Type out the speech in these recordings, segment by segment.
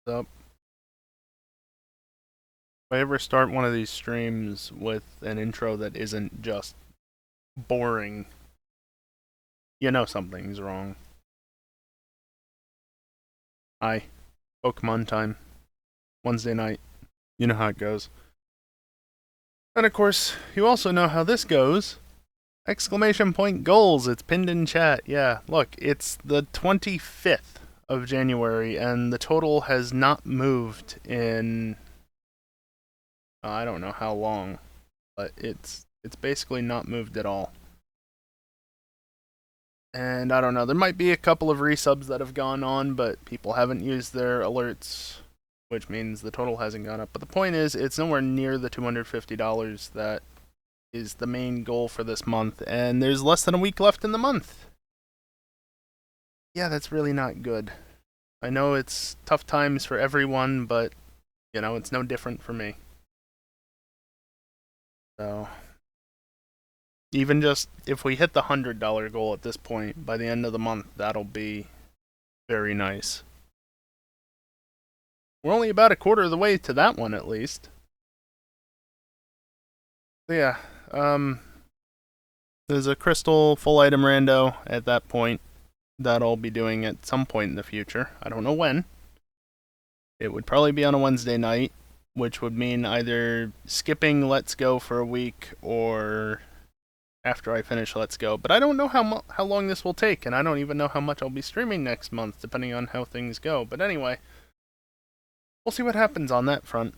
So, if I ever start one of these streams with an intro that isn't just boring, you know something's wrong. Hi, Pokemon time. Wednesday night. You know how it goes. And of course, you also know how this goes. Exclamation point goals. It's pinned in chat. Yeah, look, it's the 25th of January, and the total has not moved in I don't know how long, but it's basically not moved at all. And I don't know, there might be a couple of resubs that have gone on, but people haven't used their alerts, which means the total hasn't gone up. But the point is, it's nowhere near the $250 that is the main goal for this month, and there's less than a week left in the month. Yeah, that's really not good. I know it's tough times for everyone, but, you know, it's no different for me. So, even just if we hit the $100 goal at this point by the end of the month, that'll be very nice. We're only about a quarter of the way to that one, at least. So yeah, there's a crystal full item rando at that point that I'll be doing at some point in the future. I don't know when. It would probably be on a Wednesday night, which would mean either skipping Let's Go for a week or after I finish Let's Go. But I don't know how long this will take, and I don't even know how much I'll be streaming next month, depending on how things go. But anyway, we'll see what happens on that front.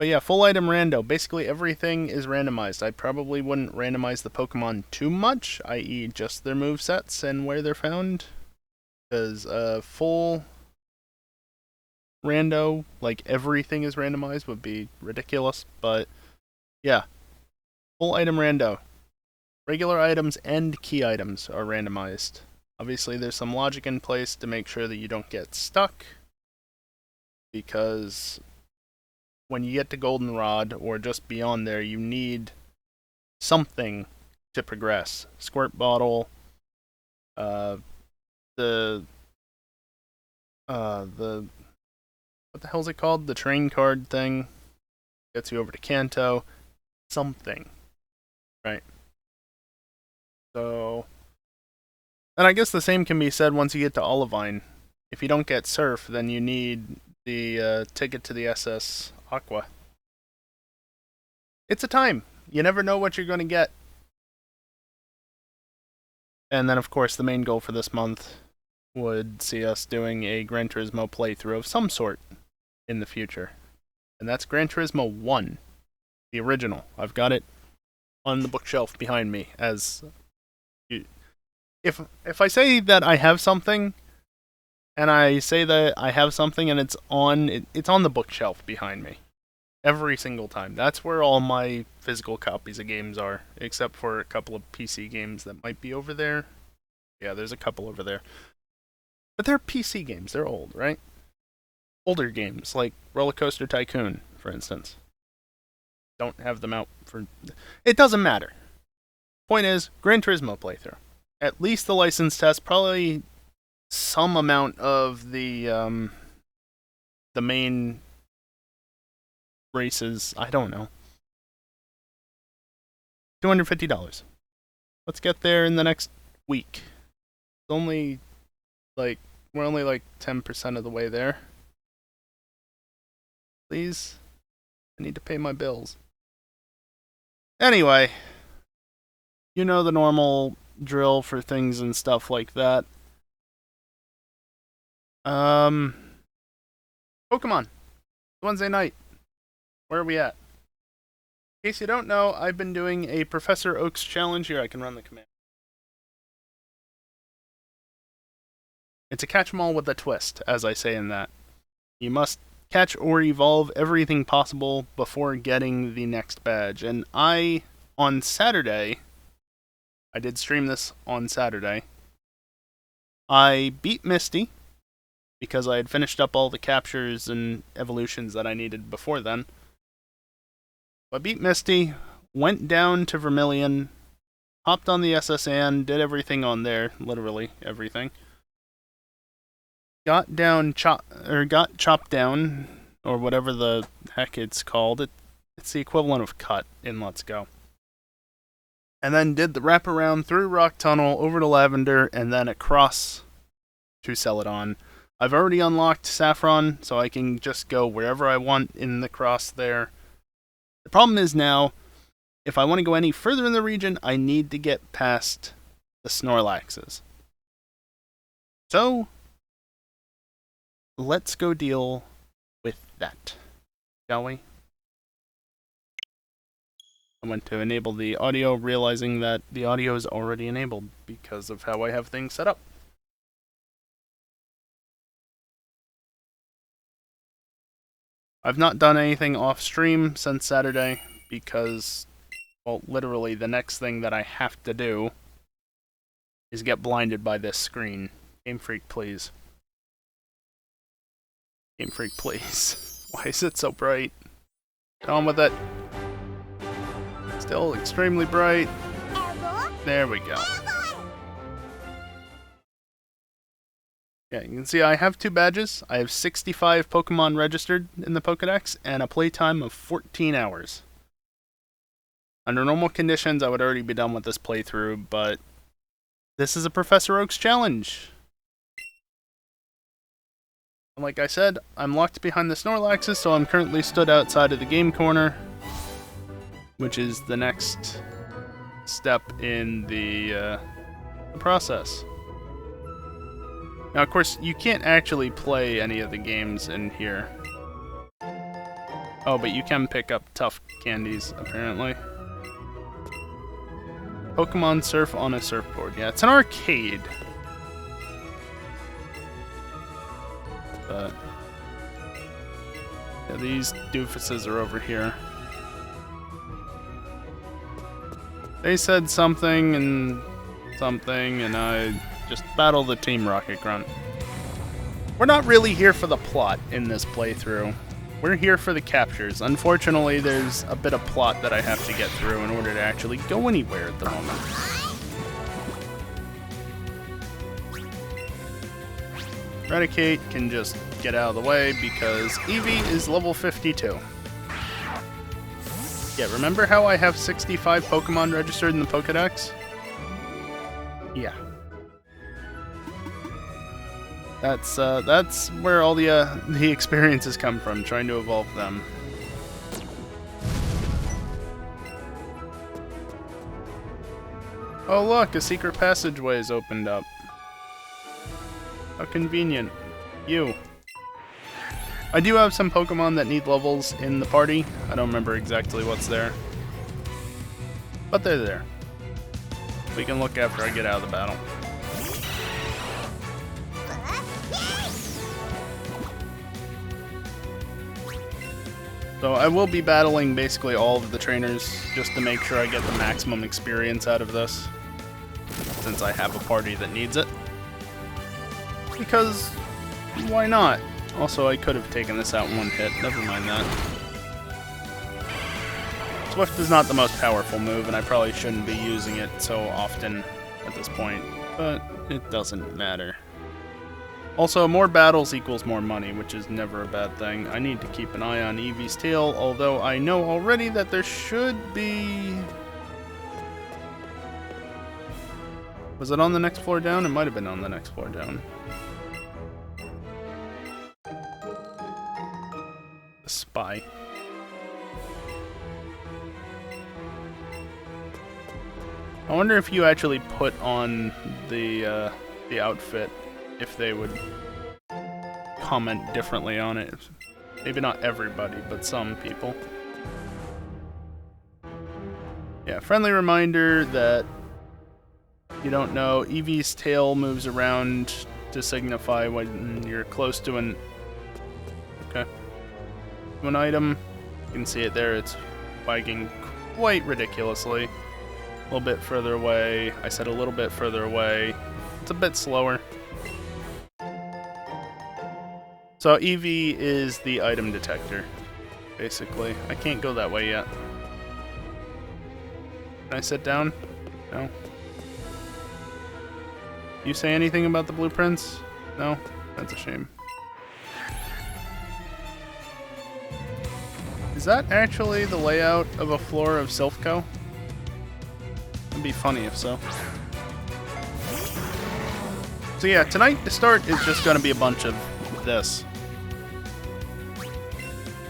But yeah, full item rando. Basically everything is randomized. I probably wouldn't randomize the Pokemon too much, i.e. just their movesets and where they're found. Because full rando, like everything is randomized, would be ridiculous. But yeah, full item rando. Regular items and key items are randomized. Obviously there's some logic in place to make sure that you don't get stuck, because when you get to Goldenrod or just beyond there, you need something to progress. Squirt bottle, the what the hell's it called? The train card thing gets you over to Kanto. Something, right? So, and I guess the same can be said once you get to Olivine. If you don't get Surf, then you need the ticket to the SS Aqua. It's a time. You never know what you're going to get. And then, of course, the main goal for this month would see us doing a Gran Turismo playthrough of some sort in the future. And that's Gran Turismo 1, the original. I've got it on the bookshelf behind me. As if I say that I have something, and I say that I have something and it's on the bookshelf behind me every single time. That's where all my physical copies of games are, except for a couple of PC games that might be over there. Yeah, there's a couple over there. But they're PC games. They're old, right? Older games, like Roller Coaster Tycoon, for instance. Don't have them out for... It doesn't matter. Point is, Gran Turismo playthrough. At least the license test, probably some amount of the main races. I don't know. $250. Let's get there in the next week. It's only like we're only like 10% of the way there. Please, I need to pay my bills. Anyway, you know the normal drill for things and stuff like that. Pokemon. Wednesday night. Where are we at? In case you don't know, I've been doing a Professor Oak's challenge. Here, I can run the command. It's a catch 'em all with a twist, as I say in that. You must catch or evolve everything possible before getting the next badge. And on Saturday, I did stream this on Saturday, I beat Misty, because I had finished up all the captures and evolutions that I needed before then. I beat Misty, went down to Vermilion, hopped on the SSN, did everything on there, literally everything. got chopped down, or whatever the heck it's called. It's the equivalent of cut in Let's Go. And then did the wraparound through Rock Tunnel over to Lavender and then across to Celadon. I've already unlocked Saffron, so I can just go wherever I want in the cross there. The problem is now, if I want to go any further in the region, I need to get past the Snorlaxes. So, let's go deal with that, shall we? I went to enable the audio, realizing that the audio is already enabled because of how I have things set up. I've not done anything off stream since Saturday because, well, literally the next thing that I have to do is get blinded by this screen. Game Freak, please. Game Freak, please. Why is it so bright? Get on with it. Still extremely bright. There we go. Yeah, you can see I have 2 badges. I have 65 Pokemon registered in the Pokedex and a playtime of 14 hours. Under normal conditions, I would already be done with this playthrough, but this is a Professor Oak's challenge. And like I said, I'm locked behind the Snorlaxes, so I'm currently stood outside of the game corner, which is the next step in the process. Now, of course, you can't actually play any of the games in here. Oh, but you can pick up tough candies, apparently. Pokemon Surf on a surfboard. Yeah, it's an arcade. But yeah, these doofuses are over here. They said something, and I just battle the Team Rocket Grunt. We're not really here for the plot in this playthrough. We're here for the captures. Unfortunately, there's a bit of plot that I have to get through in order to actually go anywhere at the moment. Eradicate can just get out of the way because Eevee is level 52. Yeah, remember how I have 65 Pokemon registered in the Pokedex? Yeah. That's where all the experiences come from, trying to evolve them. Oh look, a secret passageway is opened up. How convenient. You. I do have some Pokemon that need levels in the party. I don't remember exactly what's there. But they're there. We can look after I get out of the battle. So I will be battling basically all of the trainers just to make sure I get the maximum experience out of this, since I have a party that needs it. Because, why not? Also, I could have taken this out in one hit. Never mind that. Swift is not the most powerful move, and I probably shouldn't be using it so often at this point, but it doesn't matter. Also, more battles equals more money, which is never a bad thing. I need to keep an eye on Eevee's tail, although I know already that there should be... Was it on the next floor down? It might have been on the next floor down. The spy. I wonder if you actually put on the outfit, if they would comment differently on it. Maybe not everybody, but some people. Yeah, friendly reminder that you don't know, Eevee's tail moves around to signify when you're close to an item. You can see it there, it's wagging quite ridiculously. A little bit further away. I said a little bit further away. It's a bit slower. So Eevee is the item detector, basically. I can't go that way yet. Can I sit down? No. You say anything about the blueprints? No? That's a shame. Is that actually the layout of a floor of Silphco? That'd be funny if so. So yeah, tonight the start is just going to be a bunch of this.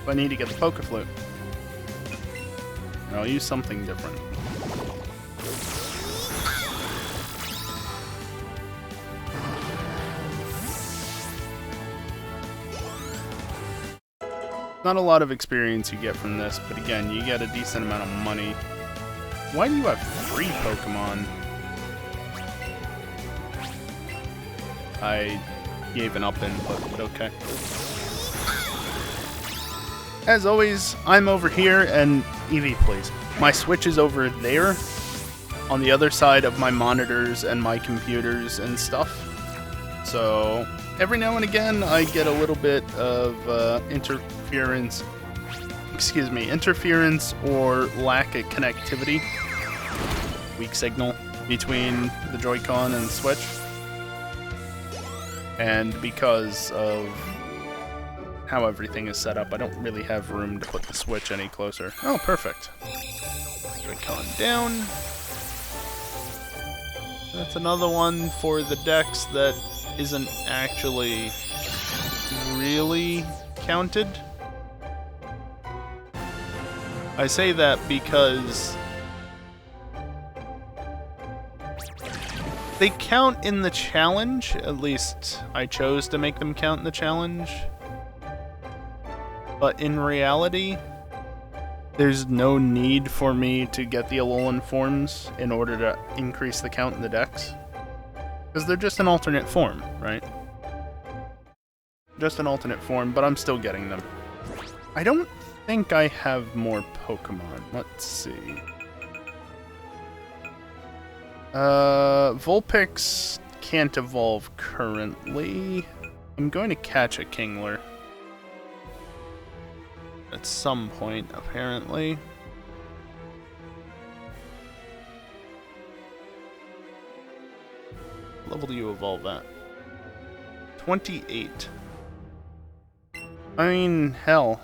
I need to get the Poké Flute. And I'll use something different. Not a lot of experience you get from this, but again, you get a decent amount of money. Why do you have 3 Pokemon? I gave an up input, but okay. As always, I'm over here, and Eevee, please. My Switch is over there, on the other side of my monitors and my computers and stuff. So, every now and again, I get a little bit of interference or lack of connectivity, weak signal between the Joy-Con and the Switch. And because of how everything is set up, I don't really have room to put the Switch any closer. Oh, perfect. Joy-Con down. That's another one for the decks that isn't actually really counted. I say that because they count in the challenge. At least I chose to make them count in the challenge. But in reality, there's no need for me to get the Alolan forms in order to increase the count in the decks. Because they're just an alternate form, right? Just an alternate form, but I'm still getting them. I don't think I have more Pokemon. Let's see. Vulpix can't evolve currently. I'm going to catch a Kingler. At some point, apparently. What level do you evolve at? 28. I mean, hell.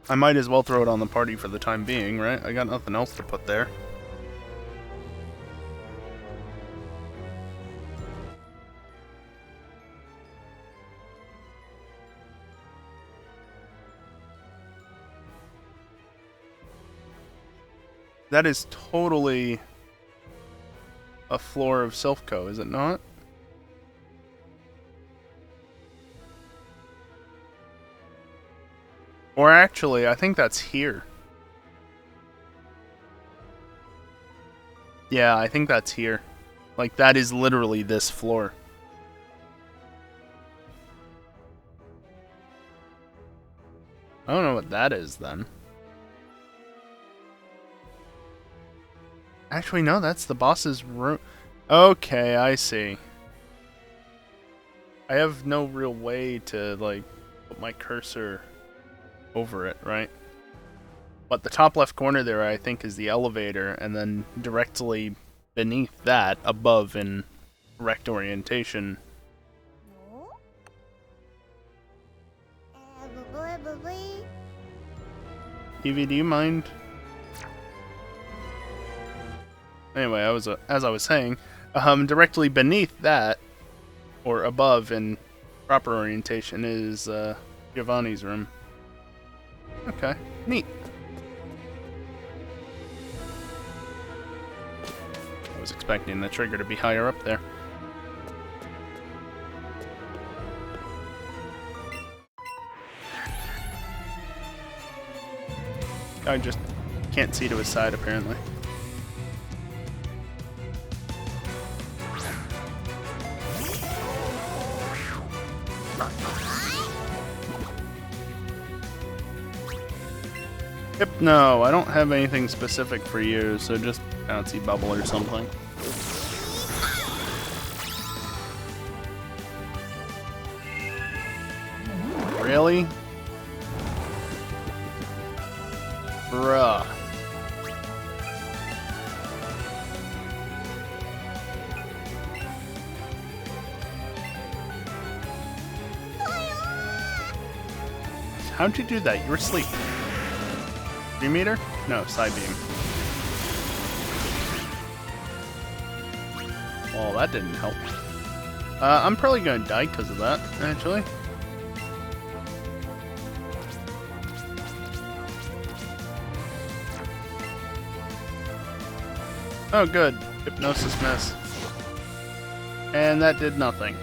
I might as well throw it on the party for the time being, right? I got nothing else to put there. That is totally a floor of Silphco, is it not? Or actually, I think that's here. Yeah, I think that's here. Like, that is literally this floor. I don't know what that is, then. Actually, no, that's the boss's room. Okay, I see. I have no real way to, like, put my cursor over it, right? But the top left corner there, I think, is the elevator, and then directly beneath that, above in correct orientation. Eevee, do you mind? Anyway, as I was saying, directly beneath that, or above in proper orientation, is Giovanni's room. Okay, neat. I was expecting the trigger to be higher up there. I just can't see to his side, apparently. No, I don't have anything specific for you, so just bouncy bubble or something. Really? Bruh. How'd you do that? You were asleep. 3 meter? No, side beam. Well, that didn't help. I'm probably gonna die because of that, actually. Oh, good. Hypnosis miss. And that did nothing.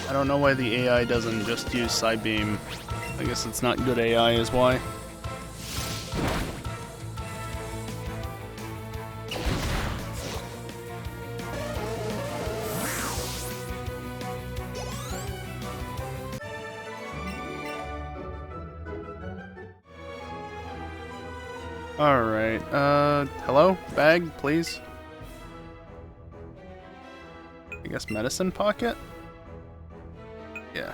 I don't know why the AI doesn't just use side beam. I guess it's not good AI is why. Alright, hello? Bag, please? I guess medicine pocket? Yeah.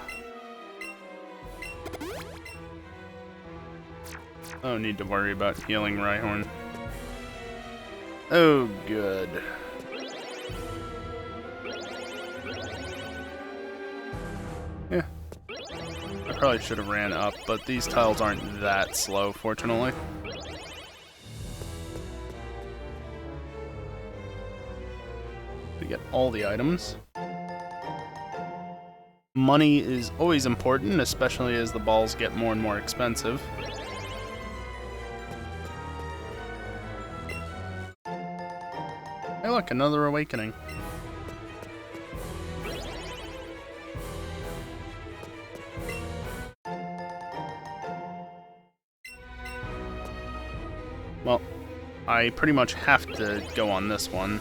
I don't need to worry about healing Rhyhorn. Oh, good. Yeah. I probably should have ran up, but these tiles aren't that slow, fortunately. To get all the items. Money is always important, especially as the balls get more and more expensive. Hey look, another awakening. Well, I pretty much have to go on this one.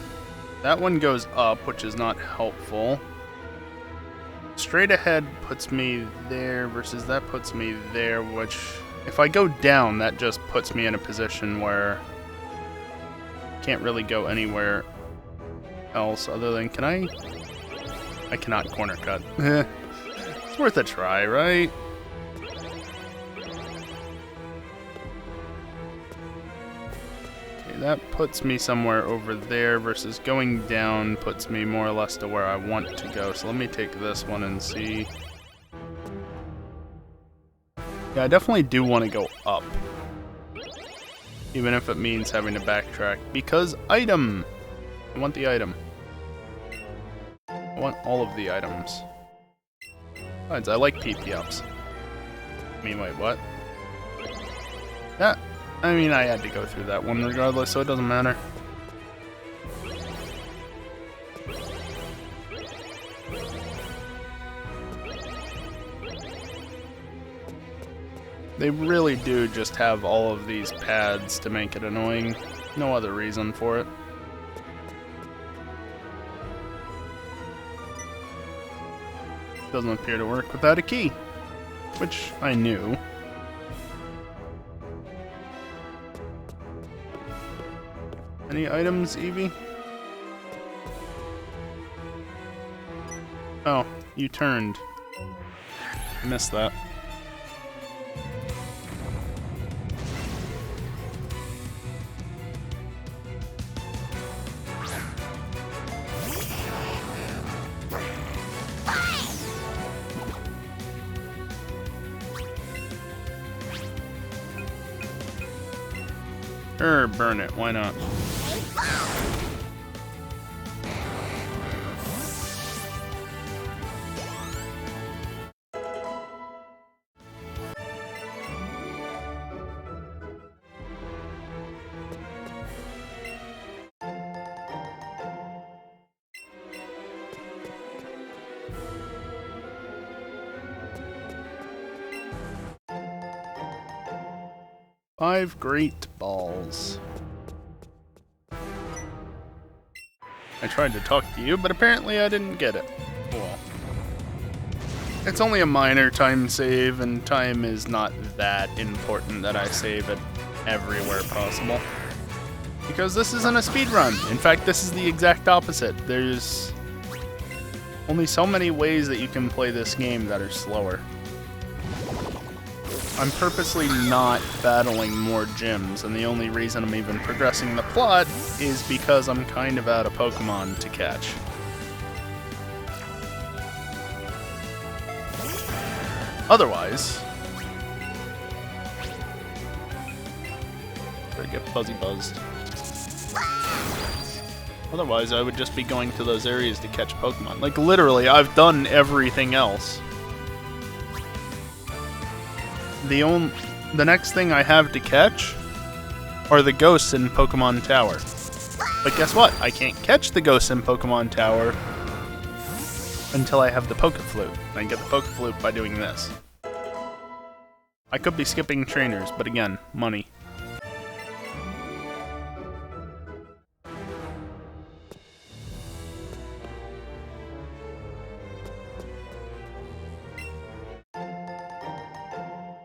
That one goes up, which is not helpful. Straight ahead puts me there versus that puts me there, which if I go down, that just puts me in a position where I can't really go anywhere else other than, can I? I cannot corner cut. It's worth a try, right? That puts me somewhere over there versus going down puts me more or less to where I want to go. So let me take this one and see. Yeah, I definitely do want to go up. Even if it means having to backtrack. Because item! I want the item. I want all of the items. Besides, I like PP ups. I mean, wait, what? Yeah. I mean, I had to go through that one regardless, so it doesn't matter. They really do just have all of these pads to make it annoying. No other reason for it. Doesn't appear to work without a key, which I knew. Any items, Eevee? Oh, you turned. I missed that. Burn it, why not? Five great balls. I tried to talk to you, but apparently I didn't get it. Well, it's only a minor time save, and time is not that important that I save it everywhere possible. Because this isn't a speedrun. In fact, this is the exact opposite. There's only so many ways that you can play this game that are slower. I'm purposely not battling more gyms, and the only reason I'm even progressing the plot is because I'm kind of out of Pokemon to catch. Otherwise, I get fuzzy buzzed. Otherwise, I would just be going to those areas to catch Pokemon. Like, literally, I've done everything else. The next thing I have to catch are the ghosts in Pokemon Tower. But guess what? I can't catch the ghosts in Pokemon Tower until I have the Poké Flute. I get the Poké Flute by doing this. I could be skipping trainers, but again, money.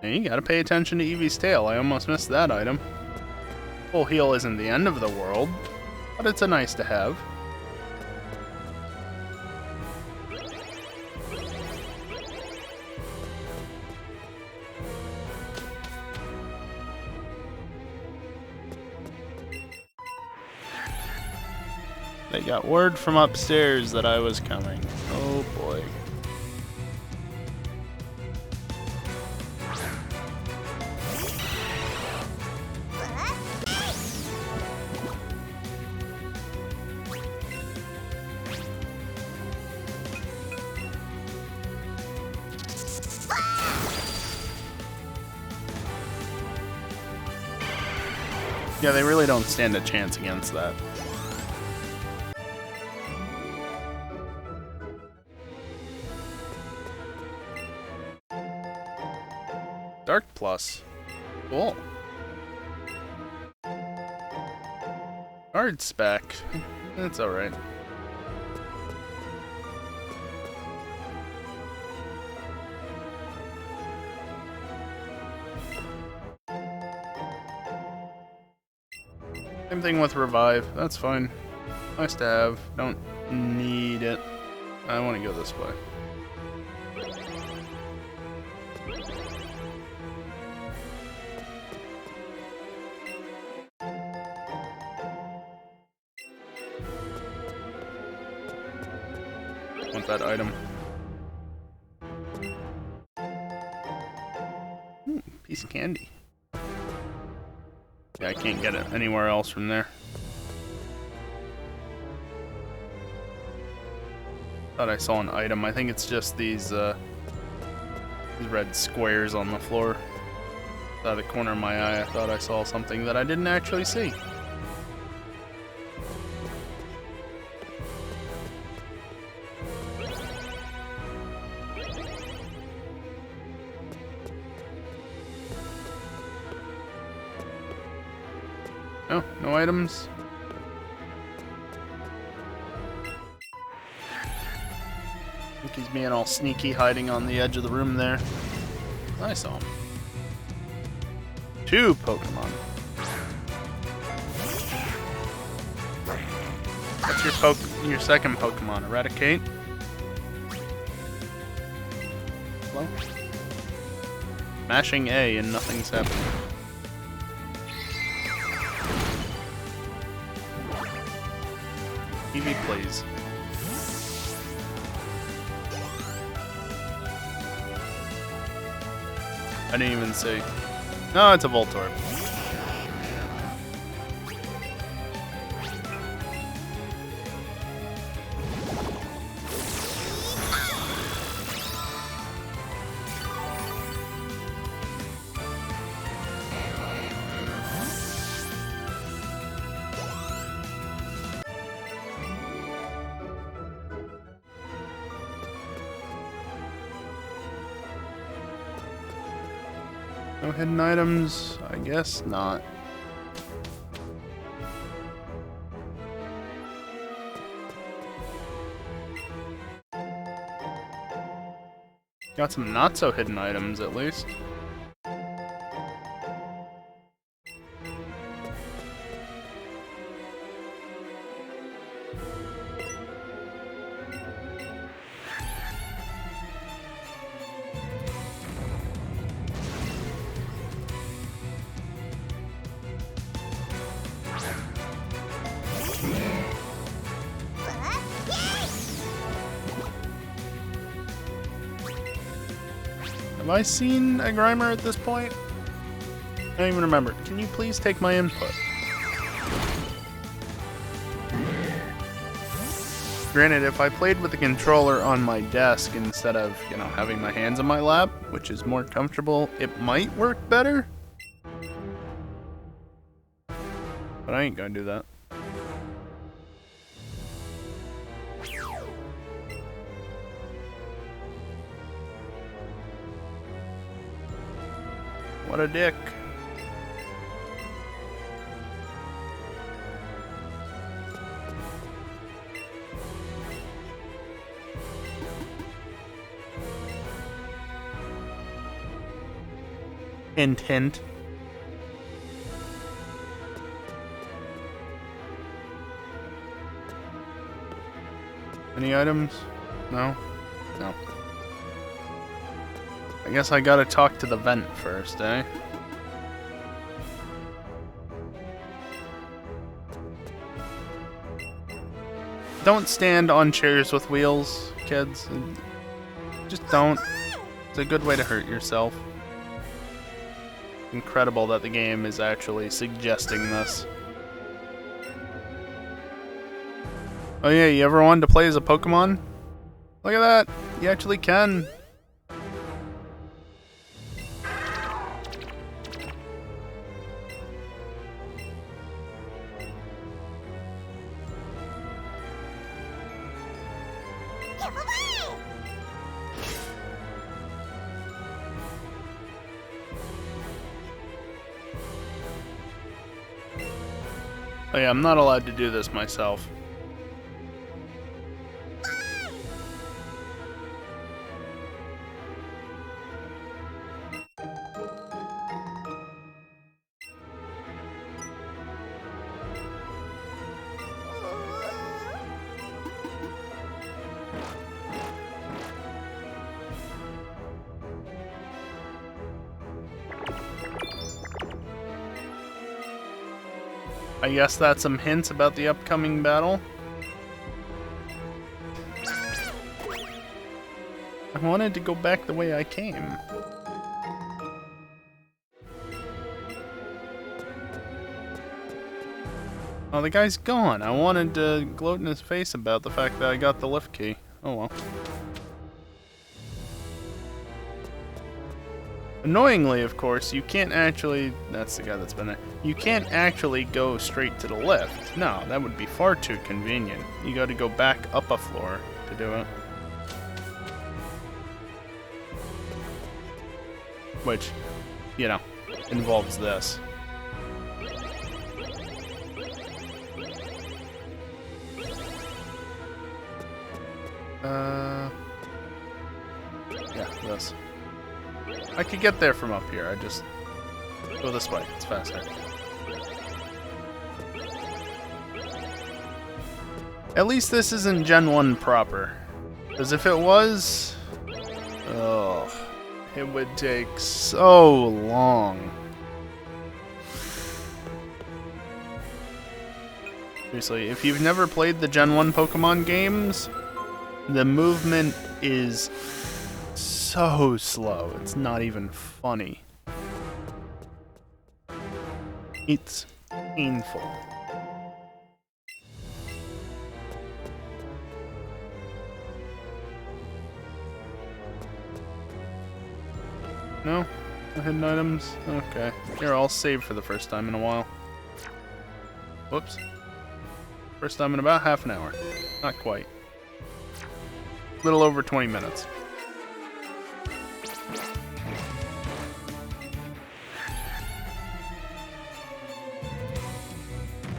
You gotta pay attention to Eevee's tail. I almost missed that item. Full heal isn't the end of the world, but it's a nice to have. They got word from upstairs that I was coming. Oh boy. Yeah, they really don't stand a chance against that. Dark Plus. Cool. Guard spec. That's alright. Same thing with Revive. That's fine. Nice to have. Don't need it. I want to go this way. Want that item. Piece of candy. Yeah, I can't get it anywhere else from there. Thought I saw an item. I think it's just these red squares on the floor. Out of the corner of my eye, I thought I saw something that I didn't actually see. Oh, no items. I think he's being all sneaky, hiding on the edge of the room there. I saw him. 2 Pokemon. What's your second Pokemon? Eradicate? Hello? Mashing A and nothing's happening. Eevee, please. I didn't even see. No, it's a Voltorb. No hidden items? I guess not. Got some not so hidden items at least. Have I seen a Grimer at this point? I don't even remember. Can you please take my input? Granted, if I played with the controller on my desk instead of, you know, having my hands on my lap, which is more comfortable, it might work better. But I ain't gonna do that. What a dick. Hint, hint. Any items? No? No. I guess I gotta talk to the vent first, eh? Don't stand on chairs with wheels, kids. Just don't. It's a good way to hurt yourself. Incredible that the game is actually suggesting this. Oh yeah, you ever wanted to play as a Pokemon? Look at that! You actually can! Oh yeah, I'm not allowed to do this myself. I guess that's some hints about the upcoming battle. I wanted to go back the way I came. Oh, the guy's gone. I wanted to gloat in his face about the fact that I got the lift key. Oh well. Annoyingly, of course, you can't actually... That's the guy that's been there. You can't actually go straight to the lift. No, that would be far too convenient. You gotta go back up a floor to do it. Which, you know, involves this. Yeah, this. I could get there from up here. I just go this way. It's faster. At least this isn't Gen 1 proper. Because if it was... Oh, it would take so long. Seriously, if you've never played the Gen 1 Pokemon games, the movement is so slow. It's not even funny. It's painful. No? No hidden items? Okay. Here, I'll save for the first time in a while. Whoops. First time in about half an hour. Not quite. A little over 20 minutes.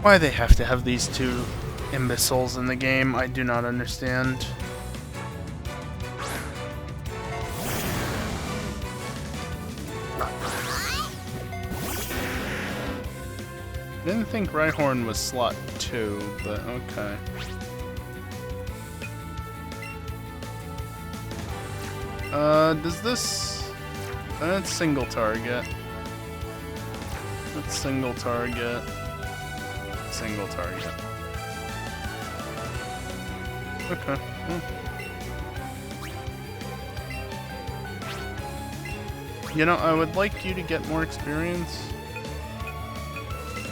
Why they have to have these two imbeciles in the game, I do not understand. Didn't think Rhyhorn was slot 2, but okay. Does this... That's single target. That's single target. Single target. Okay. You know, I would like you to get more experience.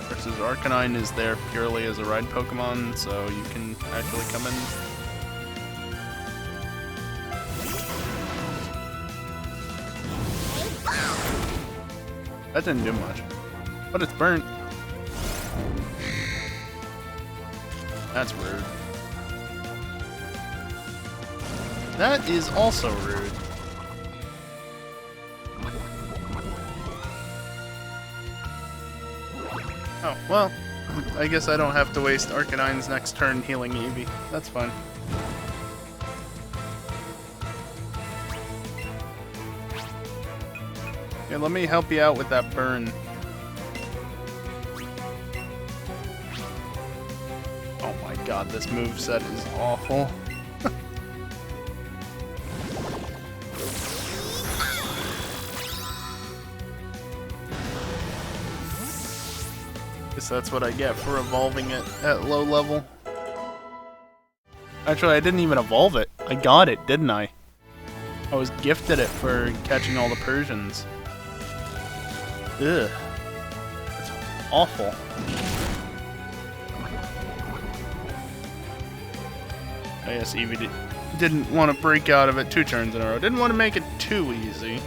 Versus Arcanine is there purely as a ride Pokemon, so you can actually come in. That didn't do much. But it's burnt. That's rude. That is also rude. Oh, well, I guess I don't have to waste Arcanine's next turn healing Eevee. That's fine. Yeah, let me help you out with that burn. Oh my god, this moveset is awful. Guess that's what I get for evolving it at low level. Actually, I didn't even evolve it. I got it, didn't I? I was gifted it for catching all the Persians. Ugh. That's awful. I guess Eevee didn't want to break out of it 2 turns in a row. Didn't want to make it too easy.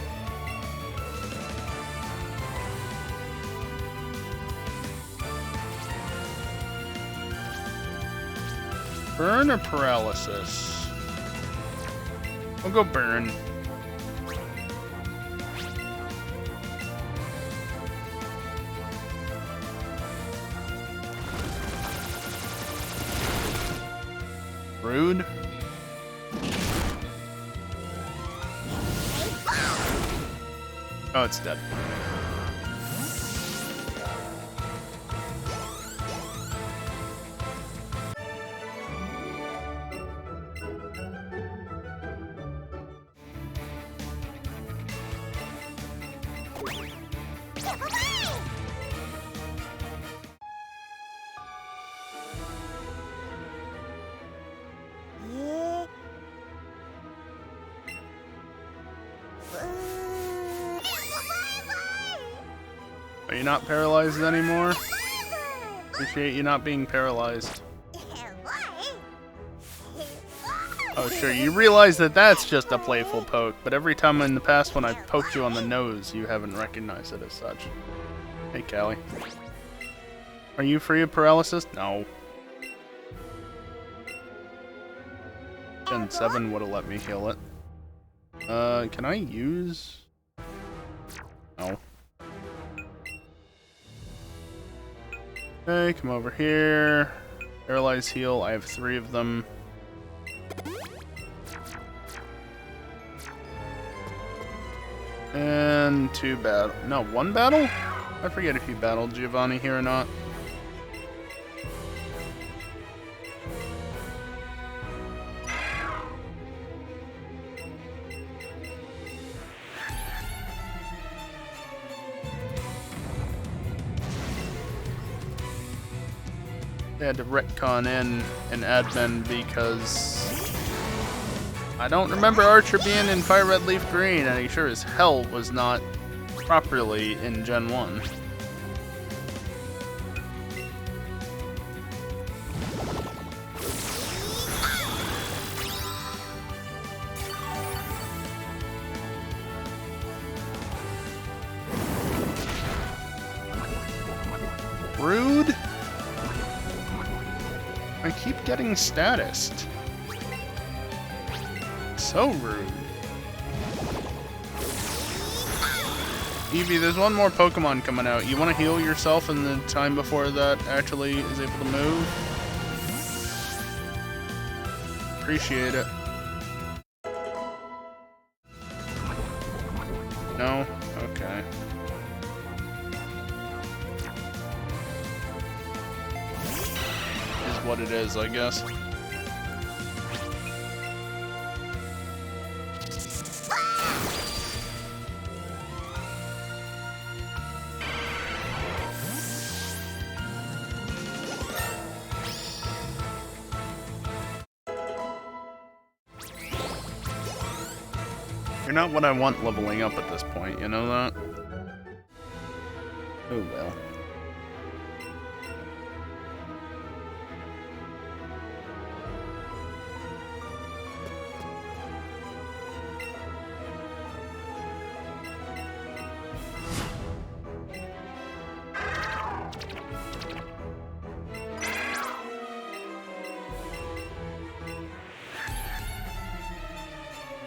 Burn or paralysis? I'll go burn. Rude. Oh, it's dead. Are you not paralyzed anymore? Appreciate you not being paralyzed. Oh sure, you realize that that's just a playful poke, but every time in the past when I've poked you on the nose, you haven't recognized it as such. Hey Callie. Are you free of paralysis? No. Gen 7 would have let me heal it. Can I use... No. Okay, come over here. Paralyze heal, I have 3 of them. And 2 battle. No, 1 battle? I forget if you battled Giovanni here or not. They had to retcon in an admin because I don't remember Archer being in Fire Red Leaf Green, and he sure as hell was not properly in Gen 1. Rude. I keep getting statused. So rude. Eevee, there's one more Pokemon coming out. You want to heal yourself in the time before that actually is able to move? Appreciate it. No? Okay. Is what it is, I guess. You're not what I want leveling up at this point, you know that? Oh well.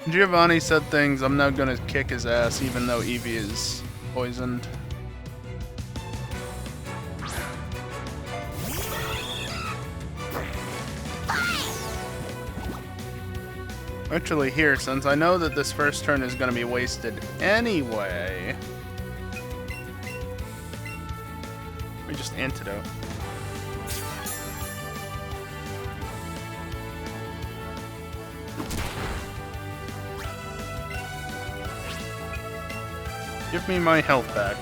Giovanni said things, I'm now gonna kick his ass even though Eevee is poisoned. Actually here, since I know that this first turn is gonna be wasted anyway, we just antidote. Give me my health back.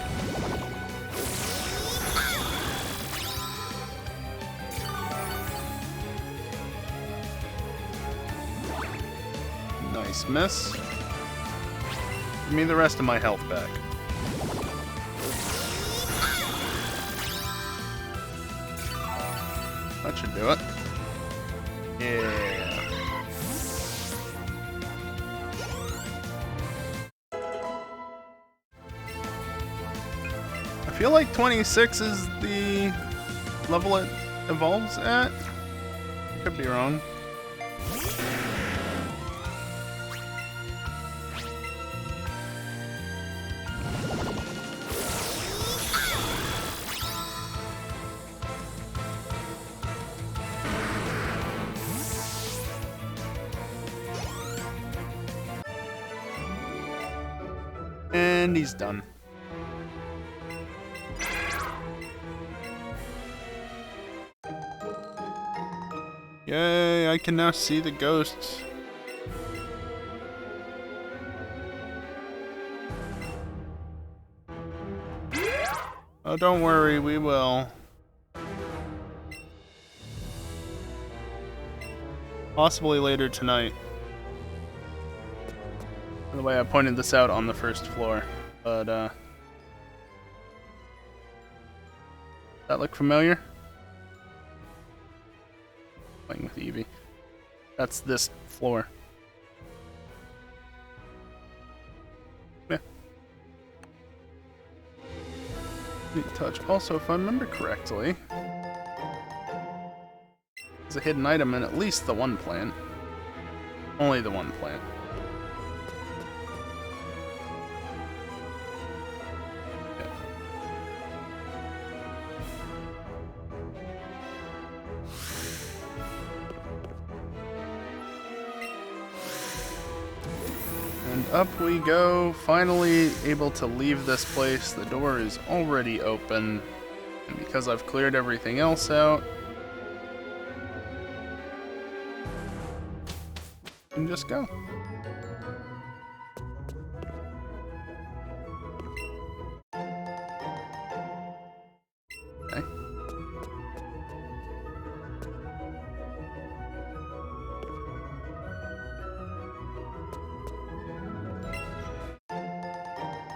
Nice miss. Give me the rest of my health back. That should do it. Yeah. I feel like 26 is the level it evolves at. Could be wrong. And he's done. Yay, I can now see the ghosts. Oh, don't worry, we will. Possibly later tonight. By the way, I pointed this out on the first floor, but, that look familiar? Playing with Eevee. That's this floor. Yeah. Neat touch. Also, if I remember correctly, there's a hidden item in at least the one plant. Only the one plant. And up we go, finally able to leave this place. The door is already open, and because I've cleared everything else out, I can just go. Okay.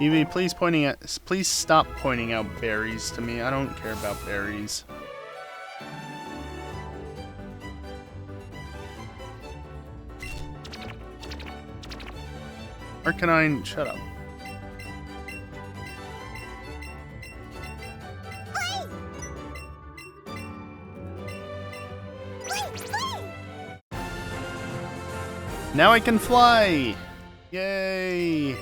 Eevee, please stop pointing out berries to me. I don't care about berries. Arcanine, shut up. Now I can fly! Yay!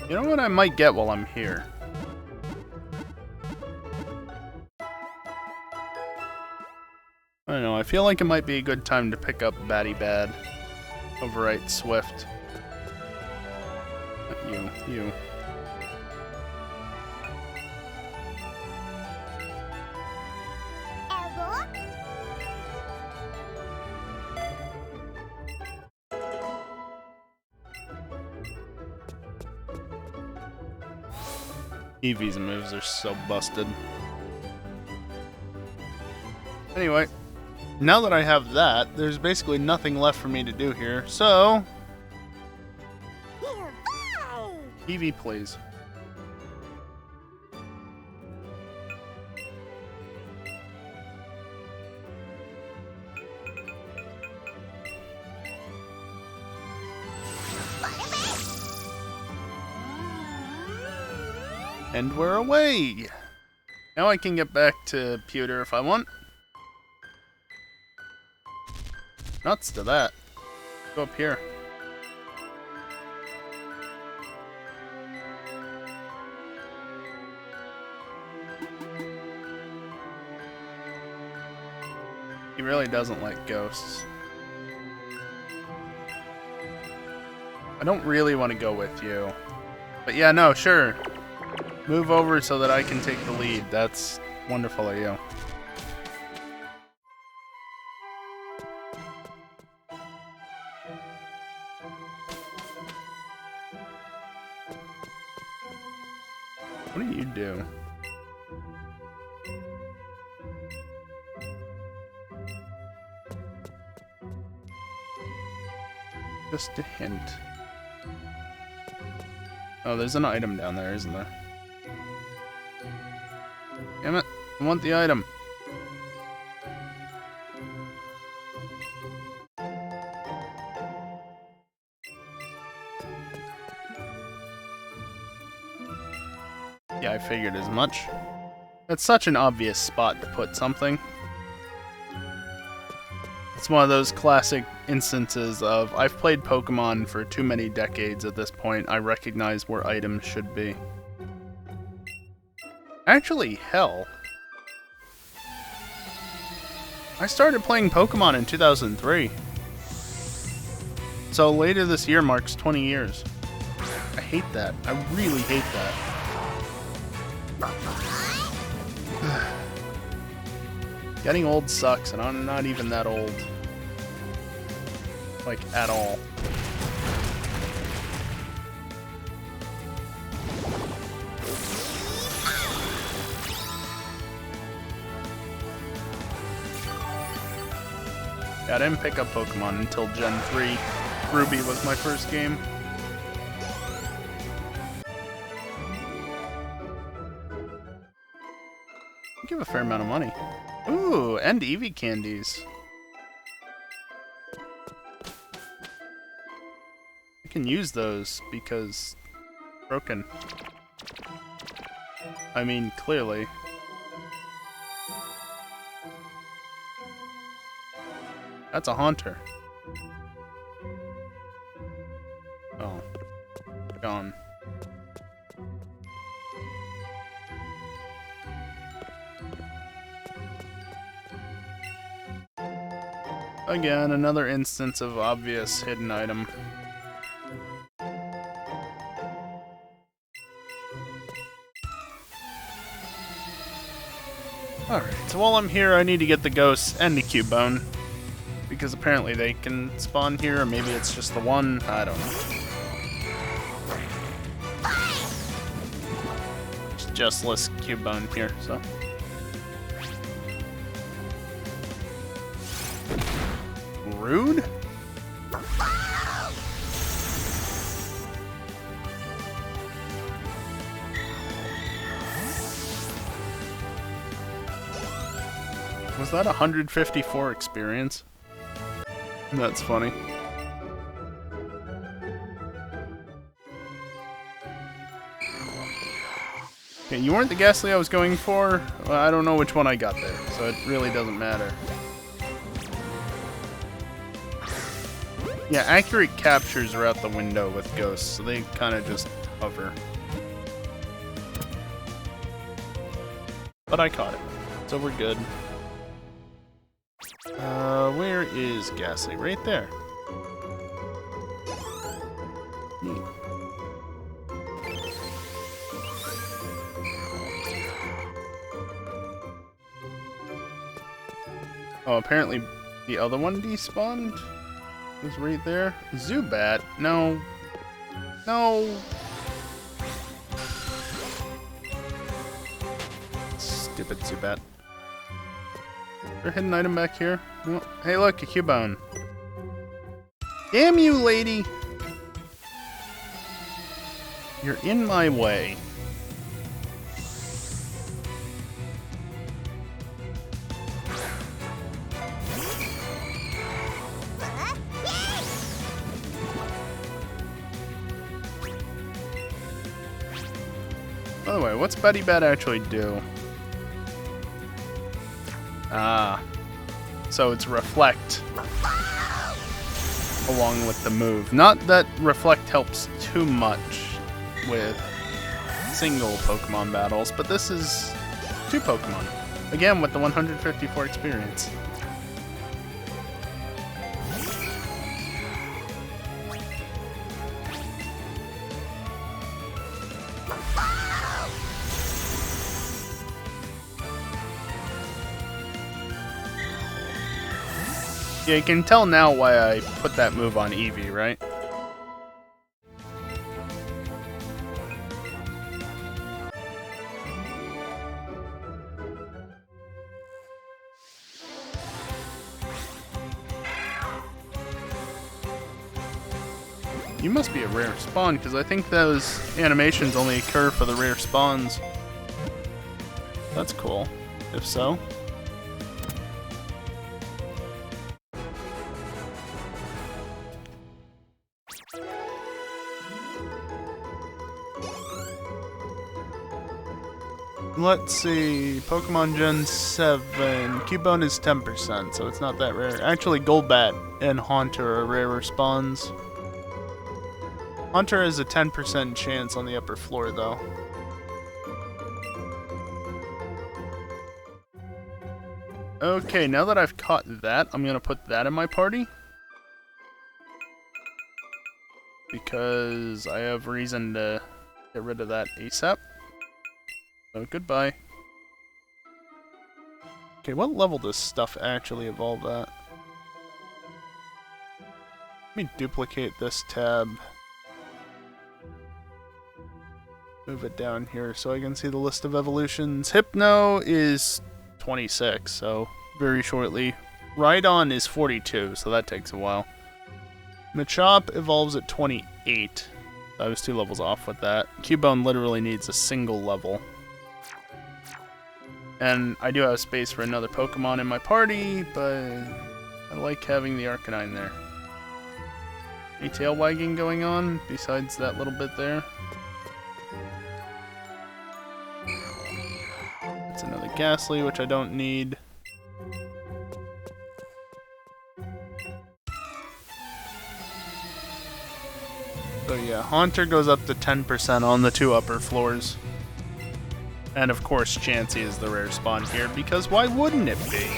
You know what I might get while I'm here? I don't know, I feel like it might be a good time to pick up Batty Bad. Overwrite Swift. Not you. Eevee's moves are so busted. Anyway, now that I have that, there's basically nothing left for me to do here, so... Eevee, please. And we're away! Now I can get back to Pewter if I want. Nuts to that. Go up here. He really doesn't like ghosts. I don't really want to go with you. But yeah, no, sure. Move over so that I can take the lead. That's wonderful of you. What do you do? Just a hint. Oh, there's an item down there, isn't there? Damn it, I want the item. Yeah, I figured as much. That's such an obvious spot to put something. It's one of those classic instances of, I've played Pokemon for too many decades at this point, I recognize where items should be. Actually, hell. I started playing Pokemon in 2003. So later this year marks 20 years. I hate that. I really hate that. Getting old sucks, and I'm not even that old. Like, at all. Yeah, I didn't pick up Pokemon until Gen 3. Ruby was my first game. Give a fair amount of money. Ooh, and Eevee candies. I can use those because broken. I mean, clearly. That's a Haunter. Oh. Gone. Again, another instance of obvious hidden item. Alright, so while I'm here, I need to get the ghosts and the Cubone. Because apparently they can spawn here, or maybe it's just the one, I don't know. It's just less Cubone here, so. Rude? Was that 154 experience? That's funny. Okay, you weren't the Ghastly I was going for. Well, I don't know which one I got there, so it really doesn't matter. Yeah, accurate captures are out the window with ghosts, so they kind of just hover. But I caught it, so we're good. Where is Ghastly? Right there. Neat. Oh, apparently the other one despawned? Is right there. Zubat? No. No. stupid Zubat. Is there a hidden item back here? Oh, hey look, a Cubone. Damn you, lady! You're in my way. By the way, what's Betty Bat actually do? Ah. So it's reflect along with the move. Not that reflect helps too much with single Pokemon battles, but this is 2 Pokemon. Again, with the 154 experience. Yeah, you can tell now why I put that move on Eevee, right? You must be a rare spawn, because I think those animations only occur for the rare spawns. That's cool, if so. Let's see, Pokemon Gen 7, Cubone is 10%, so it's not that rare. Actually, Golbat and Haunter are rarer spawns. Haunter has a 10% chance on the upper floor, though. Okay, now that I've caught that, I'm gonna put that in my party. Because I have reason to get rid of that ASAP. So, goodbye. Okay, what level does stuff actually evolve at? Let me duplicate this tab. Move it down here so I can see the list of evolutions. Hypno is 26, so very shortly. Rhydon is 42, so that takes a while. Machop evolves at 28. I was 2 levels off with that. Cubone literally needs a single level. And I do have space for another Pokemon in my party, but I like having the Arcanine there. Any tail wagging going on besides that little bit there? That's another Ghastly, which I don't need. So yeah, Haunter goes up to 10% on the 2 upper floors. And of course, Chansey is the rare spawn here, because why wouldn't it be?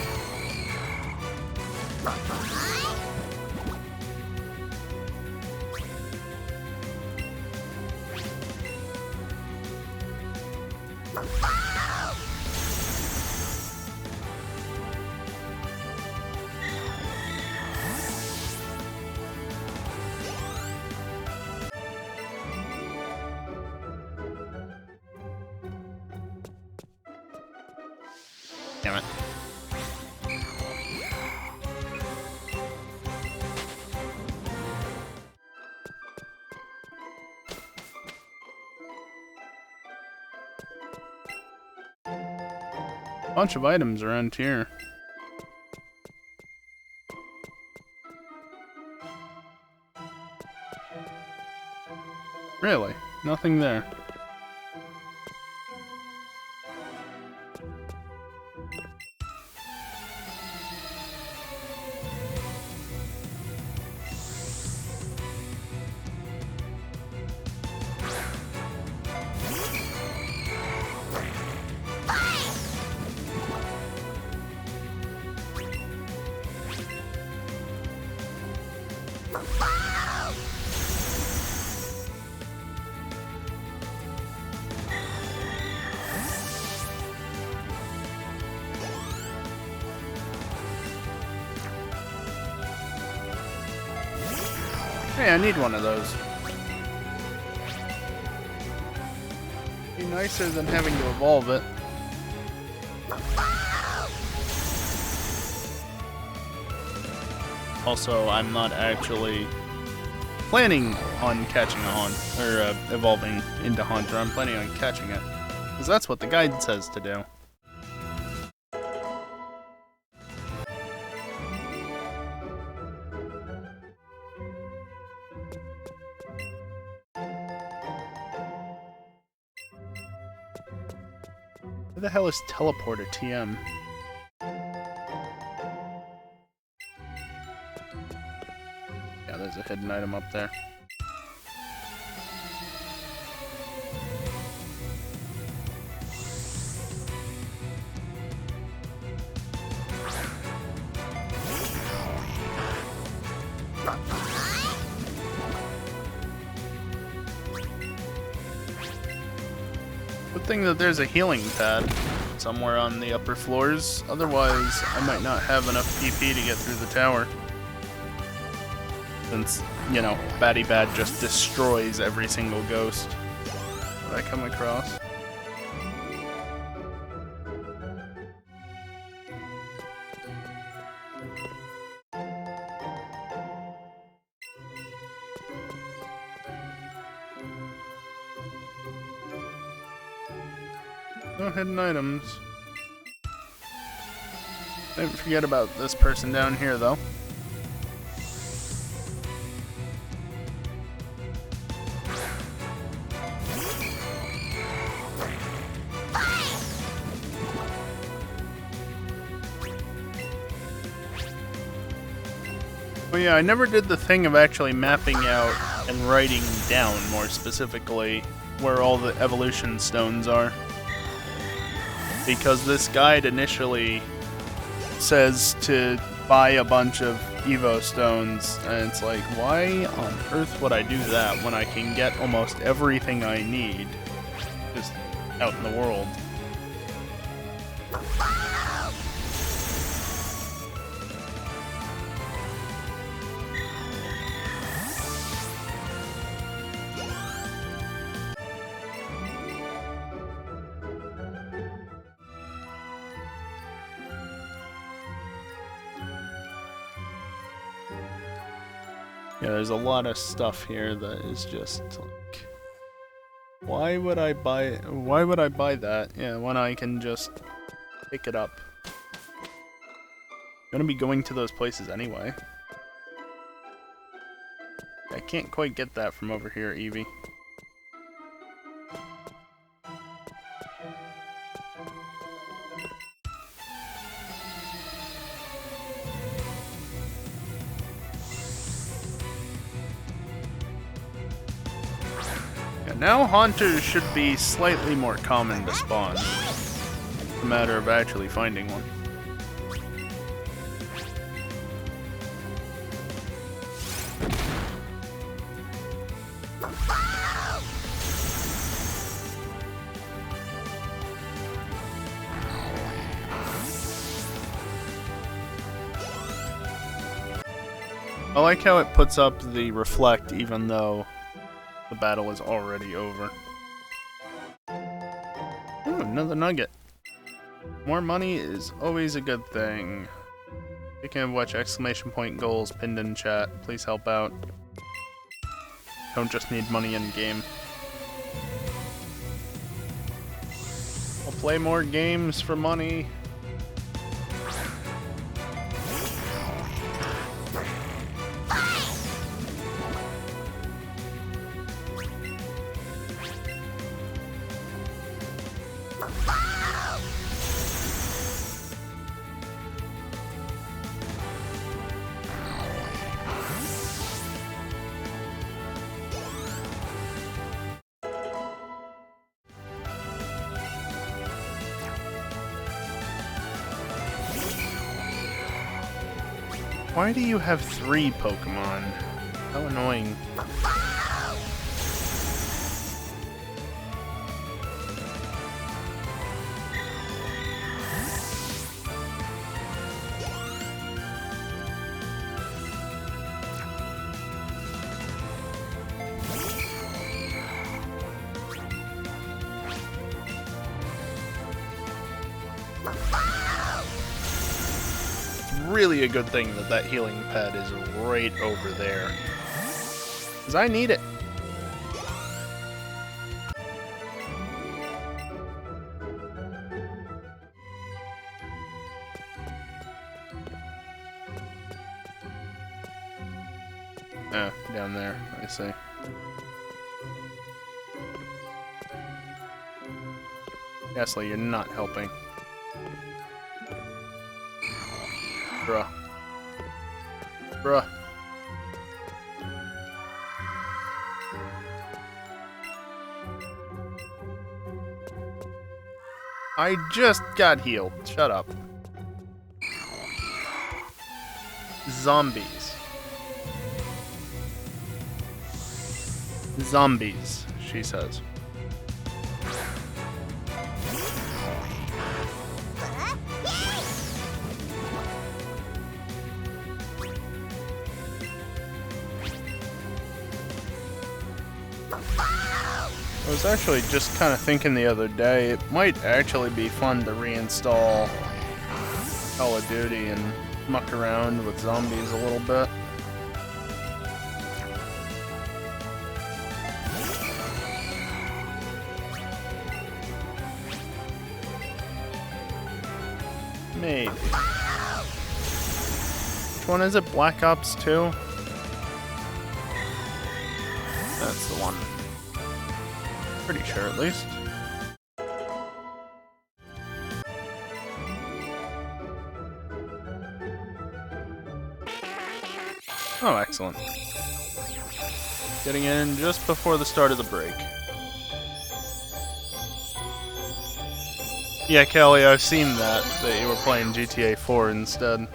Damn it. Bunch of items around here. Really? Nothing there. Hey, I need one of those. Be nicer than having to evolve it. Also, I'm not actually planning on catching a Haunt, or evolving into Haunter. I'm planning on catching it, because that's what the guide says to do. Where the hell is Teleporter TM? Yeah, there's a hidden item up there. Good thing that there's a healing pad somewhere on the upper floors, otherwise I might not have enough PP to get through the tower. Since, you know, Batty Bad just destroys every single ghost that I come across. No hidden items. Don't forget about this person down here, though. Oh yeah, I never did the thing of actually mapping out and writing down, more specifically, where all the evolution stones are. Because this guide initially says to buy a bunch of Evo stones, and it's like, why on earth would I do that when I can get almost everything I need just out in the world? Yeah, there's a lot of stuff here that is just like, why would I buy that? Yeah, when I can just pick it up. I'm gonna be going to those places anyway. I can't quite get that from over here, Eevee. Now Haunters should be slightly more common to spawn. It's a matter of actually finding one. I like how it puts up the reflect even though the battle is already over. Ooh, another nugget. More money is always a good thing. Speaking of which, exclamation point goals pinned in chat. Please help out. Don't just need money in game. I'll play more games for money. Why do you have 3 Pokemon? How annoying. It's really a good thing that that healing pad is right over there. Because I need it. Oh, down there, I see. Gasly, you're not helping. Bruh. Bruh. I just got healed. Shut up. Zombies. Zombies, she says. I was actually just kind of thinking the other day, it might actually be fun to reinstall Call of Duty and muck around with zombies a little bit. Maybe. Which one is it? Black Ops 2? That's the one. Pretty sure, at least. Oh, excellent. Getting in just before the start of the break. Yeah, Kelly, I've seen that you were playing GTA 4 instead.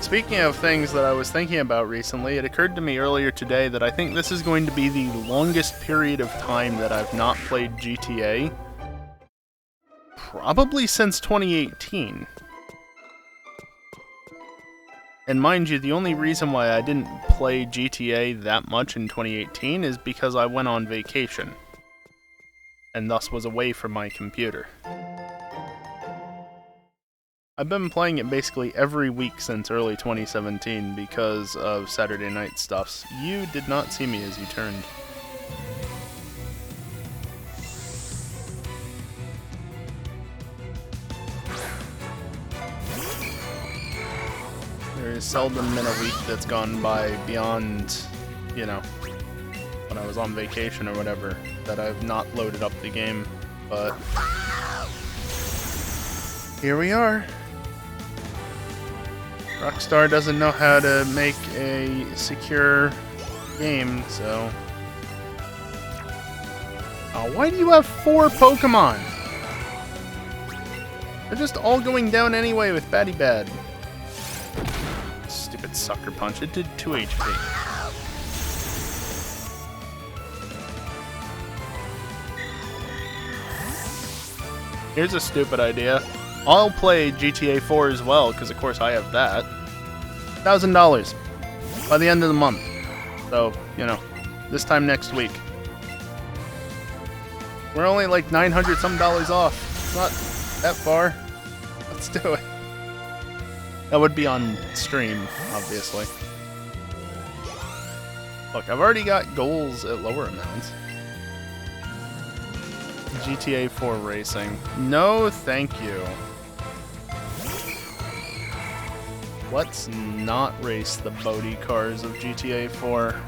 Speaking of things that I was thinking about recently, it occurred to me earlier today that I think this is going to be the longest period of time that I've not played GTA. Probably since 2018. And mind you, the only reason why I didn't play GTA that much in 2018 is because I went on vacation. And thus was away from my computer. I've been playing it basically every week since early 2017 because of Saturday night stuffs. You did not see me as you turned. There is seldom been a week that's gone by beyond, you know, when I was on vacation or whatever, that I've not loaded up the game, but here we are. Rockstar doesn't know how to make a secure game, so... Oh, why do you have 4 Pokémon? They're just all going down anyway with Batty Bad. Stupid Sucker Punch, it did 2 HP. Here's a stupid idea. I'll play GTA 4 as well, because of course I have that. $1,000 by the end of the month. So, you know, this time next week. We're only like 900 some dollars off. It's not that far. Let's do it. That would be on stream, obviously. Look, I've already got goals at lower amounts. GTA 4 racing. No, thank you. Let's not race the Bodhi cars of GTA 4.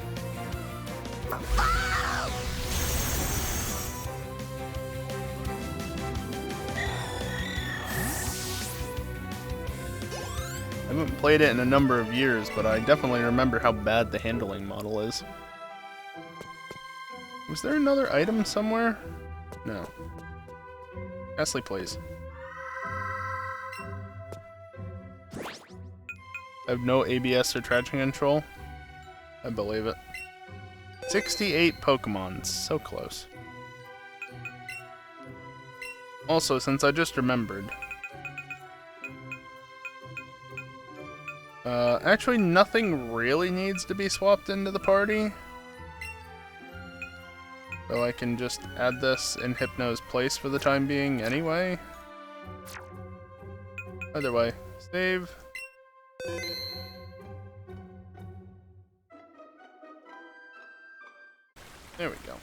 I haven't played it in a number of years, but I definitely remember how bad the handling model is. Was there another item somewhere? No. Ashley, please. I have no ABS or traction control. I believe it. 68 Pokemon. So close. Also, since I just remembered... actually, nothing really needs to be swapped into the party. So I can just add this in Hypno's place for the time being anyway. Either way, save. There we go.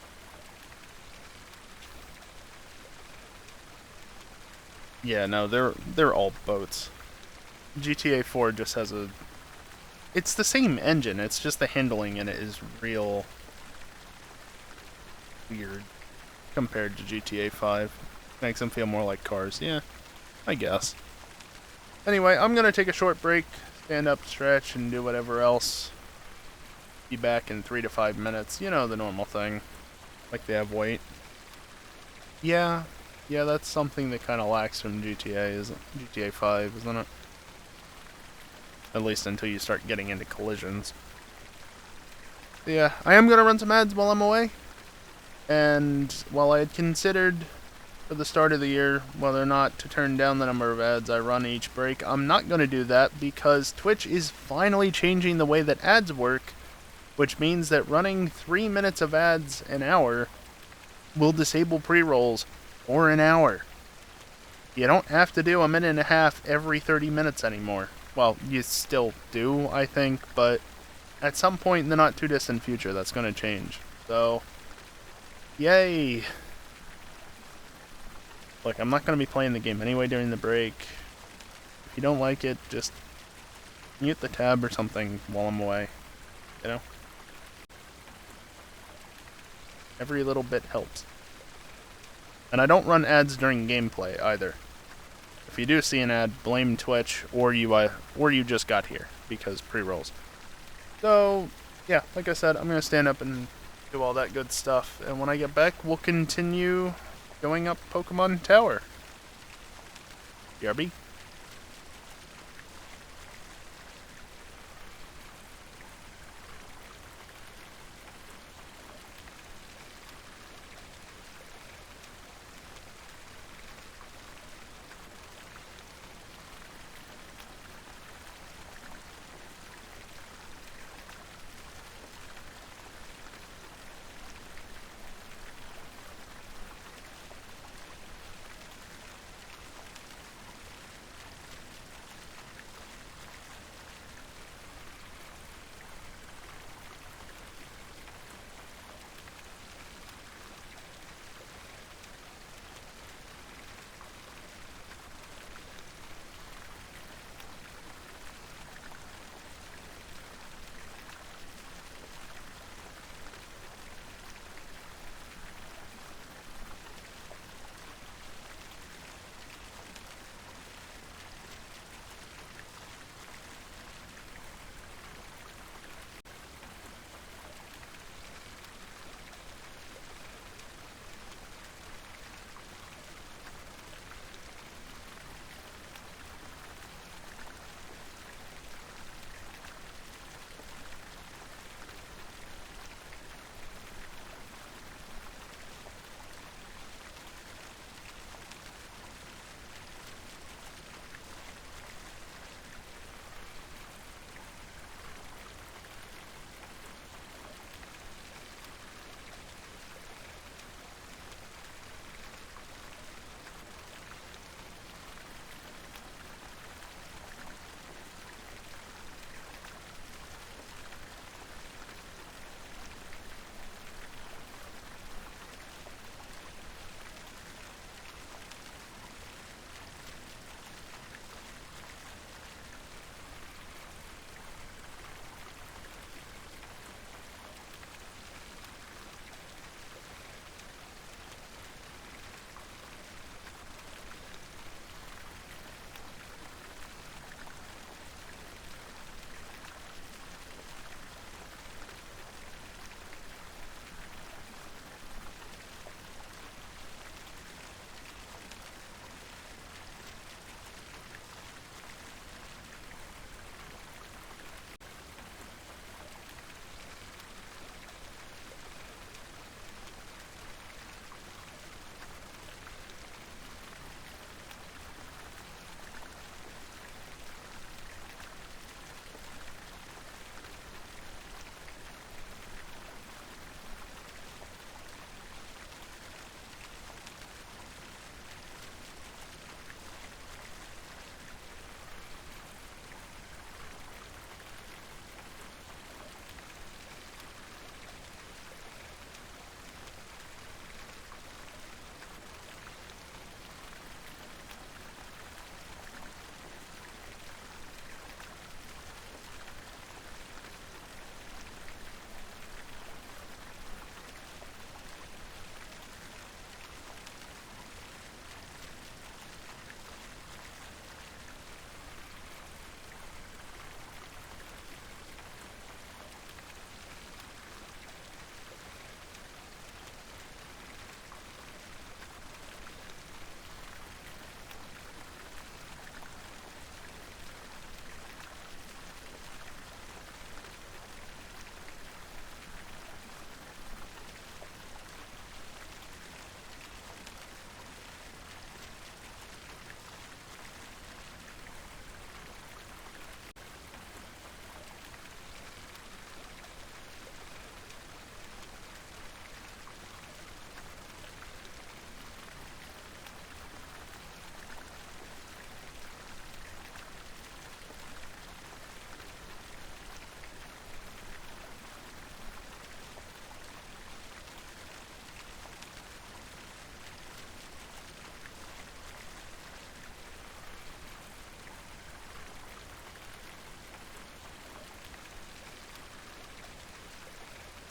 Yeah, no, they're all boats. GTA 4 just has a... It's the same engine, it's just the handling in it is real weird compared to GTA 5. Makes them feel more like cars, yeah, I guess. Anyway, I'm gonna take a short break, stand up, stretch, and do whatever else. Be back in 3 to 5 minutes, you know, the normal thing. Like they have weight. Yeah, that's something that kind of lacks from GTA 5, isn't it? At least until you start getting into collisions. Yeah, I am gonna run some ads while I'm away. And while I had considered for the start of the year whether or not to turn down the number of ads I run each break, I'm not gonna do that because Twitch is finally changing the way that ads work, which means that running 3 minutes of ads an hour will disable pre-rolls for an hour. You don't have to do a minute and a half every 30 minutes anymore. Well, you still do, I think, but at some point in the not too distant future, that's going to change. So, yay! Look, I'm not going to be playing the game anyway during the break. If you don't like it, just mute the tab or something while I'm away. You know? Every little bit helps. And I don't run ads during gameplay either. If you do see an ad, blame Twitch or you just got here because pre-rolls. So, yeah, like I said, I'm gonna stand up and do all that good stuff, and when I get back, we'll continue going up Pokemon Tower. BRB.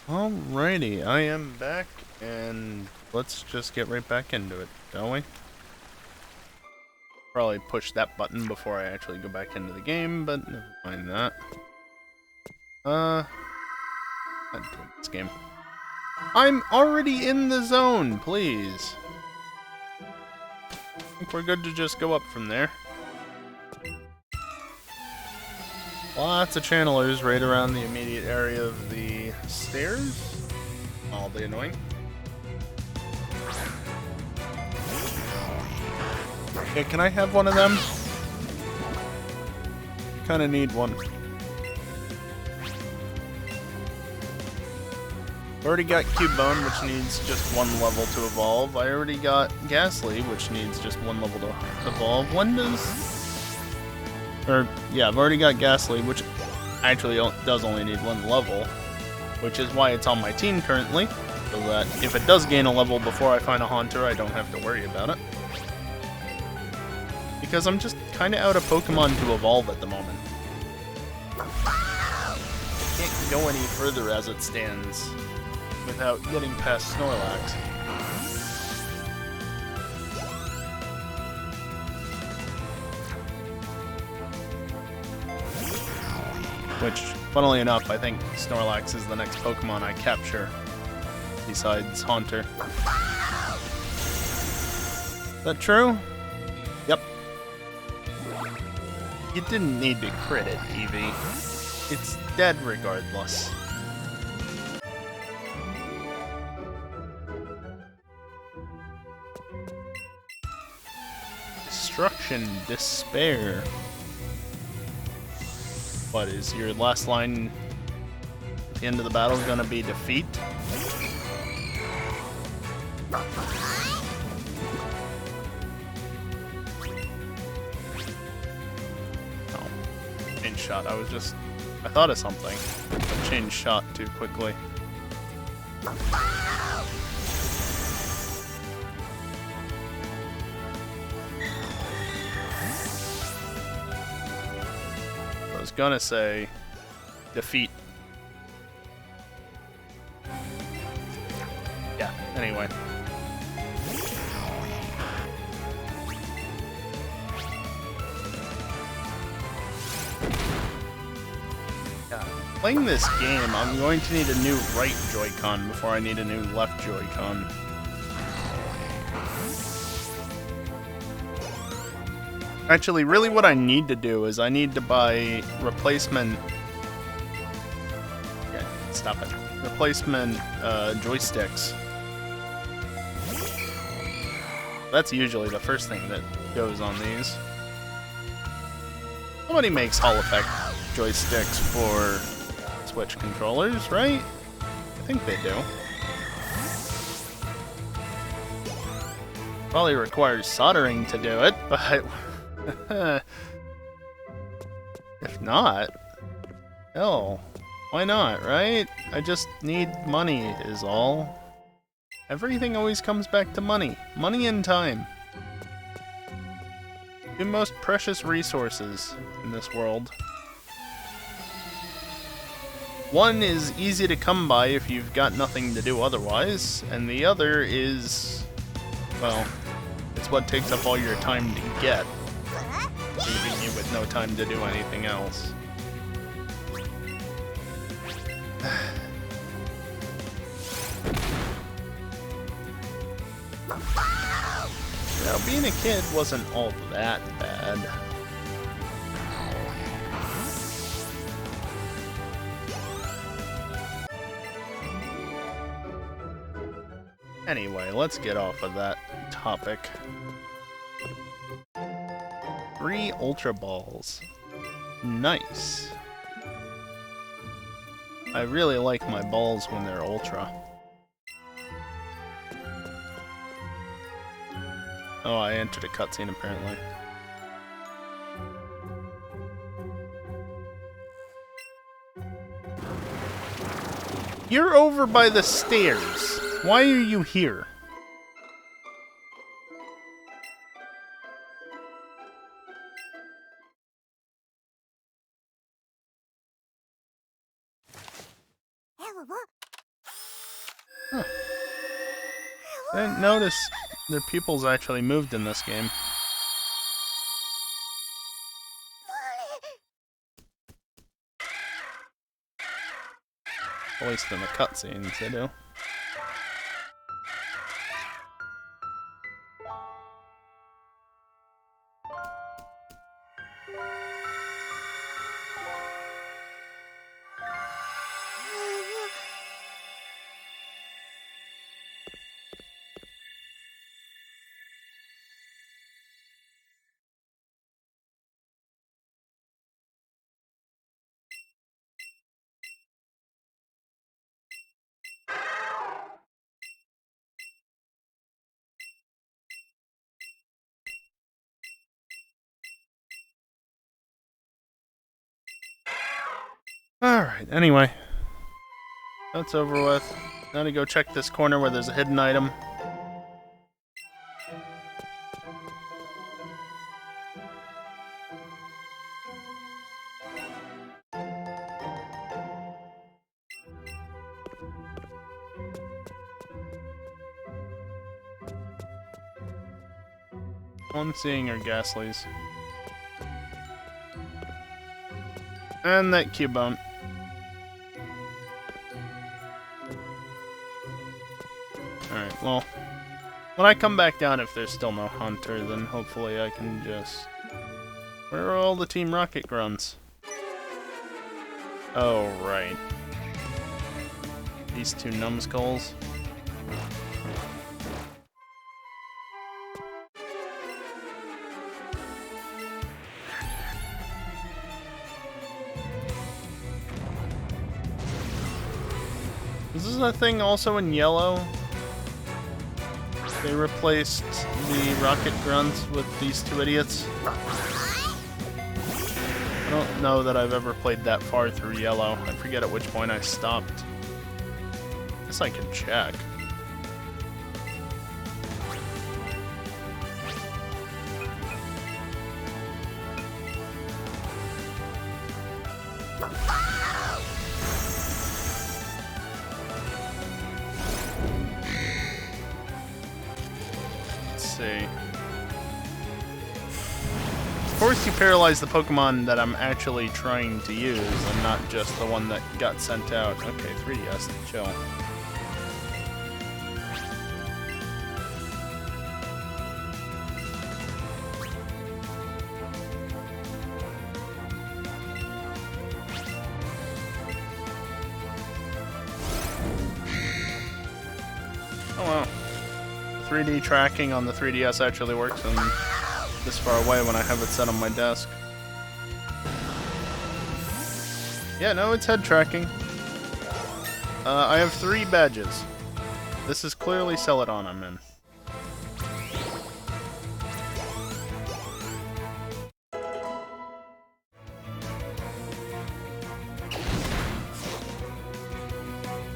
Alrighty, I am back, and let's just get right back into it, shall we? Probably push that button before I actually go back into the game, but never mind that. I'm doing this game. I'm already in the zone, please. I think we're good to just go up from there. Lots of channelers right around the immediate area of the stairs. All the annoying. Yeah, can I have one of them? Kinda need one. Already got Cubone, which needs just one level to evolve. I already got Ghastly, which needs just one level to evolve. When does... yeah, I've already got Ghastly, which actually does only need one level, which is why it's on my team currently, so that if it does gain a level before I find a Haunter, I don't have to worry about it. Because I'm just kind of out of Pokemon to evolve at the moment. I can't go any further as it stands without getting past Snorlax. Which, funnily enough, I think Snorlax is the next Pokemon I capture, besides Haunter. Is that true? Yep. You didn't need to crit it, Eevee. It's dead regardless. Destruction, Despair. What is your last line at the end of the battle gonna be defeat? Oh, change shot. I thought of something. I changed shot too quickly. I was gonna say defeat. Yeah, anyway. Yeah, playing this game, I'm going to need a new right Joy-Con before I need a new left Joy-Con. Actually, really what I need to do is I need to buy replacement... Yeah, stop it. Replacement joysticks. That's usually the first thing that goes on these. Somebody makes Hall Effect joysticks for Switch controllers, right? I think they do. Probably requires soldering to do it, but... if not, hell, why not, right? I just need money is all. Everything always comes back to money. Money and time. The most precious resources in this world. One is easy to come by if you've got nothing to do otherwise, and the other is, well, it's what takes up all your time to get, leaving you with no time to do anything else. Now, being a kid wasn't all that bad. Anyway, let's get off of that topic. 3 Ultra Balls. Nice. I really like my balls when they're Ultra. Oh, I entered a cutscene apparently. You're over by the stairs. Why are you here? Huh. I didn't notice their pupils actually moved in this game. At least in the cutscenes, they do. Alright, anyway. That's over with. Now to go check this corner where there's a hidden item. All I'm seeing are Ghastlies. And that Cubone. Alright, well, when I come back down, if there's still no Hunter, then hopefully I can just... Where are all the Team Rocket grunts? Oh, right. These two numbskulls. Is this a thing also in yellow? They replaced the rocket grunts with these two idiots. I don't know that I've ever played that far through yellow. I forget at which point I stopped. Guess I can check. Of course you paralyze the Pokemon that I'm actually trying to use, and not just the one that got sent out. Okay, 3DS, chill. Oh wow. 3D tracking on the 3DS actually works, and this far away when I have it set on my desk. Yeah, no, it's head tracking. I have 3 badges. This is clearly Celadon I'm in.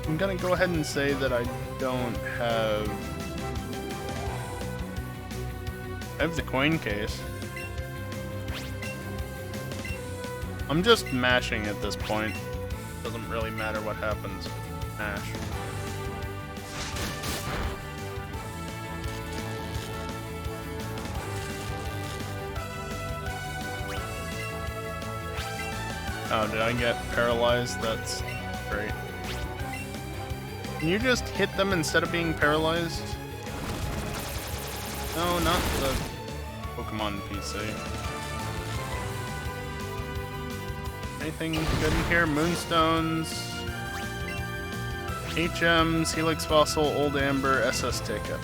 I'm gonna go ahead and say that I don't have... I have the coin case. I'm just mashing at this point. Doesn't really matter what happens. Mash. Oh, did I get paralyzed? That's great. Can you just hit them instead of being paralyzed? No, not the Pokemon PC. Anything good in here? Moonstones, HMs, Helix Fossil, Old Amber, SS Ticket.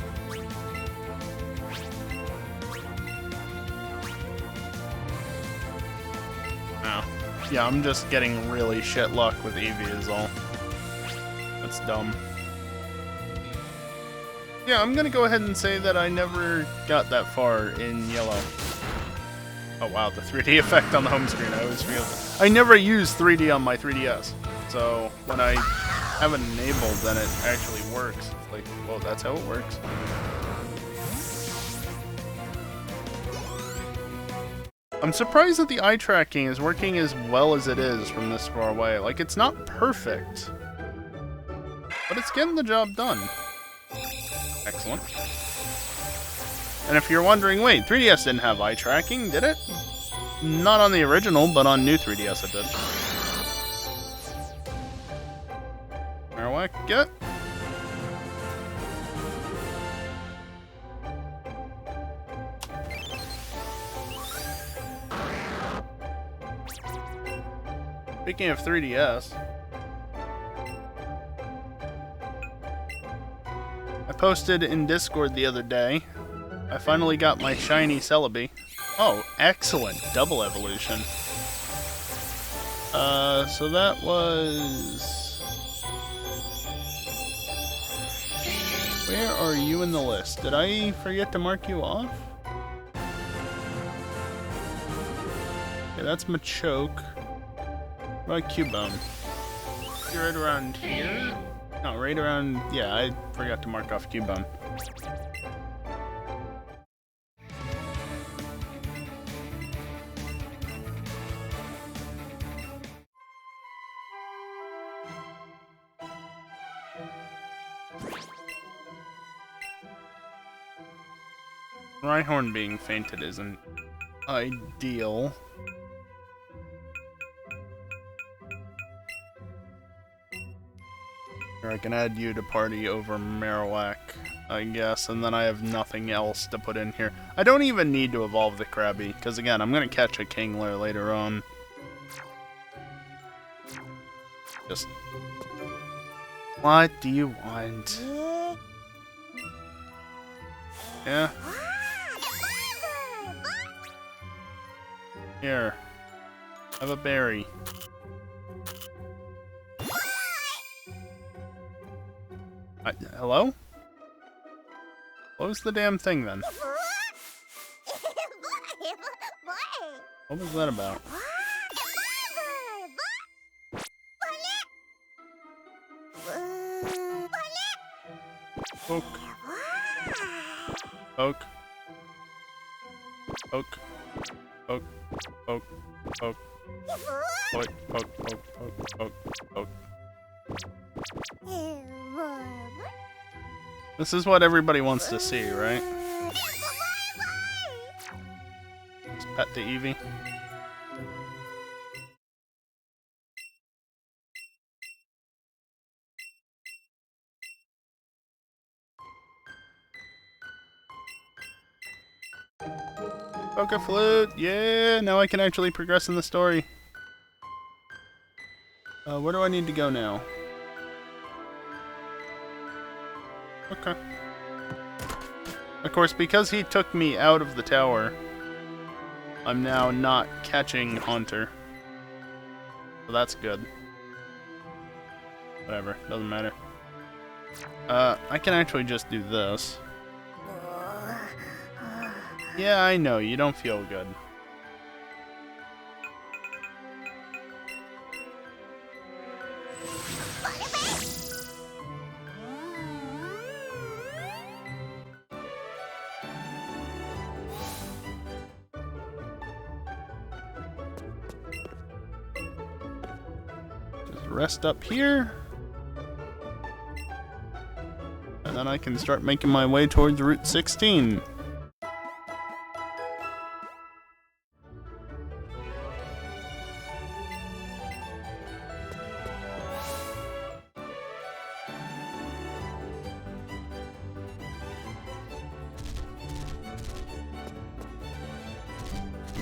Oh. Yeah, I'm just getting really shit luck with Eevee is all. That's dumb. Yeah, I'm gonna go ahead and say that I never got that far in yellow. Oh wow, the 3D effect on the home screen, I always forget that. I never use 3D on my 3DS, so when I have it enabled, then it actually works. It's like, whoa, that's how it works? I'm surprised that the eye tracking is working as well as it is from this far away. Like, it's not perfect. But it's getting the job done. Excellent. And if you're wondering, wait, 3DS didn't have eye tracking, did it? Not on the original, but on new 3DS it did. Marowak, get. Speaking of 3DS, I posted in Discord the other day, I finally got my shiny Celebi. Oh, excellent. Double evolution. So that was... Where are you in the list? Did I forget to mark you off? Okay, that's Machoke. What about Cubone? You're right around here? No, right around... Yeah, I forgot to mark off Cubone. Rhyhorn being fainted isn't ideal. Or I can add you to party over Marowak, I guess, and then I have nothing else to put in here. I don't even need to evolve the Krabby, because again, I'm going to catch a Kingler later on. Just... What do you want? Yeah? Here. Have a berry. Hello? Close the damn thing then. What was that about? Poke. Poke. Poke. Poke. Poke. Poke. Poke. Poke. Poke. Poke. Poke. This is what everybody wants to see, right? Just pet the Eevee. Poké Flute! Yeah! Now I can actually progress in the story. Where do I need to go now? Okay. Of course, because he took me out of the tower, I'm now not catching Haunter. So that's good. Whatever, doesn't matter. I can actually just do this. Yeah, I know, you don't feel good. Just rest up here. And then I can start making my way towards Route 16.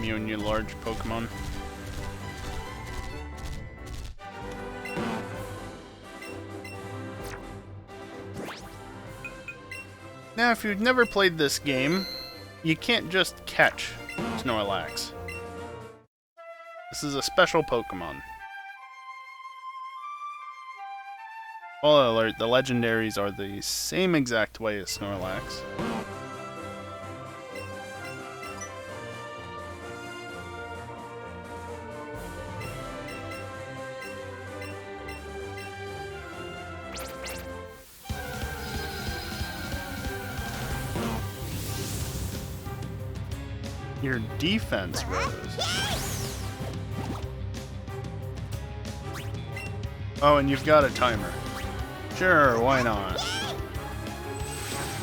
You and your large Pokemon. Now, if you've never played this game, you can't just catch Snorlax. This is a special Pokemon. Spoiler alert, the legendaries are the same exact way as Snorlax. Your defense rose. Oh, and you've got a timer. Sure, why not?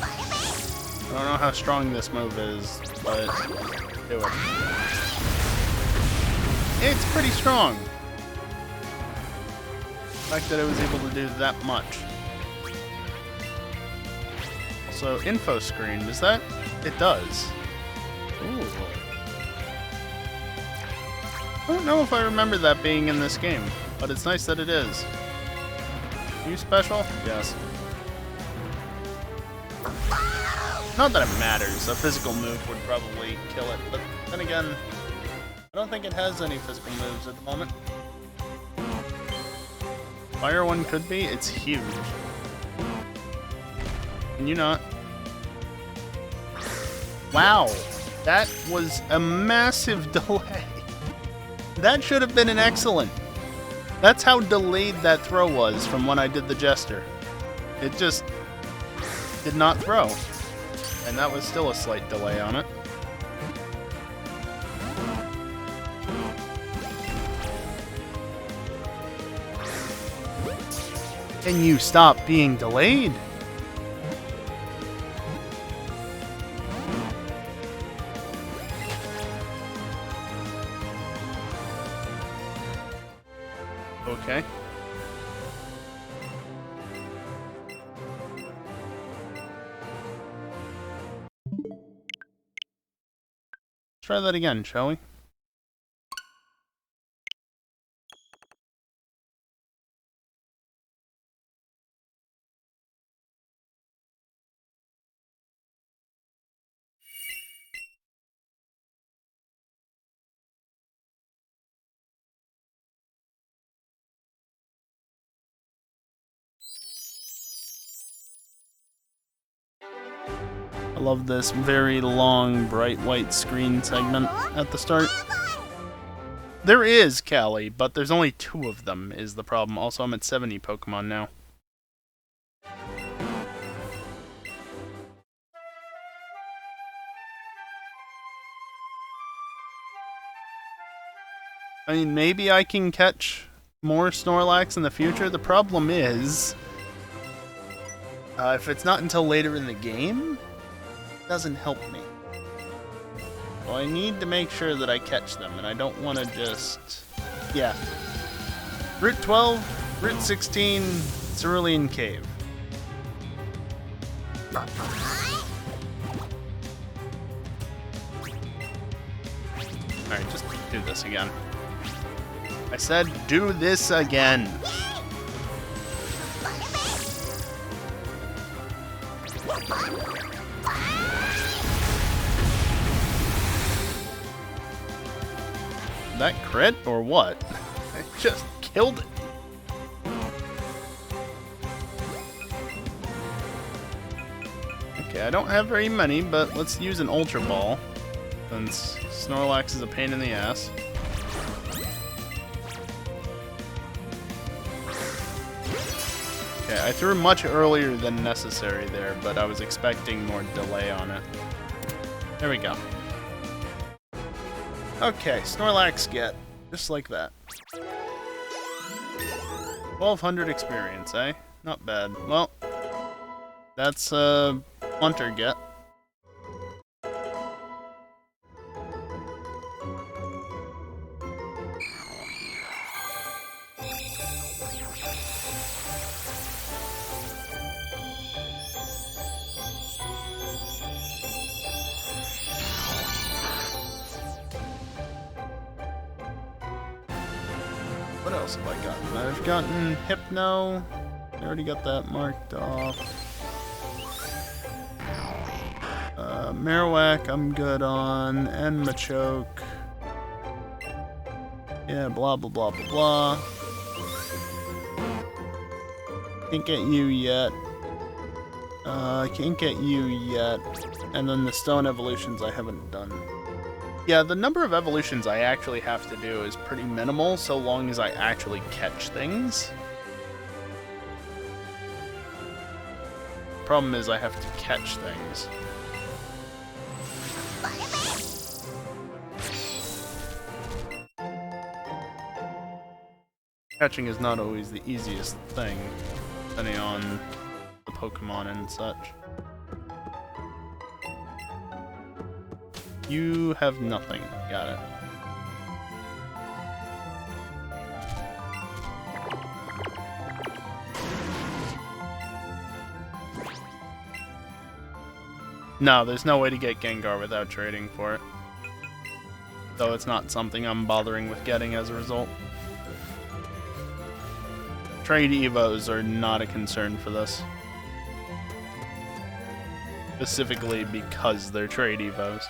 I don't know how strong this move is, but do it. It's pretty strong. The fact that I was able to do that much. So, info screen, does that? It does. Ooh. I don't know if I remember that being in this game, but it's nice that it is. You special? Yes. Not that it matters. A physical move would probably kill it, but then again, I don't think it has any physical moves at the moment. Fire one could be. It's huge. Can you not? Wow. That was a massive delay. That should have been an excellent. That's how delayed that throw was from when I did the Jester. It just did not throw. And that was still a slight delay on it. Can you stop being delayed? Okay. Try that again, shall we? I love this very long, bright white screen segment at the start. There is Callie, but there's only 2 of them is the problem. Also, I'm at 70 Pokemon now. I mean, maybe I can catch more Snorlax in the future. The problem is, if it's not until later in the game, it doesn't help me. Well, I need to make sure that I catch them, and I don't want to just... Yeah. Route 12, Route 16, Cerulean Cave. Alright, just do this again. I said do this again. That crit or what? I just killed it. Okay, I don't have very many, but let's use an Ultra Ball, since Snorlax is a pain in the ass. Okay, I threw much earlier than necessary there, but I was expecting more delay on it. There we go. Okay, Snorlax get. Just like that. 1200 experience, eh? Not bad. Well, that's Hunter get. What else have I gotten? I've gotten Hypno. I already got that marked off. Marowak I'm good on. And Machoke. Yeah, blah blah blah blah blah. Can't get you yet. Can't get you yet. And then the stone evolutions I haven't done. Yeah, the number of evolutions I actually have to do is pretty minimal, so long as I actually catch things. Problem is I have to catch things. Catching is not always the easiest thing. depending on the Pokemon and such. You have nothing. Got it. No, there's no way to get Gengar without trading for it. So it's not something I'm bothering with getting as a result. Trade Evos are not a concern for this. Specifically because they're trade Evos.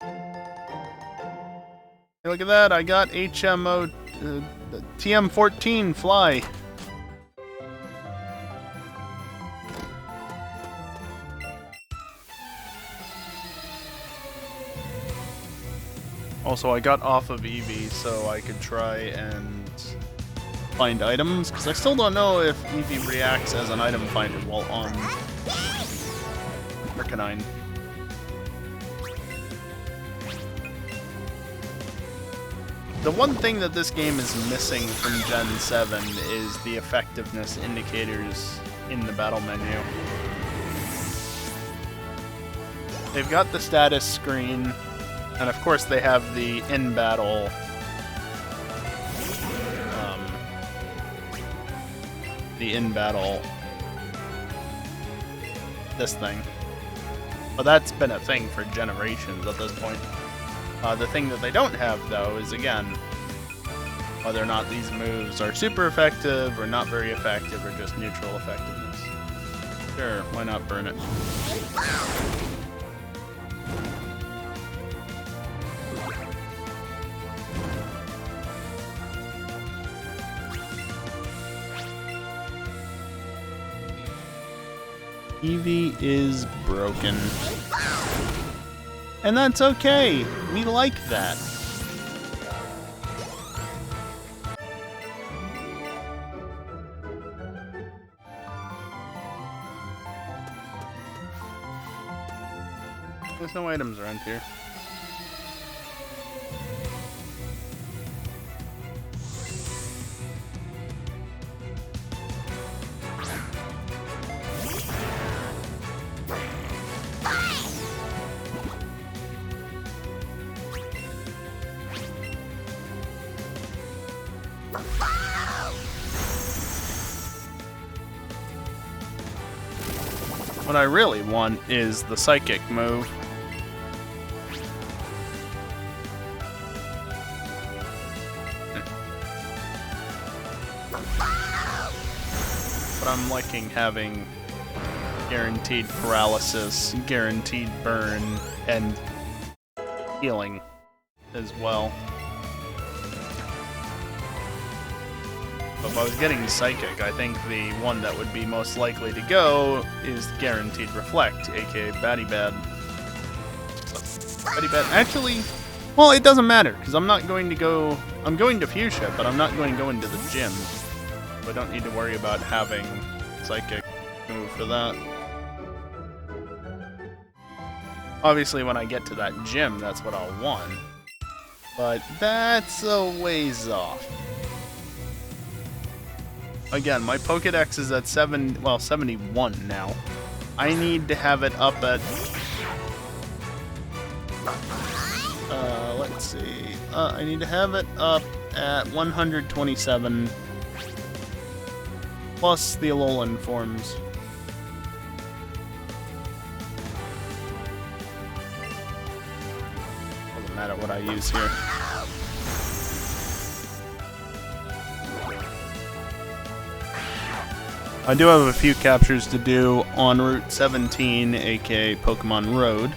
Hey, look at that, I got HMO TM14 Fly. Also, I got off of Eevee so I could try and find items, because I still don't know if Eevee reacts as an item finder while on Arcanine. The one thing that this game is missing from Gen 7 is the effectiveness indicators in the battle menu. They've got the status screen, and of course they have the in-battle this thing. But that's been a thing for generations at this point. The thing that they don't have, though, is, again, whether or not these moves are super effective, or not very effective, or just neutral effectiveness. Sure, why not burn it? Eevee is broken. And that's okay! We like that. There's no items around here. What I really want is the psychic move. But I'm liking having guaranteed paralysis, guaranteed burn, and healing as well. But if I was getting Psychic, I think the one that would be most likely to go is Guaranteed Reflect, aka Batty Bad. Batty Bad. Actually, well, it doesn't matter, because I'm not going to go... I'm going to Fuchsia, but I'm not going to go into the gym. So I don't need to worry about having Psychic move for that. Obviously, when I get to that gym, that's what I'll want. But that's a ways off. Again, my Pokédex is at 71 now. I need to have it up at... let's see. I need to have it up at 127. Plus the Alolan forms. Doesn't matter what I use here. I do have a few captures to do on Route 17, aka Pokemon Road.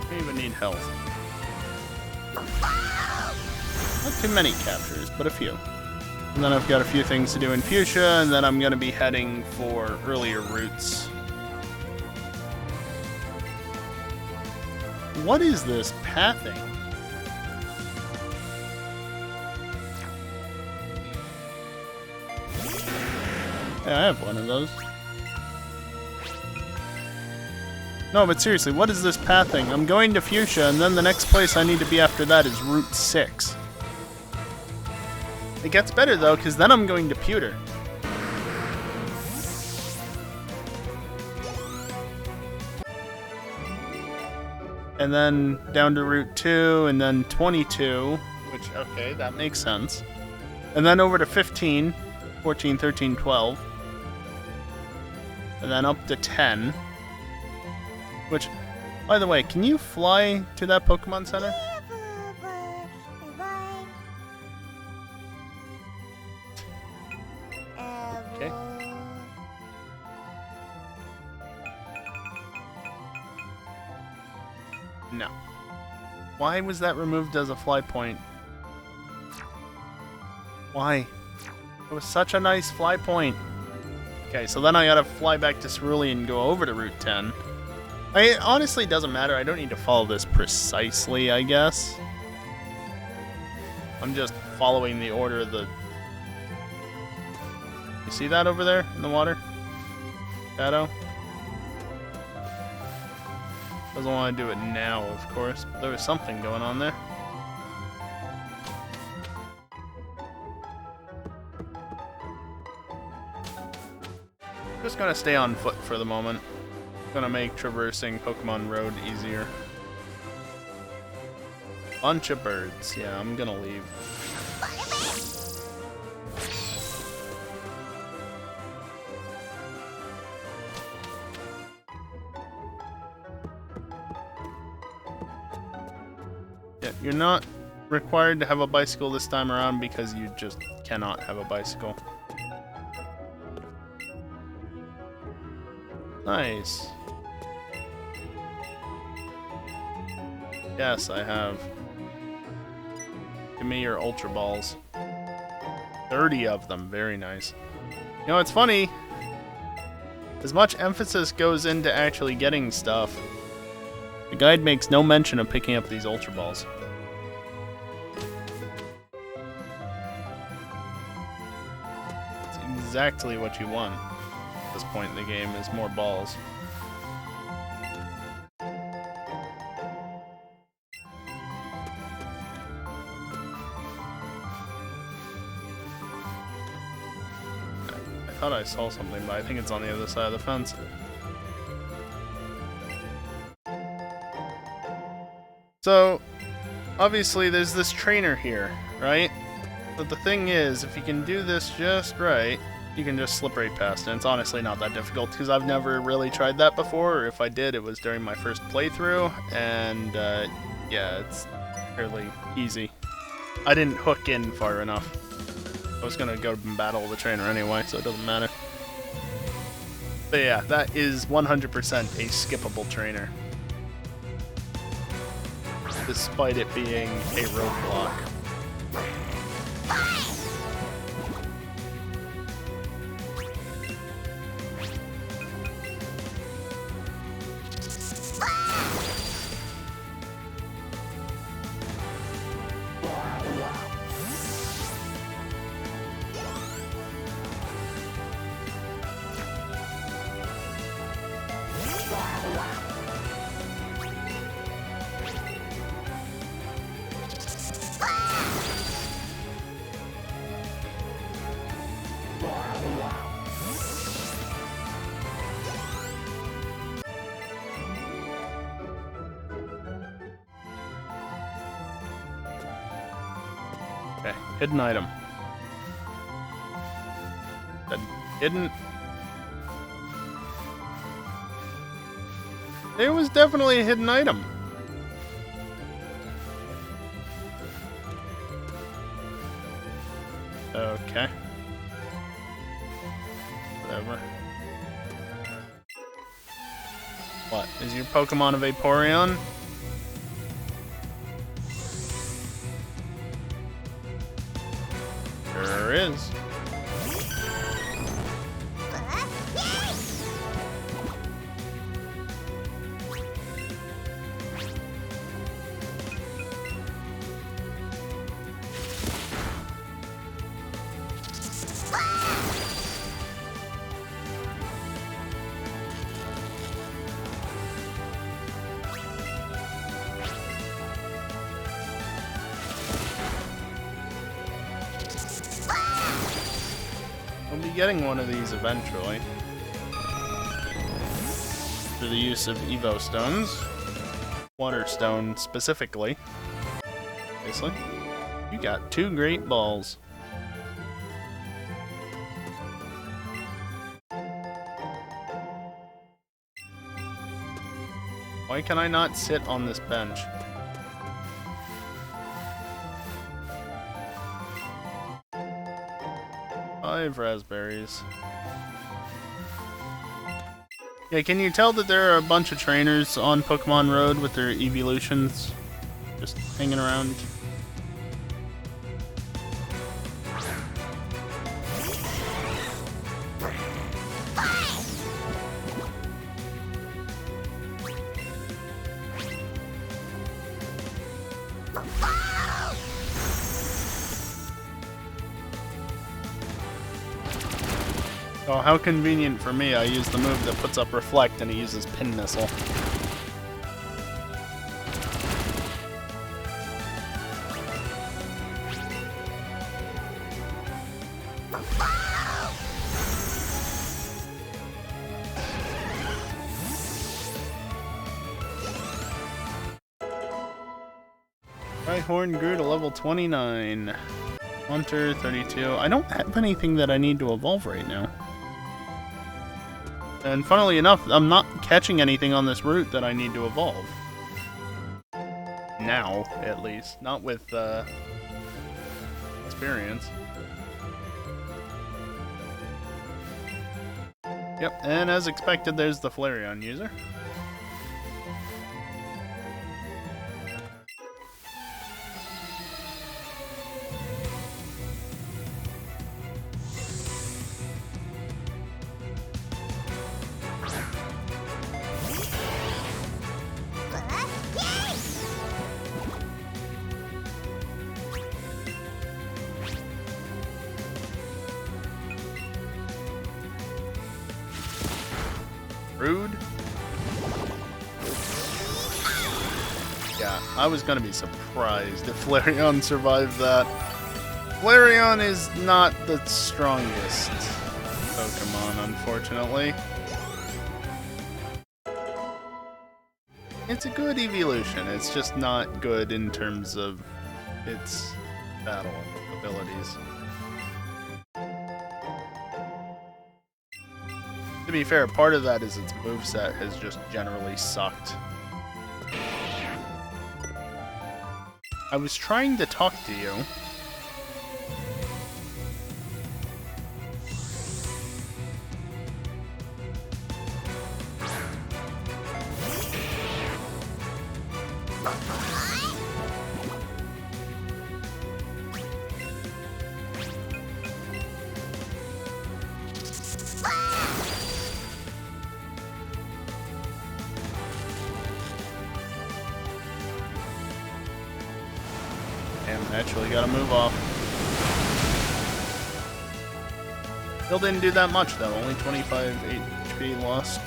I even need health. Not too many captures, but a few. And then I've got a few things to do in Fuchsia, and then I'm going to be heading for earlier routes. What is this pathing? Yeah, I have one of those. No, but seriously, what is this pathing? I'm going to Fuchsia, and then the next place I need to be after that is Route 6. It gets better, though, because then I'm going to Pewter. And then down to Route 2, and then 22, which, okay, that makes sense. And then over to 15, 14, 13, 12. And then up to 10. Which, by the way, can you fly to that Pokemon Center? Okay. No. Why was that removed as a fly point? Why? It was such a nice fly point. Okay, so then I gotta fly back to Cerulean and go over to Route 10. It honestly doesn't matter. I don't need to follow this precisely, I guess. I'm just following the order of the... You see that over there in the water? Shadow? Doesn't want to do it now, of course. But there was something going on there. Just gonna stay on foot for the moment. Gonna make traversing Pokemon Road easier. Bunch of birds. Yeah, I'm gonna leave. Yeah, you're not required to have a bicycle this time around because you just cannot have a bicycle. Nice. Yes, I have. Give me your Ultra Balls. 30 of them. Very nice. You know, it's funny. As much emphasis goes into actually getting stuff, the guide makes no mention of picking up these Ultra Balls. It's exactly what you want at this point in the game, is more balls. I thought I saw something, but I think it's on the other side of the fence. So, obviously there's this trainer here, right? But the thing is, if you can do this just right, you can just slip right past it. And it's honestly not that difficult, because I've never really tried that before, or if I did, it was during my first playthrough, and yeah, it's fairly easy. I didn't hook in far enough. I was gonna go and battle the trainer anyway, so it doesn't matter. But yeah, that is 100% a skippable trainer. Despite it being a roadblock. Okay, hidden item. That hidden... There was definitely a hidden item. Okay. Whatever. What? Is your Pokemon a Vaporeon? Sure is. getting one of these eventually. Through the use of Evo stones. Water stone specifically. Obviously. You got 2 great balls. Why can I not sit on this bench? Five raspberries. Yeah, can you tell that there are a bunch of trainers on Pokemon Road with their evolutions just hanging around? Oh, how convenient for me. I use the move that puts up Reflect and he uses Pin Missile. Rhyhorn grew to level 29. Hunter 32. I don't have anything that I need to evolve right now. And funnily enough, I'm not catching anything on this route that I need to evolve. Now, at least. Not with, experience. Yep, and as expected, there's the Flareon user. Rude. Yeah, I was gonna be surprised if Flareon survived that. Flareon is not the strongest Pokemon, unfortunately. It's a good evolution, it's just not good in terms of its battle abilities. To be fair, part of that is its moveset has just generally sucked. I was trying to talk to you. Actually gotta move off. Still didn't do that much though, only 25 HP lost.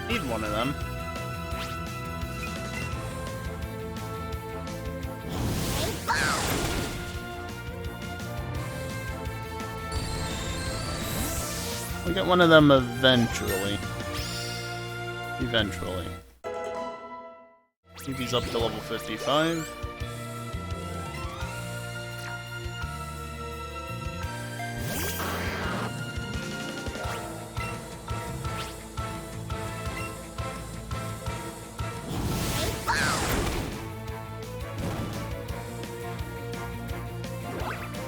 Need one of them. We'll get one of them eventually. Eventually. Eevee's up to level 55.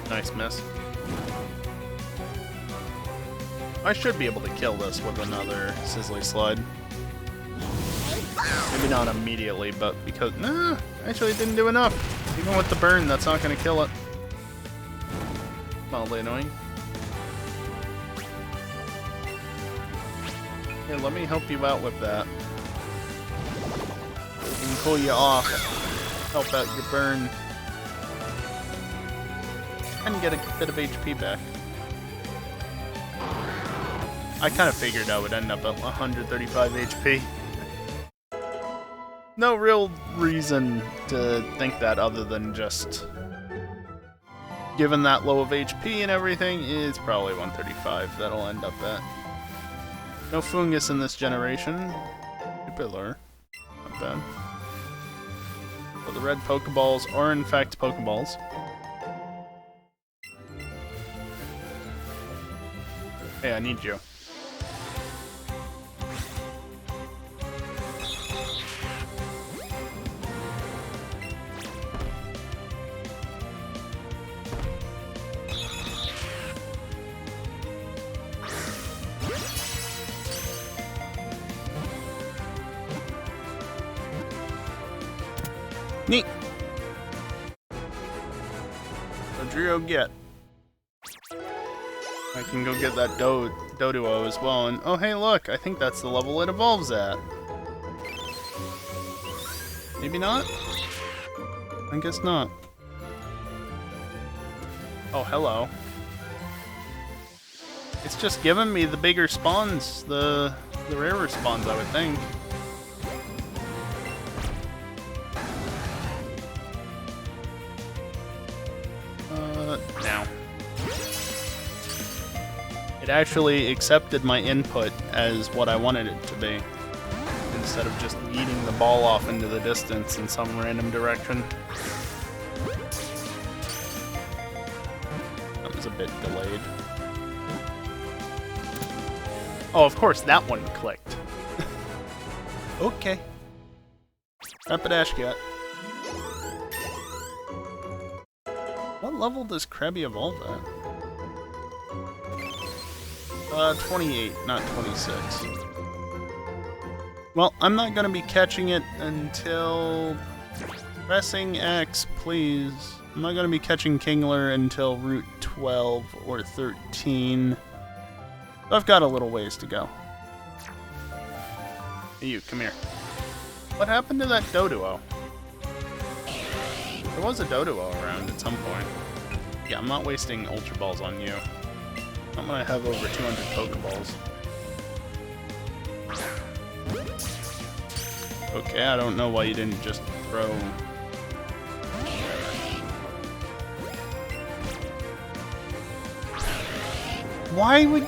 Nice miss. I should be able to kill this with another Sizzly Slide. Maybe not immediately, but because... Nah, actually it didn't do enough. Even with the burn, that's not going to kill it. Mildly annoying. Here, let me help you out with that. I can pull you off. Help out your burn. And get a bit of HP back. I kind of figured I would end up at 135 HP. No real reason to think that other than just... Given that low of HP and everything, it's probably 135 that'll end up at. No fungus in this generation. Pillar. Not bad. But the red Pokeballs are in fact Pokeballs. Hey, I need you. Neat. Dodrio get. I can go get that Doduo as well, and oh hey look, I think that's the level it evolves at. Maybe not? I guess not. Oh, hello. It's just giving me the bigger spawns, the rarer spawns, I would think. Now. It actually accepted my input as what I wanted it to be, instead of just yeeting the ball off into the distance in some random direction. That was a bit delayed. Oh, of course, that one clicked. Okay. Rapidash get. What level does Krabby evolve at? 28, not 26. Well, I'm not gonna be catching it until... Pressing X, please. I'm not gonna be catching Kingler until Route 12 or 13. So I've got a little ways to go. Hey you, come here. What happened to that Doduo? There was a Doduo around at some point. Yeah, I'm not wasting Ultra Balls on you. I'm gonna have over 200 Pokeballs. Okay, I don't know why you didn't just throw... Why would...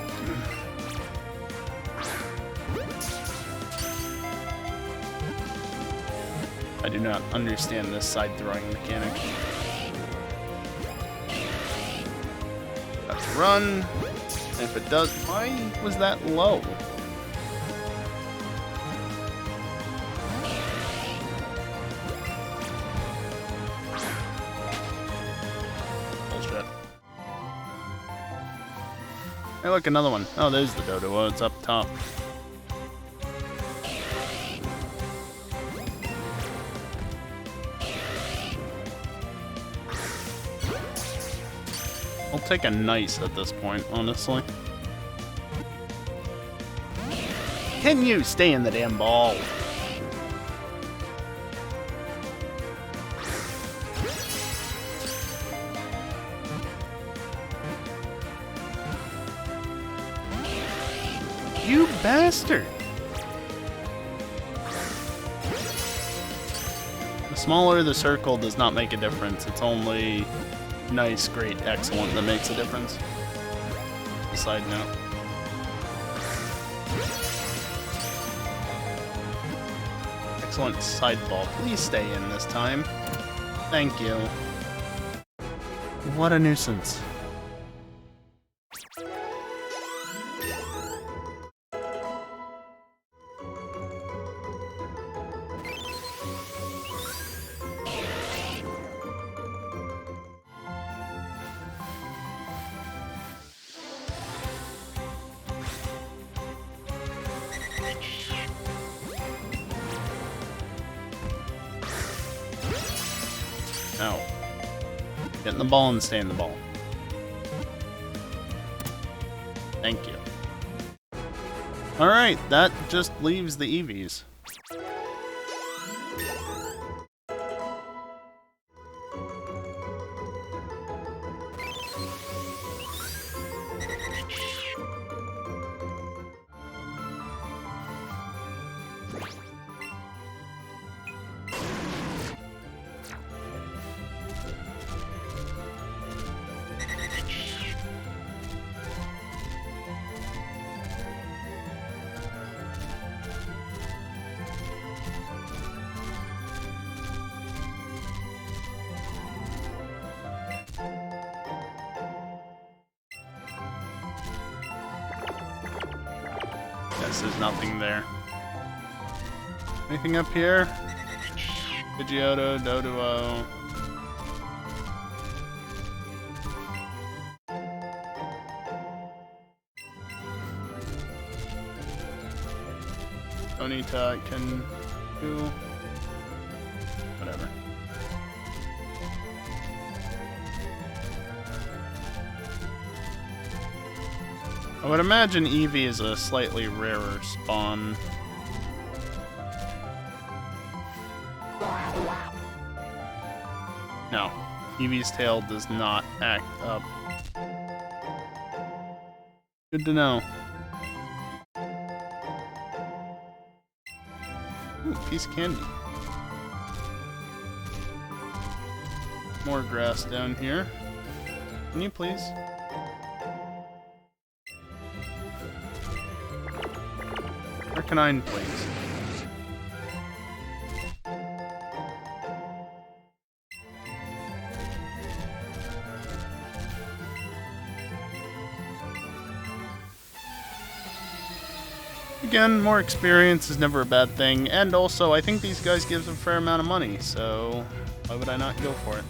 I do not understand this side throwing mechanic. Let's run. And if it does, why was that low? Bullshit. Hey, look, another one. Oh, there's the Doduo. It's up top. I'll take a nice at this point, honestly. Can you stay in the damn ball? You bastard! The smaller the circle does not make a difference. It's only nice, great, excellent that makes a difference. Side note. Excellent side ball. Please stay in this time. Thank you. What a nuisance. No. Get in the ball and stay in the ball. Thank you. Alright, that just leaves the Eevees. Yes, there's nothing there. Anything up here? Pidgeotto, Doduo. Onita can do whatever. I would imagine Eevee is a slightly rarer spawn. No, Eevee's tail does not act up. Good to know. Ooh, piece of candy. More grass down here. Can you please? Arcanine, please. Again, more experience is never a bad thing, and also I think these guys give a fair amount of money, so why would I not go for it?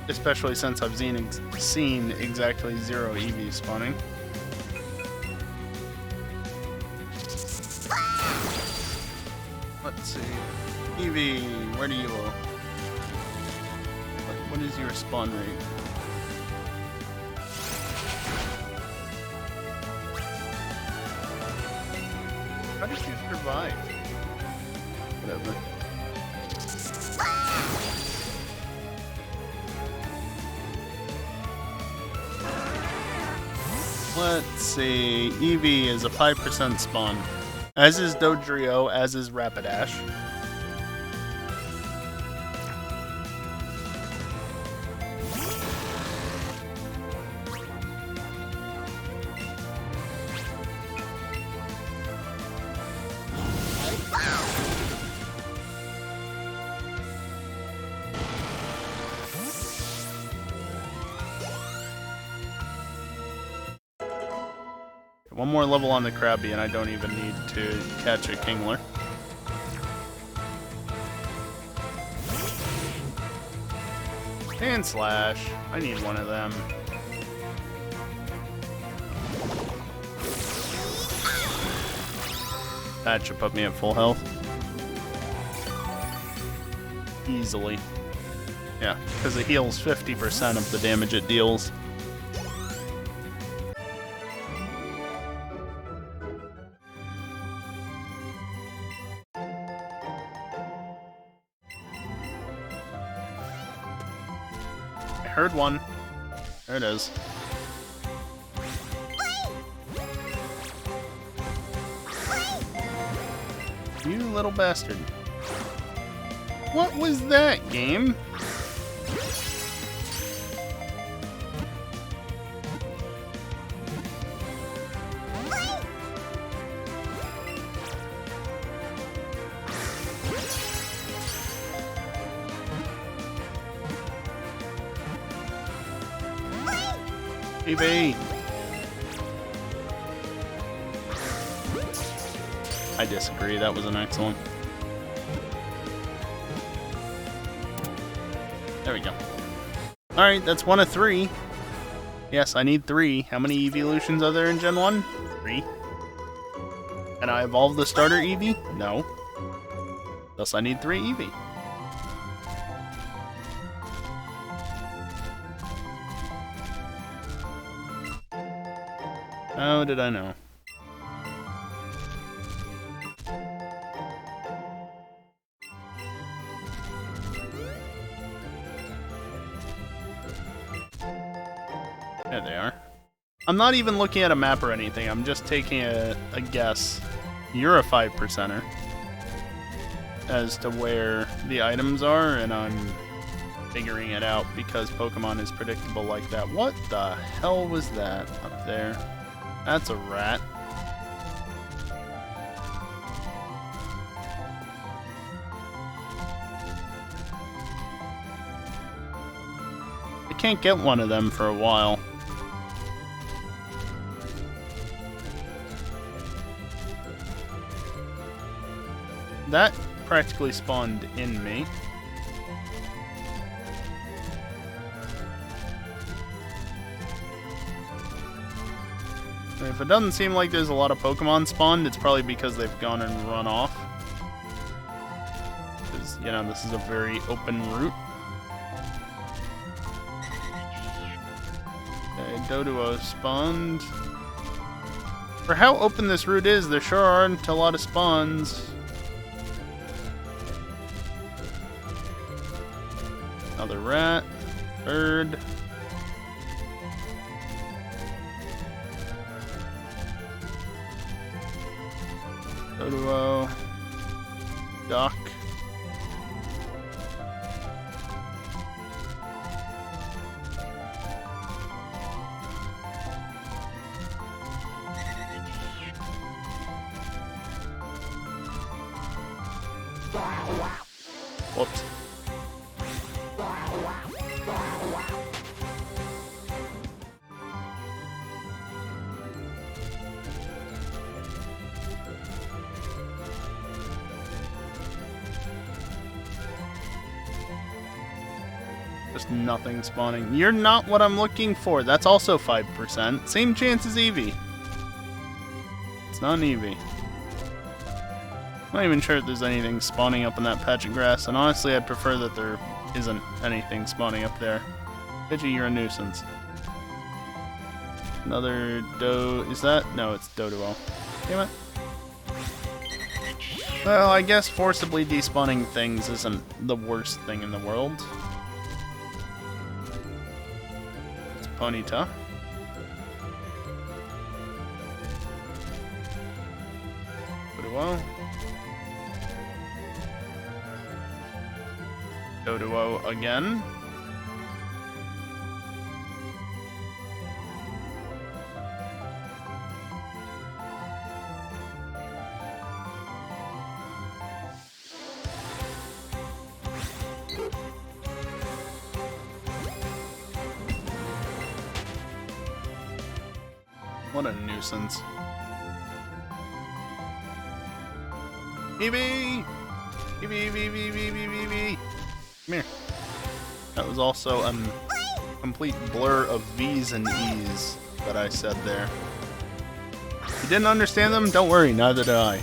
Especially since I've seen exactly 0 Eevee spawning. Let's see. Eevee, where do you go? What is your spawn rate? How did you survive? Whatever. Let's see. Eevee is a 5% spawn. As is Dodrio, as is Rapidash. One more level on the Krabby and I don't even need to catch a Kingler. And Slash. I need one of them. That should put me at full health. Easily. Yeah, because it heals 50% of the damage it deals. Heard one. There it is. You little bastard. What was that, game? Eevee! I disagree, that was an excellent. There we go. Alright, that's 1 of 3. Yes, I need 3. How many evolutions are there in Gen 1? 3. Can I evolve the starter Eevee? No. Thus I need 3 Eevee. How did I know? There they are. I'm not even looking at a map or anything, I'm just taking a guess. You're a 5%er as to where the items are, and I'm figuring it out because Pokemon is predictable like that. What the hell was that up there? That's a rat. I can't get one of them for a while. That practically spawned in me. If it doesn't seem like there's a lot of Pokemon spawned, it's probably because they've gone and run off. Because, you know, this is a very open route. Okay, Doduo spawned. For how open this route is, there sure aren't a lot of spawns. Another rat. Bird. Doduo. Duck. Whoops. Just nothing spawning. You're not what I'm looking for. That's also 5%. Same chance as Eevee. It's not an Eevee. I'm not even sure if there's anything spawning up in that patch of grass, and honestly I'd prefer that there isn't anything spawning up there. Pidgey, you're a nuisance. Another is that? No, it's Doduo. Damn it. Well, I guess forcibly despawning things isn't the worst thing in the world. It's Ponyta. Doduo. Doduo again. What a nuisance. Eevee! Eevee, Eevee, Eevee, Eevee, Eevee! Come here. That was also a complete blur of V's and E's that I said there. If you didn't understand them, don't worry, neither did I.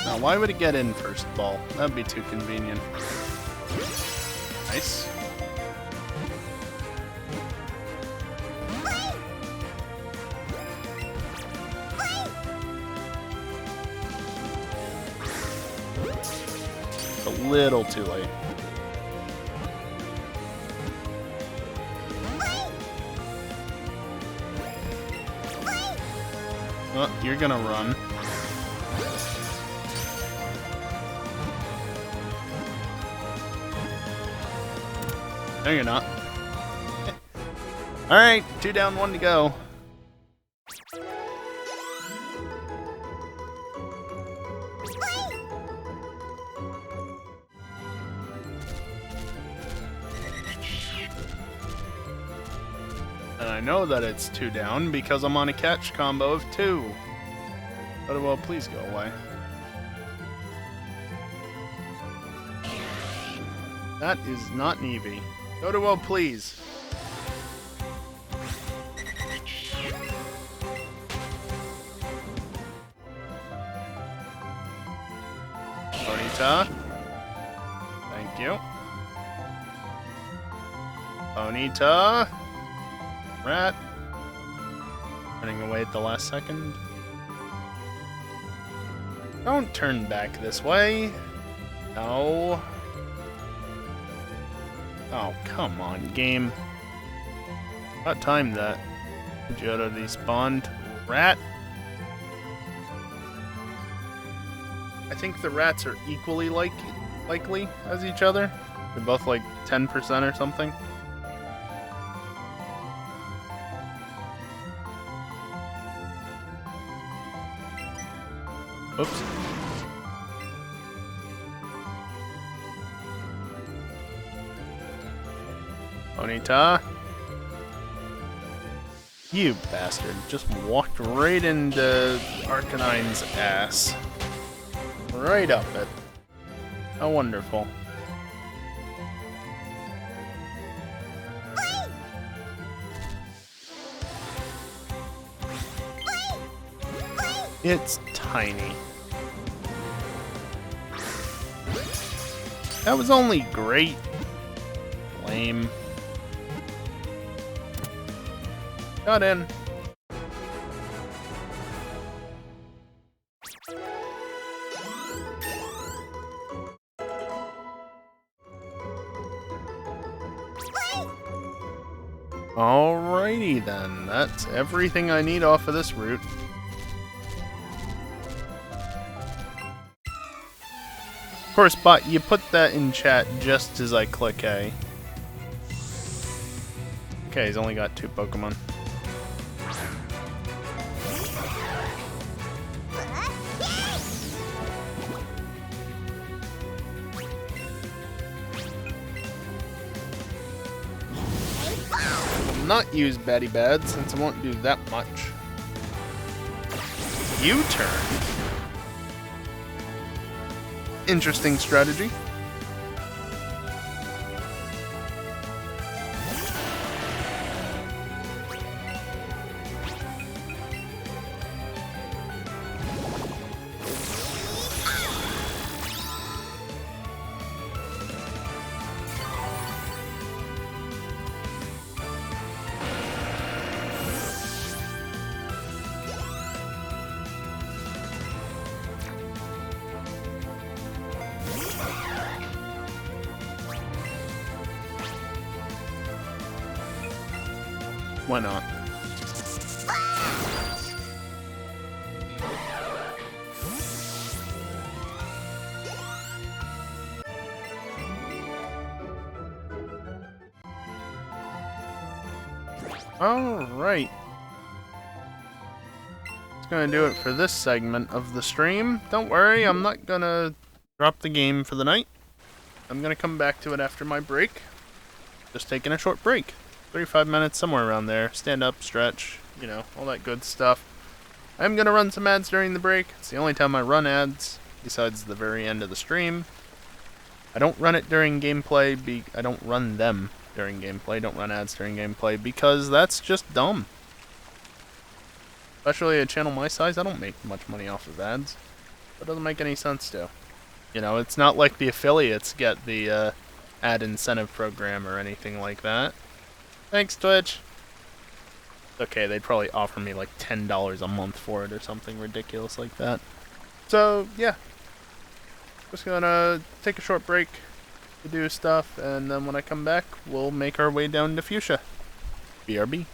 Now, why would it get in first of all? That'd be too convenient. Nice. It's a little too late. Well, you're gonna run. No, you're not. Alright, 2 down, 1 to go. And I know that it's 2 down because I'm on a catch combo of 2. But well, please go away. That is not an Eevee. Doduo, please. Ponyta. Thank you. Ponyta. Rat. Running away at the last second. Don't turn back this way. No. Oh, come on, game. About time that Johto despawned. Rat. I think the rats are equally likely as each other. They're both like 10% or something. Oops. Ponyta. You bastard. Just walked right into Arcanine's ass. Right up it. How wonderful. It's tiny. That was only great. Lame. Got in. Alrighty then, that's everything I need off of this route. Of course, bot, you put that in chat just as I click A. Okay, he's only got 2 Pokemon. Not use Batty Bad since I won't do that much. U-turn. Interesting strategy. Why not? Alright. That's gonna do it for this segment of the stream. Don't worry, I'm not gonna drop the game for the night. I'm gonna come back to it after my break. Just taking a short break. 35 minutes, somewhere around there. Stand up, stretch, you know, all that good stuff. I'm gonna run some ads during the break. It's the only time I run ads, besides the very end of the stream. I don't run it during gameplay, I don't run them during gameplay, don't run ads during gameplay, because that's just dumb. Especially a channel my size, I don't make much money off of ads. That doesn't make any sense to. You know, it's not like the affiliates get the ad incentive program or anything like that. Thanks, Twitch. Okay, they'd probably offer me like $10 a month for it or something ridiculous like that. So, yeah. Just gonna take a short break to do stuff, and then when I come back, we'll make our way down to Fuchsia. BRB.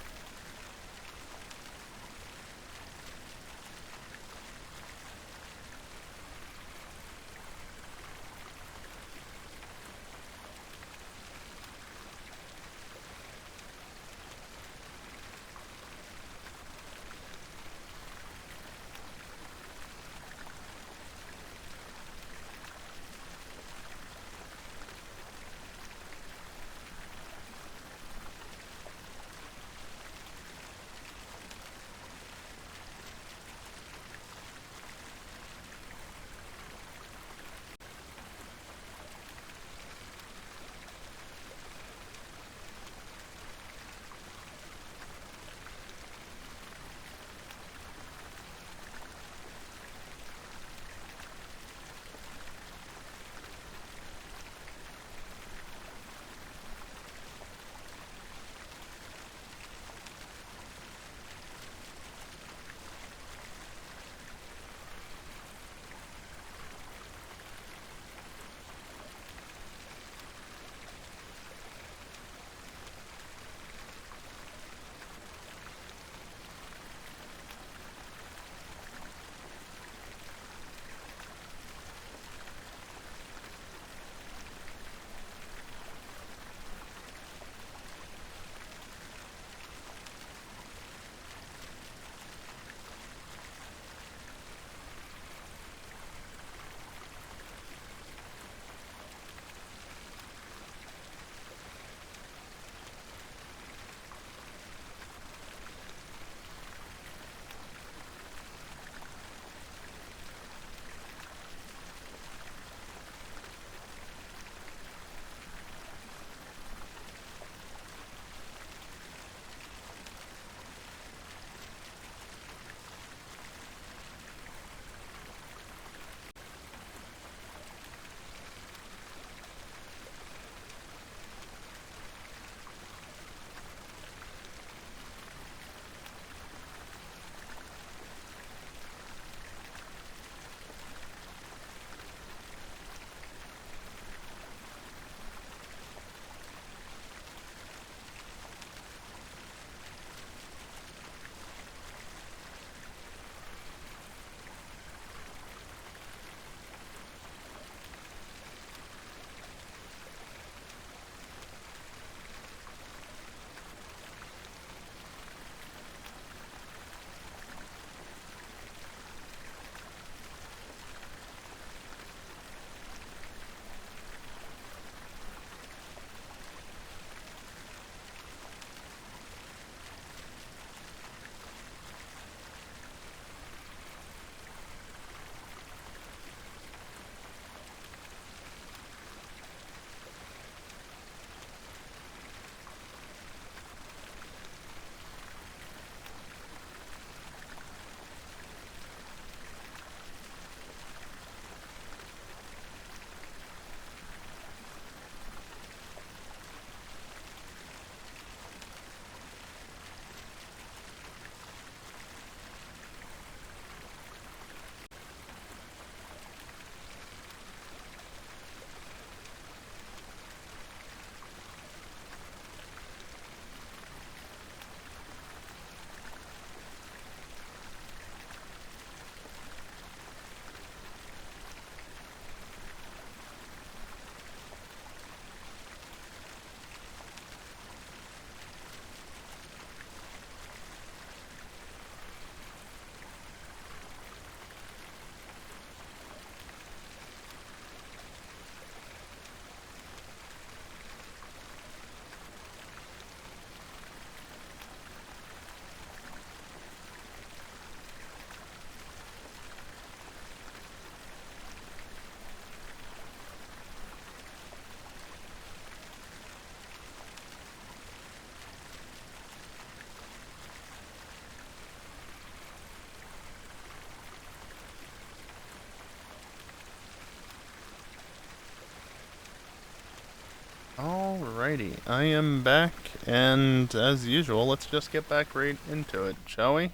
Alrighty, I am back, and as usual, let's just get back right into it, shall we?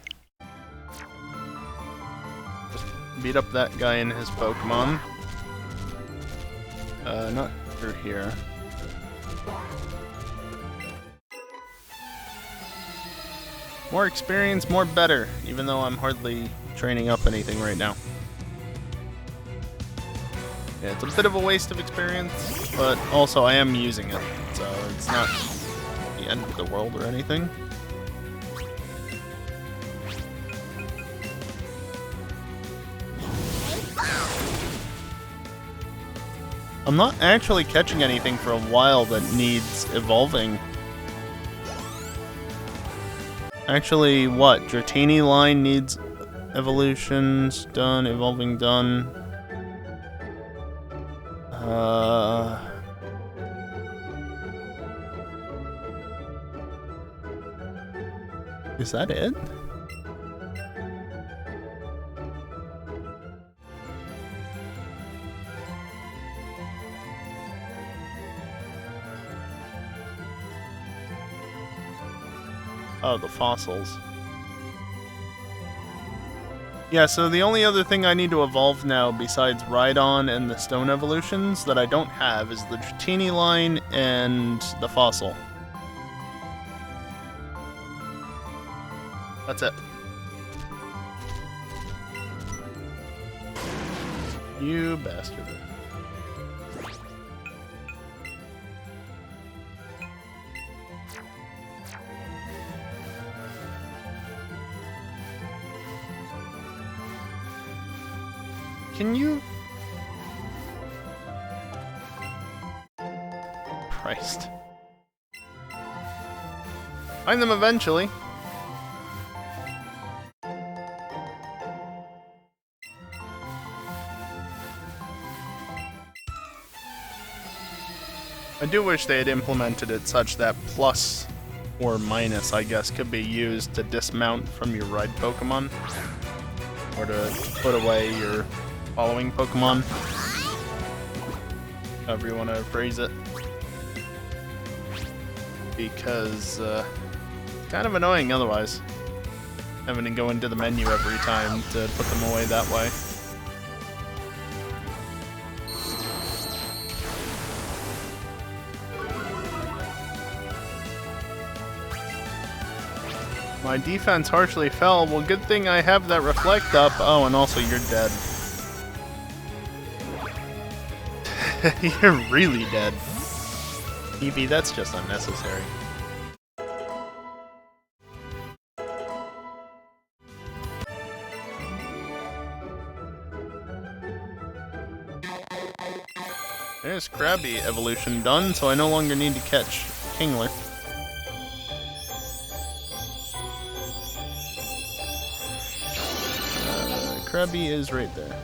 Just beat up that guy and his Pokemon. Not through here. More experience, more better, even though I'm hardly training up anything right now. Yeah, it's a bit of a waste of experience, but also I am using it, so it's not the end of the world or anything. I'm not actually catching anything for a while that needs evolving. Actually, what? Dratini line needs evolutions done, evolving done. Is that it? Oh, the fossils. Yeah, so the only other thing I need to evolve now besides Rhydon and the stone evolutions that I don't have is the Dratini line and the fossil. That's it. You bastard. Can you... Christ. Find them eventually. I do wish they had implemented it such that plus or minus, I guess, could be used to dismount from your ride Pokemon. Or to put away your following Pokemon. However you want to phrase it. Because, it's kind of annoying otherwise. Having to go into the menu every time to put them away that way. My defense harshly fell. Well, good thing I have that reflect up. Oh, and also you're dead. You're really dead. Eevee, that's just unnecessary. There's Krabby evolution done, so I no longer need to catch Kingler. Krabby is right there.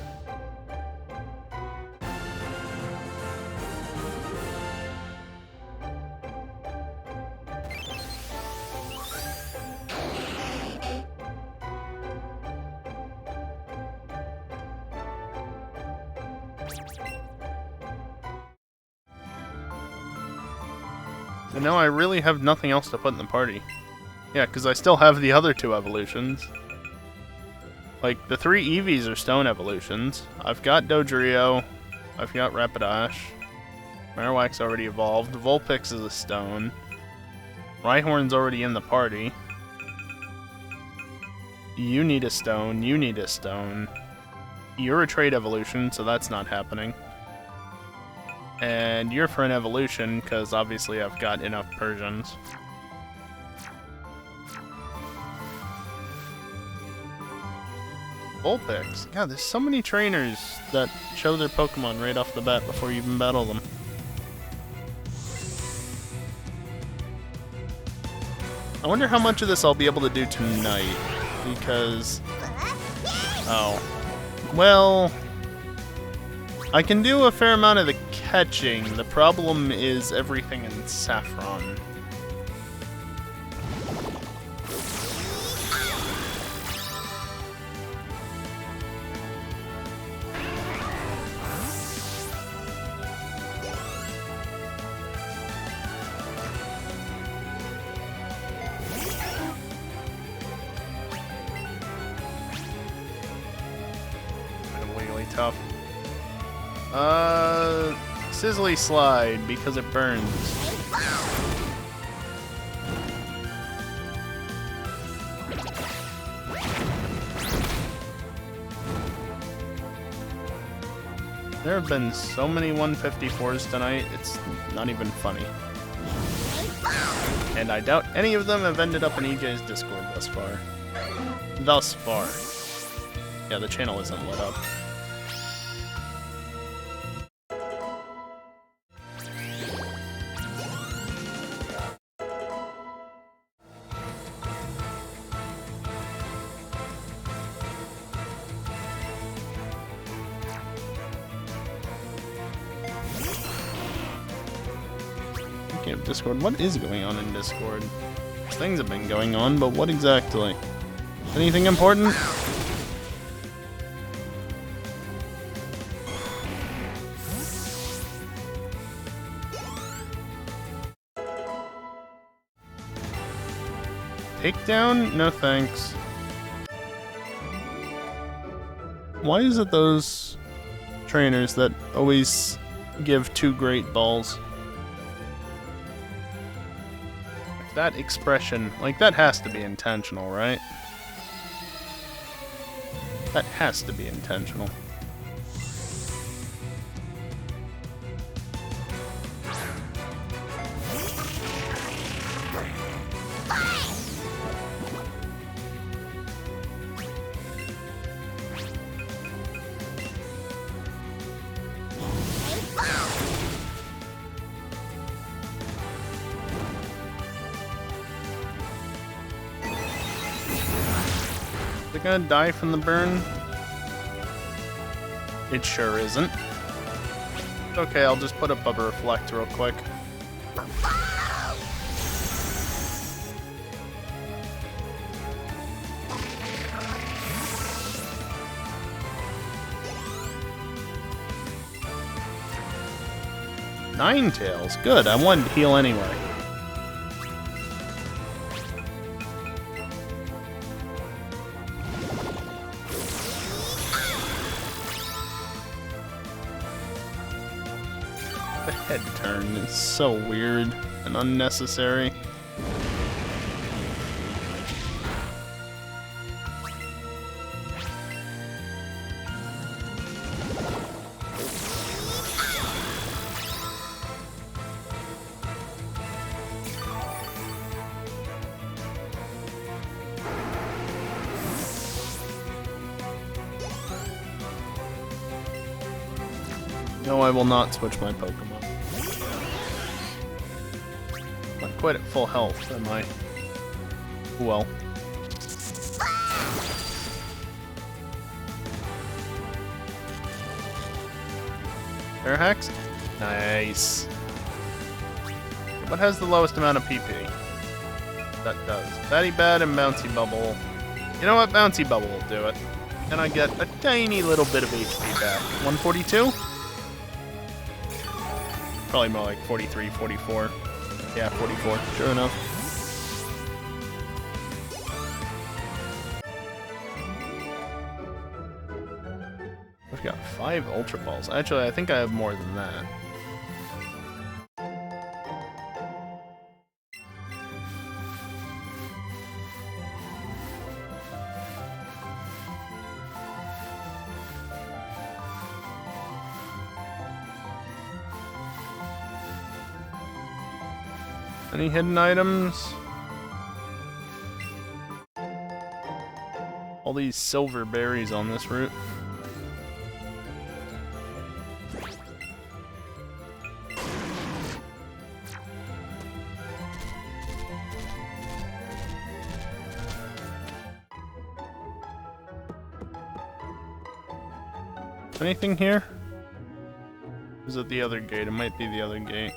And now I really have nothing else to put in the party. Yeah, because I still have the other two evolutions. Like, the 3 Eevees are stone evolutions. I've got Dodrio. I've got Rapidash. Marowak's already evolved. Vulpix is a stone. Rhyhorn's already in the party. You need a stone. You need a stone. You're a trade evolution, so that's not happening. And you're for an evolution, because obviously I've got enough Persians. Vulpix. God, there's so many trainers that show their Pokemon right off the bat before you even battle them. I wonder how much of this I'll be able to do tonight, because... Oh. Well... I can do a fair amount of the catching. The problem is everything in Saffron. be tough. Sizzly Slide, because it burns. There have been so many 154s tonight, it's not even funny. And I doubt any of them have ended up in EJ's Discord thus far. Thus far. Yeah, the channel isn't lit up. Discord. What is going on in Discord? Things have been going on, but what exactly? Anything important? Takedown? No thanks. Why is it those trainers that always give 2 great balls? That expression, like, that has to be intentional, right? That has to be intentional. Gonna die from the burn? It sure isn't. Okay, I'll just put up a reflect real quick. Ninetales, good. I wanted to heal anyway. Head turn is so weird and unnecessary. No, I will not switch my Pokemon. Not quite at full health, am I? Well. Airhex? Nice. What has the lowest amount of PP? That does. Batty Bat and Bouncy Bubble. You know what? Bouncy Bubble will do it. And I get a tiny little bit of HP back. 142? Probably more like 43, 44. Yeah, 44. Sure enough. I've got 5 Ultra Balls. Actually, I think I have more than that. Any hidden items? All these silver berries on this route. Anything here? Is it the other gate? It might be the other gate.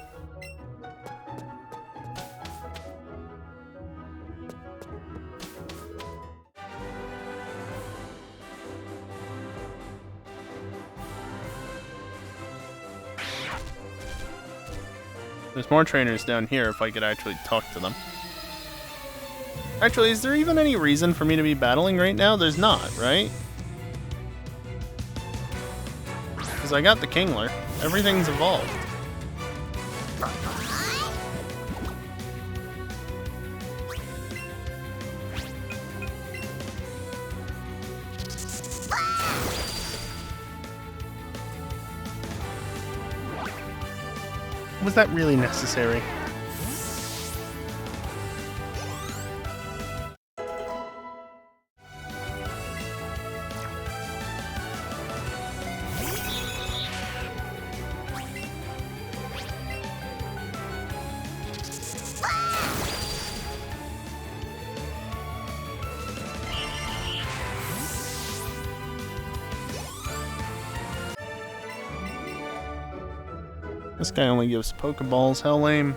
There's more trainers down here if I could actually talk to them. Actually, is there even any reason for me to be battling right now? There's not, right? Because I got the Kingler. Everything's evolved. Was that really necessary? This guy only gives Pokeballs, how lame.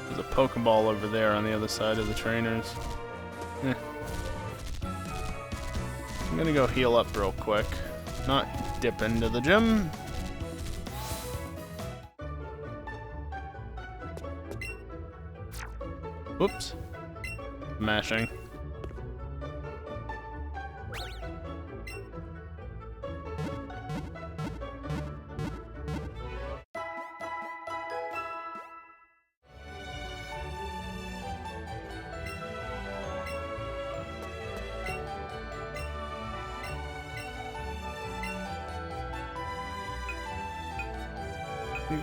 There's a Pokeball over there on the other side of the trainers. Eh. I'm gonna go heal up real quick. Not dip into the gym. Whoops. Mashing.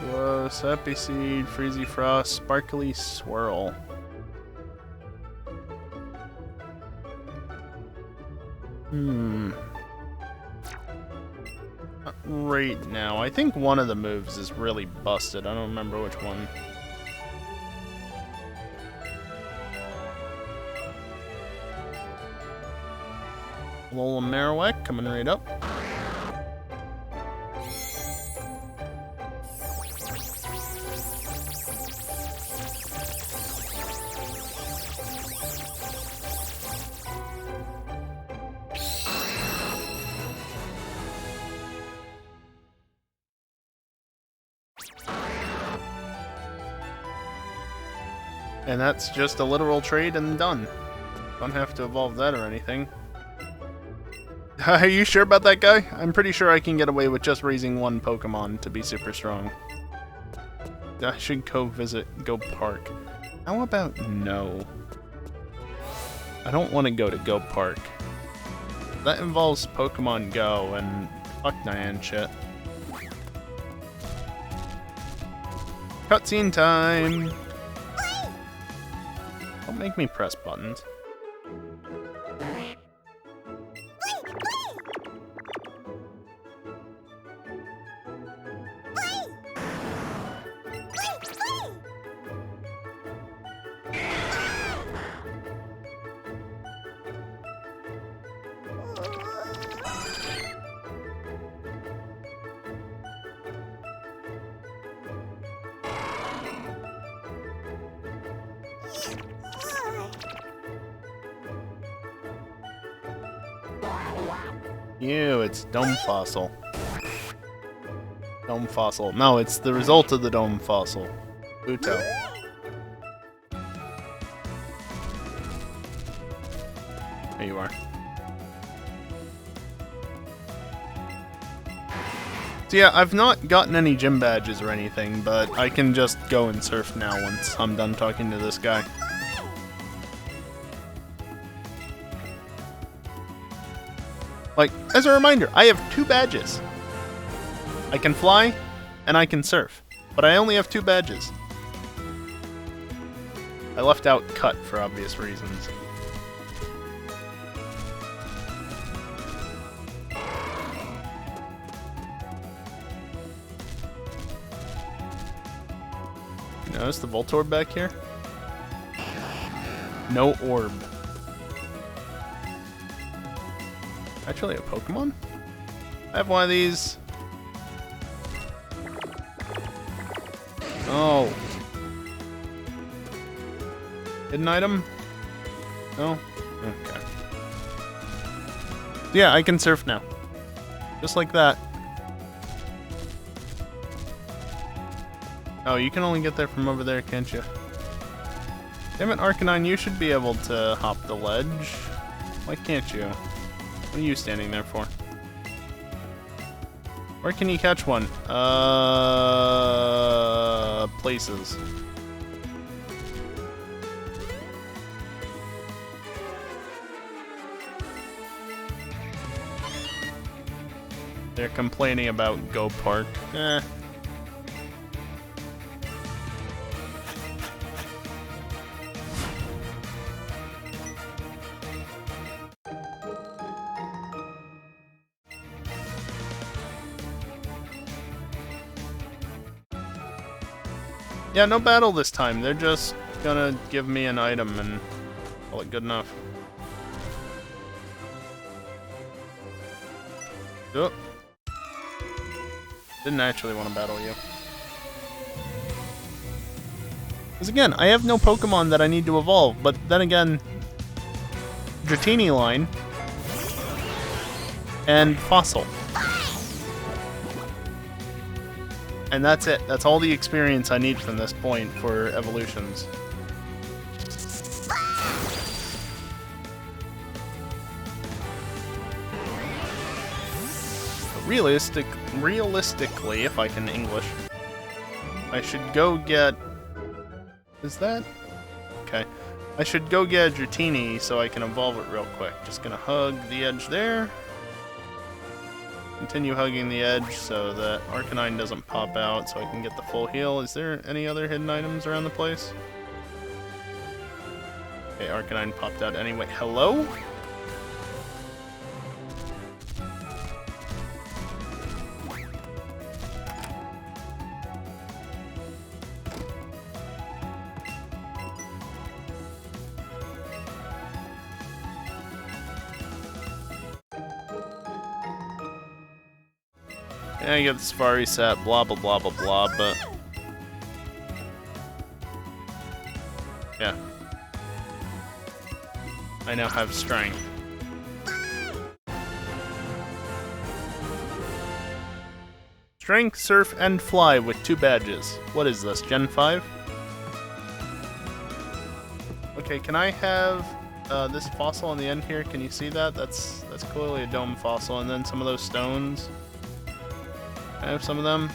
Gloss, Happy Seed, Freezy Frost, Sparkly Swirl. Not right now. I think one of the moves is really busted. I don't remember which one. Lola Marowak coming right up. And that's just a literal trade and done. Don't have to evolve that or anything. Are you sure about that guy? I'm pretty sure I can get away with just raising one Pokemon to be super strong. I should go Park. How about no? I don't want to go to Go Park. That involves Pokemon Go and fuck Nyan shit. Cutscene time! Don't make me press buttons. Ew, it's Dome Fossil. Dome Fossil. No, it's the result of the Dome Fossil. Buto. There you are. So yeah, I've not gotten any gym badges or anything, but I can just go and surf now once I'm done talking to this guy. Like, as a reminder, I have 2 badges. I can fly, and I can surf. But I only have 2 badges. I left out cut for obvious reasons. You notice the Voltorb back here? No orb. Actually, a Pokemon? I have one of these. Oh. Hidden item? No? Okay. Yeah, I can surf now. Just like that. Oh, you can only get there from over there, can't you? Damn it, Arcanine, you should be able to hop the ledge. Why can't you? What are you standing there for? Where can you catch one? Places. They're complaining about Go Park. Eh. Yeah, no battle this time. They're just gonna give me an item and call it good enough. Oh. Didn't actually want to battle you. Because again, I have no Pokemon that I need to evolve, but then again, Dratini line and Fossil. And that's it. That's all the experience I need from this point for evolutions. Realistically, if I can English, I should go get... Is that? Okay. I should go get a Dratini so I can evolve it real quick. Just gonna hug the edge there. Continue hugging the edge so that Arcanine doesn't pop out so I can get the full heal. Is there any other hidden items around the place? Okay, Arcanine popped out anyway. Hello? Yeah, you get the Safari set, blah blah blah blah blah, but... Yeah. I now have Strength. Strength, Surf, and Fly with 2 badges. What is this, Gen 5? Okay, can I have this fossil on the end here? Can you see that? That's clearly a dome fossil, and then some of those stones. I have some of them.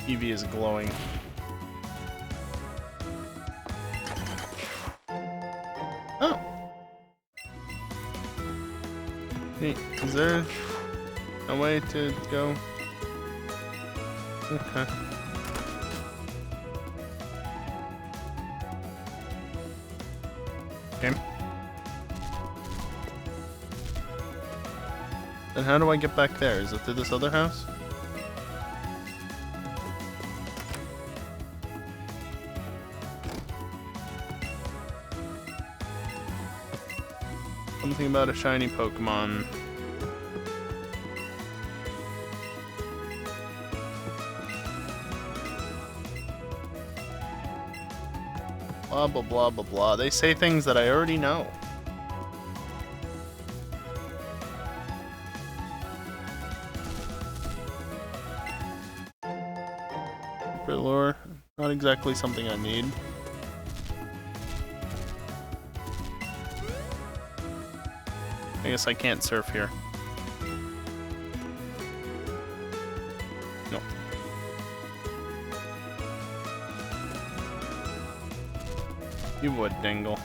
Eevee is glowing. Oh! Hey, is there a way to go? Okay. Okay. Then how do I get back there? Is it through this other house? Something about a shiny Pokemon. Blah blah blah blah blah. They say things that I already know. Lure, not exactly something I need. I guess I can't surf here. No. You would, Dingle.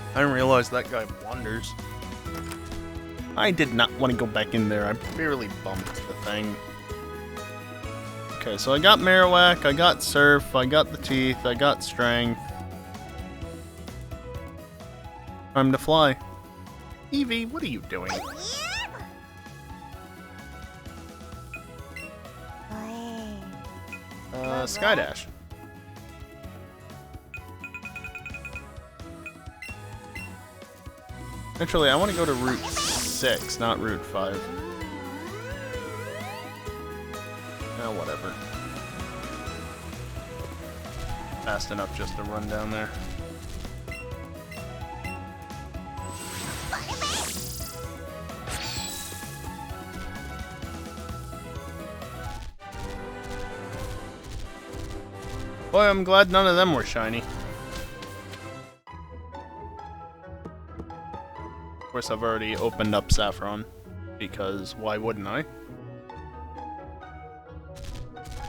I didn't realize that guy wanders. I did not want to go back in there. I barely bumped the thing. Okay, so I got Marowak, I got Surf, I got the Teeth, I got Strength. Time to fly. Eevee, what are you doing? Skydash. Actually, I want to go to Route 6, not Route 5. Oh, whatever. fast enough just to run down there. Boy, I'm glad none of them were shiny. Of course, I've already opened up Saffron, because why wouldn't I?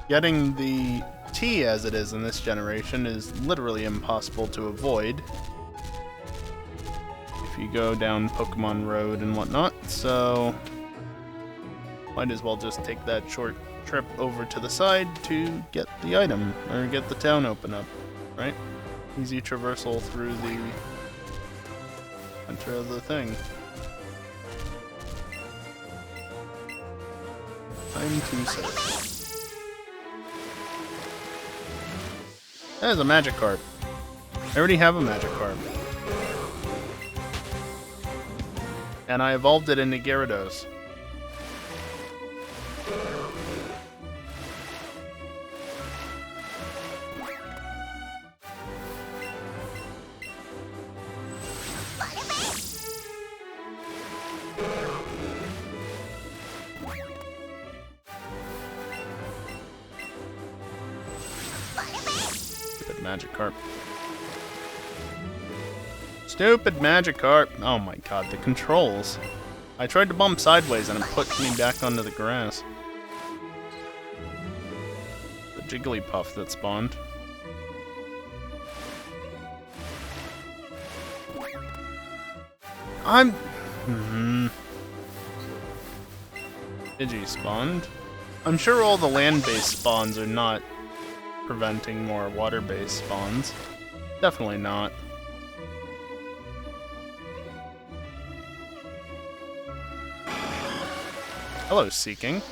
Getting the T as it is in this generation is literally impossible to avoid if you go down Pokemon Road and whatnot, so might as well just take that short trip over to the side to get the item, or get the town open up, right? Easy traversal through the center of the thing. Time to search. That is a Magikarp. I already have a Magikarp. And I evolved it into Gyarados. Magikarp. Stupid Magikarp! Oh my god, the controls. I tried to bump sideways and it put me back onto the grass. The Jigglypuff that spawned. Digi spawned. I'm sure all the land-based spawns are not preventing more water-based spawns. Definitely not. Hello, Seeking.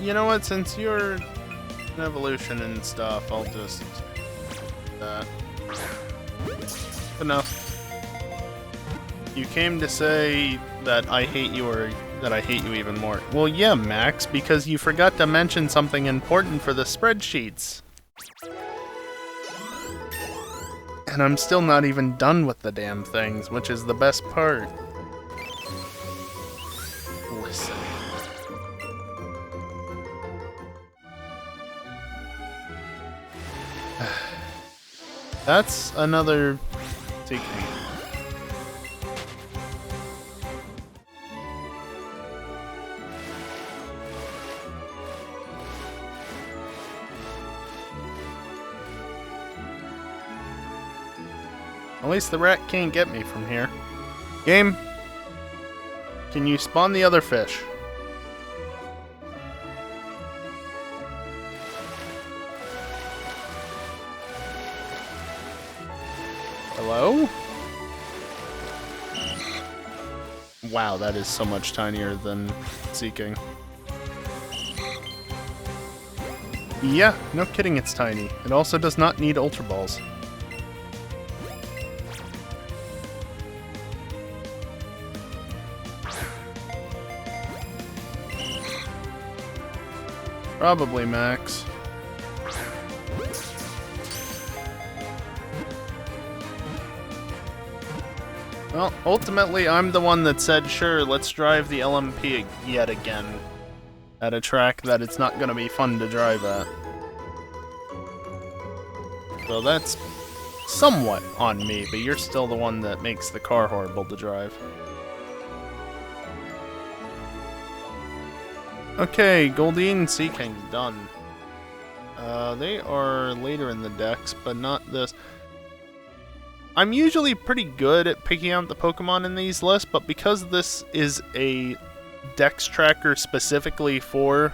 You know what? Since you're an evolution and stuff, I'll just do that. Enough. You came to say that I hate you, or that I hate you even more. Well, yeah, Max, because you forgot to mention something important for the spreadsheets. And I'm still not even done with the damn things, which is the best part. Listen. That's another secret. At least the rat can't get me from here. Game, can you spawn the other fish? Hello? Wow, that is so much tinier than Seeking. Yeah, no kidding, it's tiny. It also does not need Ultra Balls. Probably, Max. Well, ultimately, I'm the one that said, sure, let's drive the LMP yet again. At a track that it's not going to be fun to drive at. So that's somewhat on me, but you're still the one that makes the car horrible to drive. Okay, Goldeen and Seeking's done. They are later in the decks, but not this. I'm usually pretty good at picking out the Pokemon in these lists, but because this is a dex tracker specifically for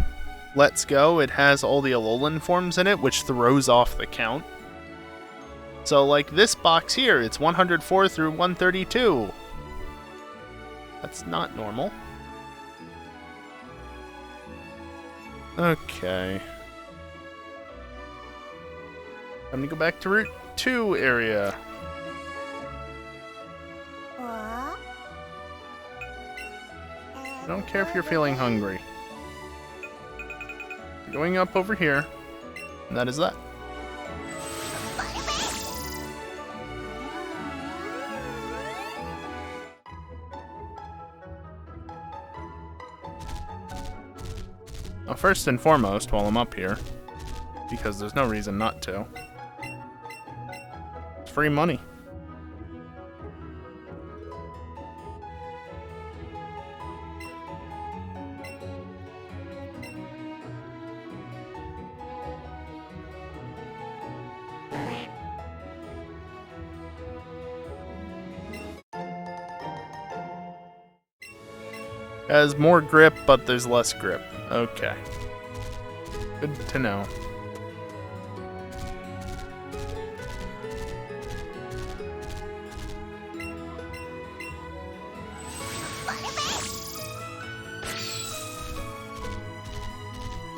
Let's Go, it has all the Alolan forms in it, which throws off the count. So, like this box here, it's 104 through 132. That's not normal. Okay. Time to go back to Route 2 area. don't care if you're feeling hungry. You're going up over here, and that is that. Well, first and foremost, while I'm up here, because there's no reason not to, it's free money. Has more grip, but there's less grip. Okay. Good to know.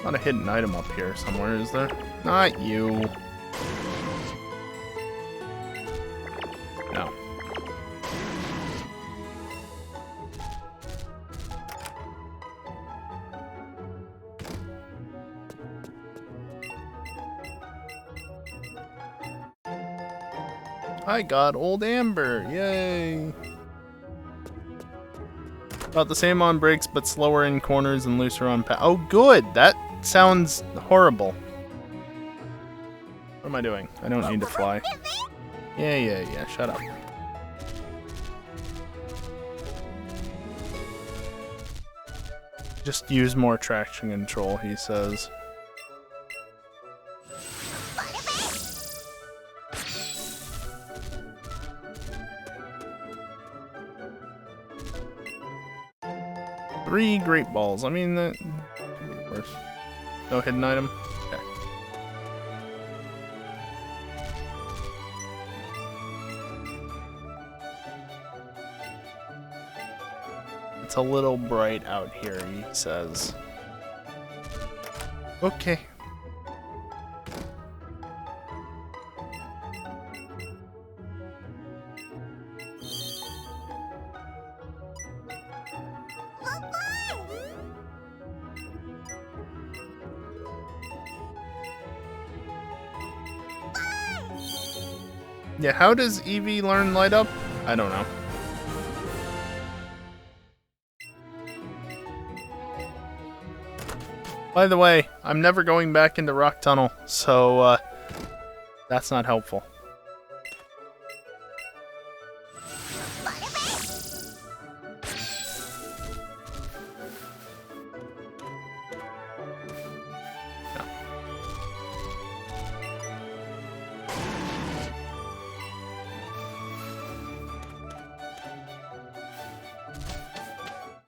Not a hidden item up here somewhere, is there? Not you. No. I got Old Amber, yay! About the same on brakes, but slower in corners and looser on oh good! That sounds horrible. What am I doing? I don't need to fly. Yeah, shut up. Just use more traction control, he says. Three great balls. I mean, that could be worse. No hidden item? Okay. It's a little bright out here, he says. Okay. Yeah, how does Eevee learn light up? I don't know. By the way, I'm never going back into Rock Tunnel, so that's not helpful.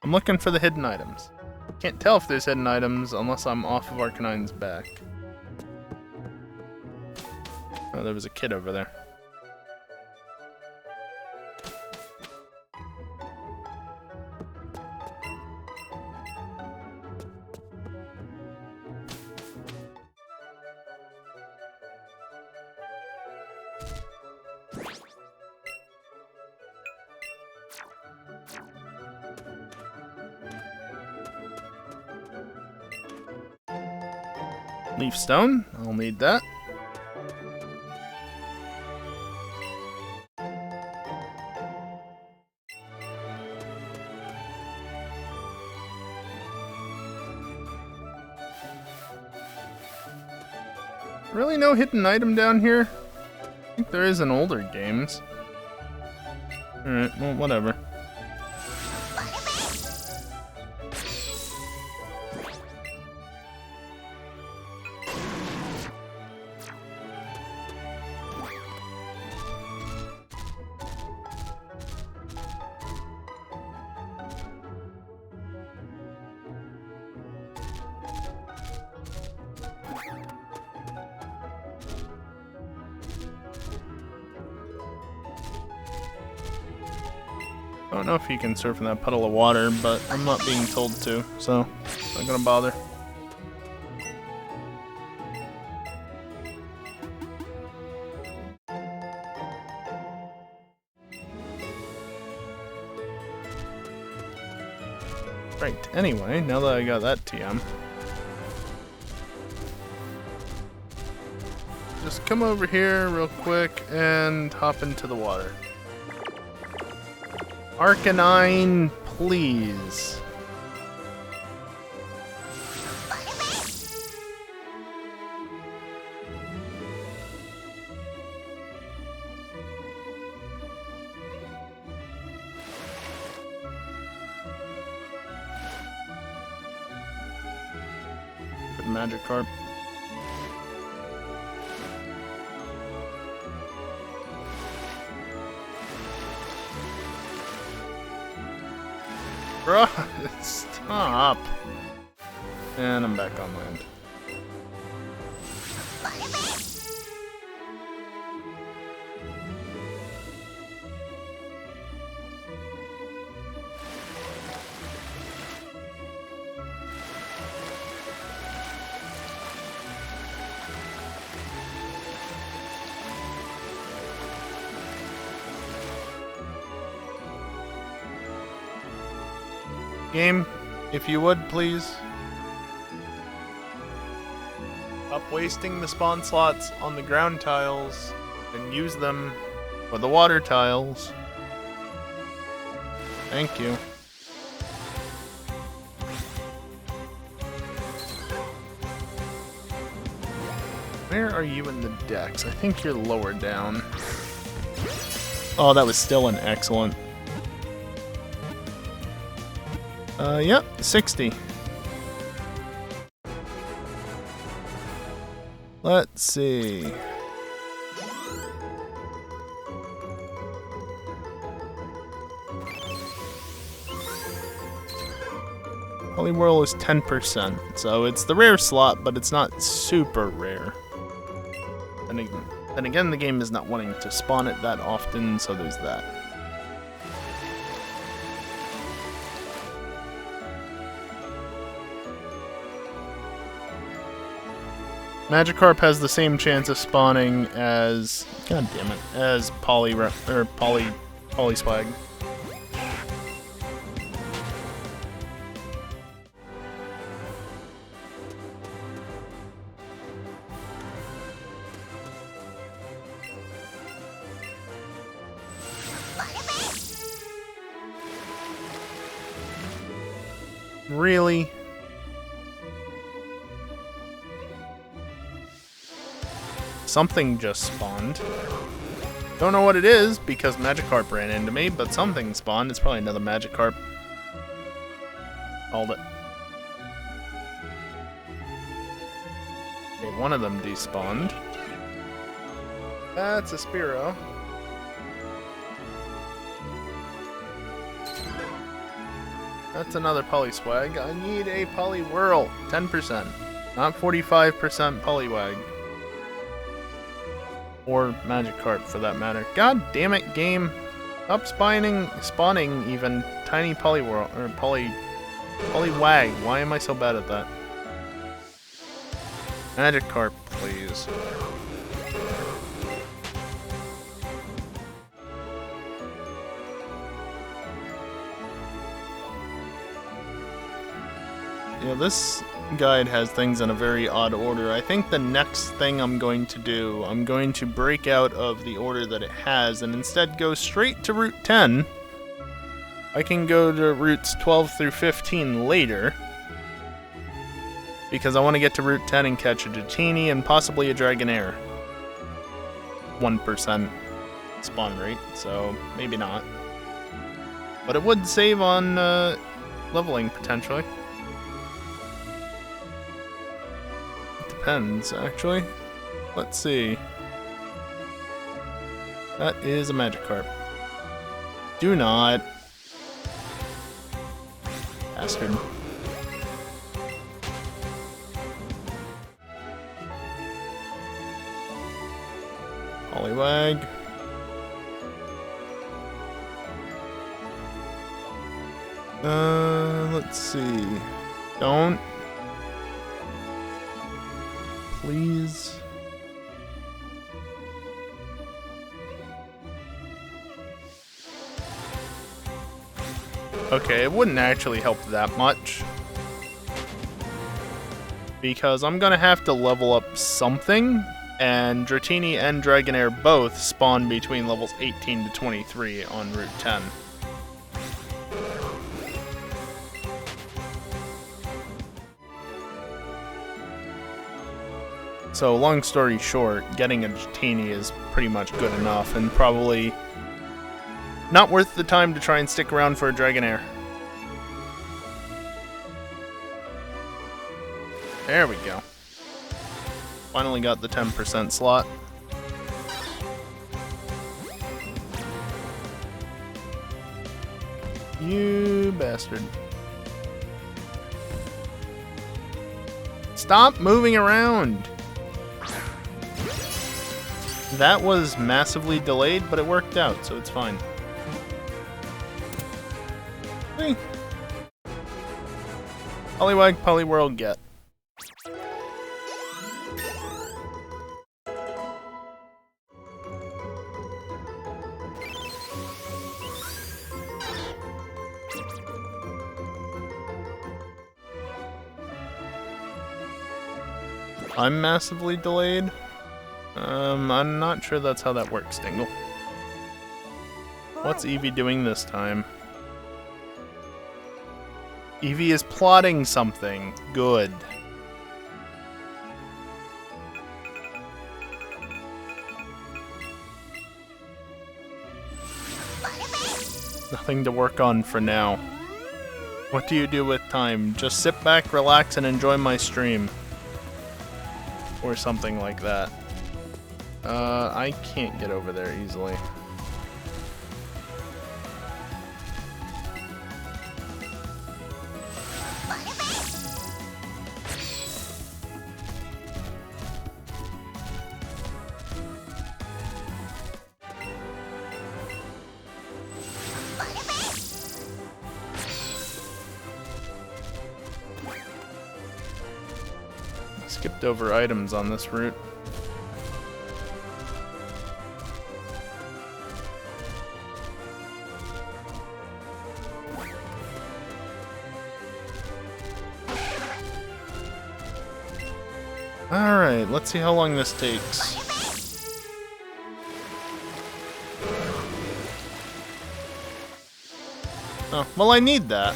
I'm looking for the hidden items. Can't tell if there's hidden items unless I'm off of Arcanine's back. Oh, there was a kid over there. Leaf stone, I'll need that. Really no hidden item down here? I think there is in older games. Alright, well, whatever. I don't know if you can surf in that puddle of water, but I'm not being told to, so I'm not gonna bother. Right, anyway, now that I got that TM, just come over here real quick and hop into the water. Arcanine, please. Magikarp. Bruh, stop. And I'm back on land. Game, if you would, please. Stop wasting the spawn slots on the ground tiles and use them for the water tiles. Thank you. Where are you in the decks? I think you're lower down. Oh, that was still an excellent. Yep, 60. Let's see. Poliwhirl is 10%, so it's the rare slot, but it's not super rare. And again, the game is not wanting to spawn it that often, so there's that. Magikarp has the same chance of spawning as, god damn it, as Polyswag. Really? Something just spawned. Don't know what it is because Magikarp ran into me, but something spawned. It's probably another Magikarp. Called it. Okay, one of them despawned. That's a Spearow. That's another Polyswag. I need a Poliwhirl. 10%. Not 45% Poliwag. Or Magikarp, for that matter. God damn it, game! Stop spawning even tiny Poliwhirl or Poliwag. Why am I so bad at that? Magikarp, please. You know, this guide has things in a very odd order. I think the next thing I'm going to do, I'm going to break out of the order that it has and instead go straight to Route 10. I can go to routes 12 through 15 later, because I want to get to Route 10 and catch a Dratini and possibly a Dragonair. 1% spawn rate, so maybe not. But it would save on leveling, potentially. Depends, actually. Let's see. That is a Magikarp. Do not. Bastard. Poliwag. Let's see. Don't. Please. Okay, it wouldn't actually help that much. Because I'm gonna have to level up something, and Dratini and Dragonair both spawn between levels 18 to 23 on Route 10. So, long story short, getting a Dratini is pretty much good enough, and probably not worth the time to try and stick around for a Dragonair. There we go. Finally got the 10% slot. You bastard. Stop moving around! That was massively delayed, but it worked out, so it's fine. Hey. Poliwag, Poliwhirl, get. I'm massively delayed? I'm not sure that's how that works, Dingle. What's Eevee doing this time? Eevee is plotting something. Good. Nothing to work on for now. What do you do with time? Just sit back, relax, and enjoy my stream. Or something like that. I can't get over there easily. Skipped over items on this route. Alright, let's see how long this takes. Oh, well, I need that.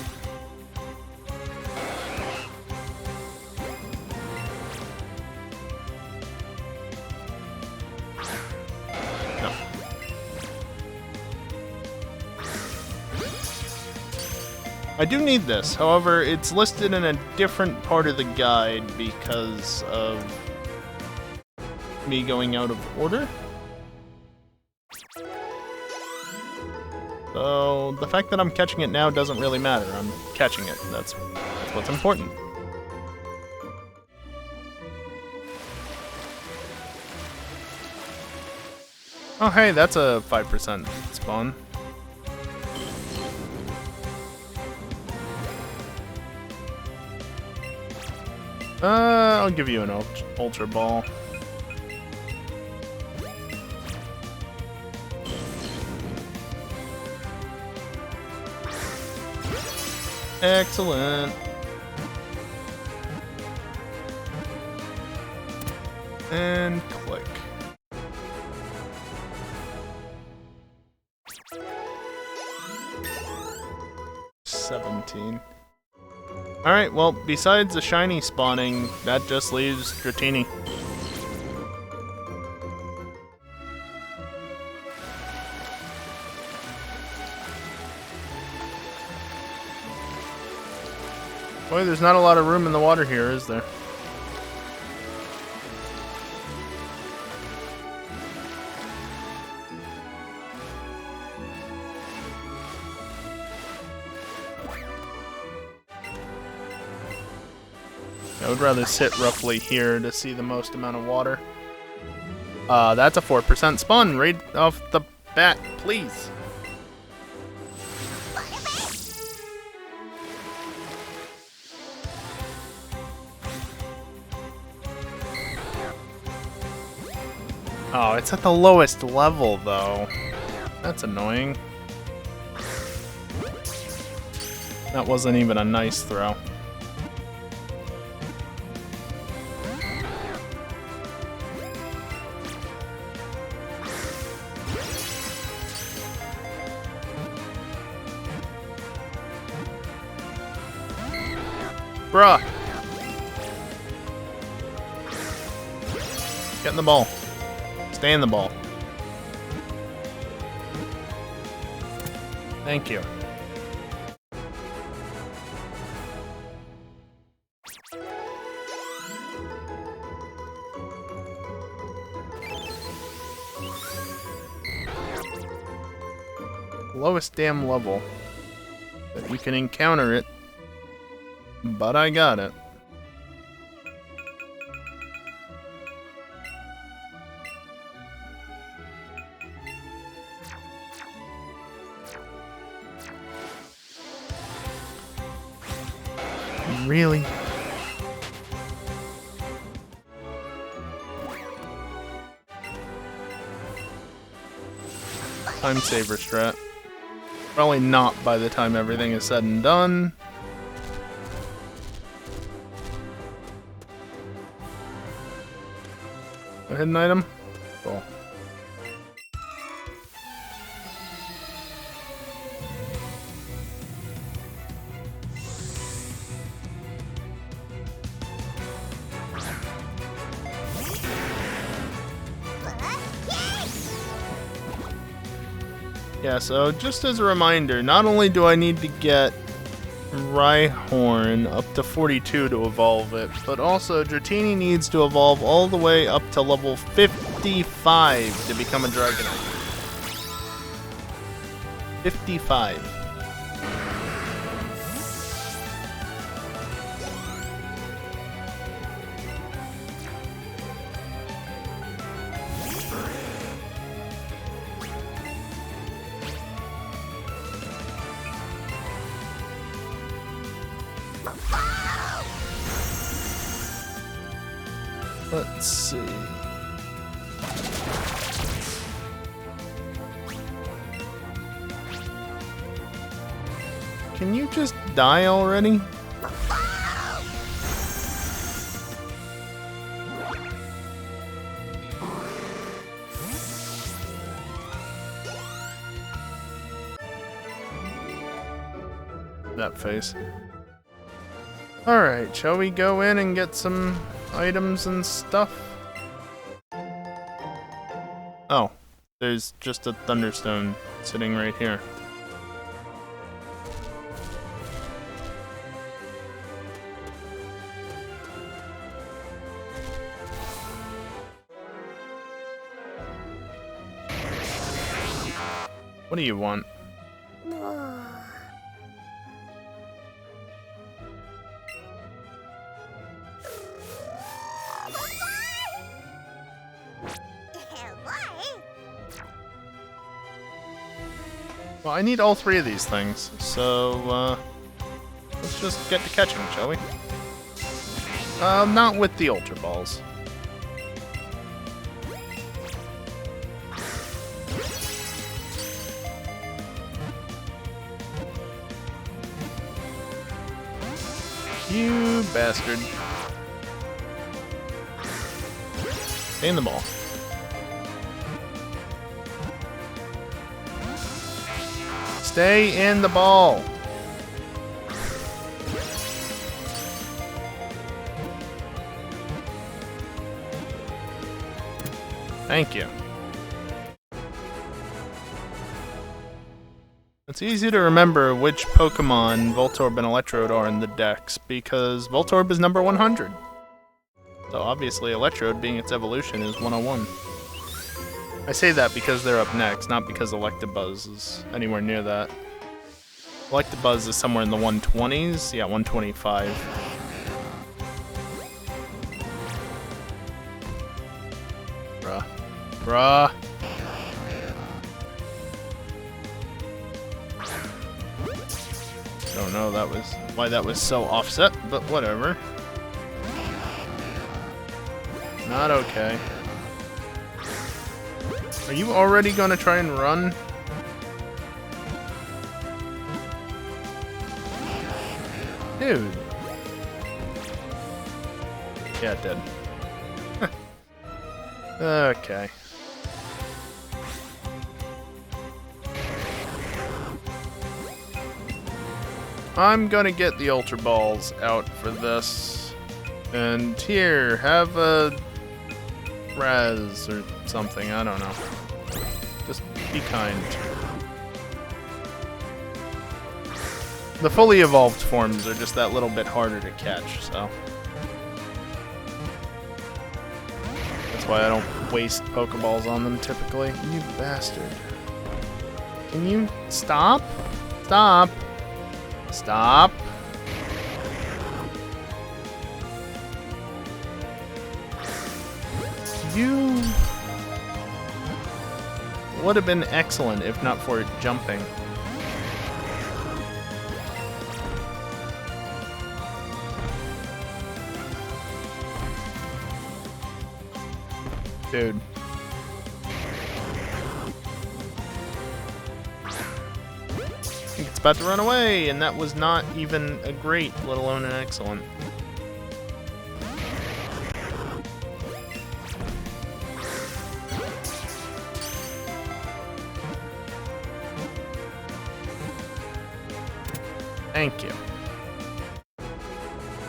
No. I do need this, however, it's listed in a different part of the guide because of me going out of order. So, the fact that I'm catching it now doesn't really matter. I'm catching it. That's what's important. Oh, hey, that's a 5% spawn. I'll give you an Ultra Ball. Excellent. And click. $17. Alright, well, besides the shiny spawning, that just leaves Dratini. Boy, there's not a lot of room in the water here, is there? I would rather sit roughly here to see the most amount of water. That's a 4% spawn right off the bat, please. Oh, it's at the lowest level, though. That's annoying. That wasn't even a nice throw. Bruh! Get in the ball. Stay in the ball. Thank you. Lowest damn level that you can encounter it, but I got it. Really? Time saver strat. Probably not by the time everything is said and done. A hidden item? Cool. Yeah, so just as a reminder, not only do I need to get Rhyhorn up to 42 to evolve it, but also Dratini needs to evolve all the way up to level 55 to become a Dragonite. 55. Let's see. Can you just die already? That face. Alright, shall we go in and get some items and stuff? Oh, there's just a Thunderstone sitting right here. What do you want? Well, I need all three of these things, so let's just get to catching, shall we? Not with the Ultra Balls. You bastard. Stay in the ball. Stay in the ball. Thank you. It's easy to remember which Pokemon Voltorb and Electrode are in the dex, because Voltorb is number 100. So obviously Electrode, being its evolution, is 101. I say that because they're up next, not because Electabuzz is anywhere near that. Electabuzz is somewhere in the 120s? Yeah, 125. Bruh. Bruh. Don't know why that was so offset, but whatever. Not okay. Are you already gonna try and run? Dude. Yeah, it did. Okay. I'm gonna get the Ultra Balls out for this. And here, have a Raz or something, I don't know. Just be kind. The fully evolved forms are just that little bit harder to catch, so. That's why I don't waste Pokeballs on them typically. You bastard. Can you stop? Stop. Stop. You would have been excellent if not for it jumping. Dude. I think it's about to run away, and that was not even a great, let alone an excellent. Thank you.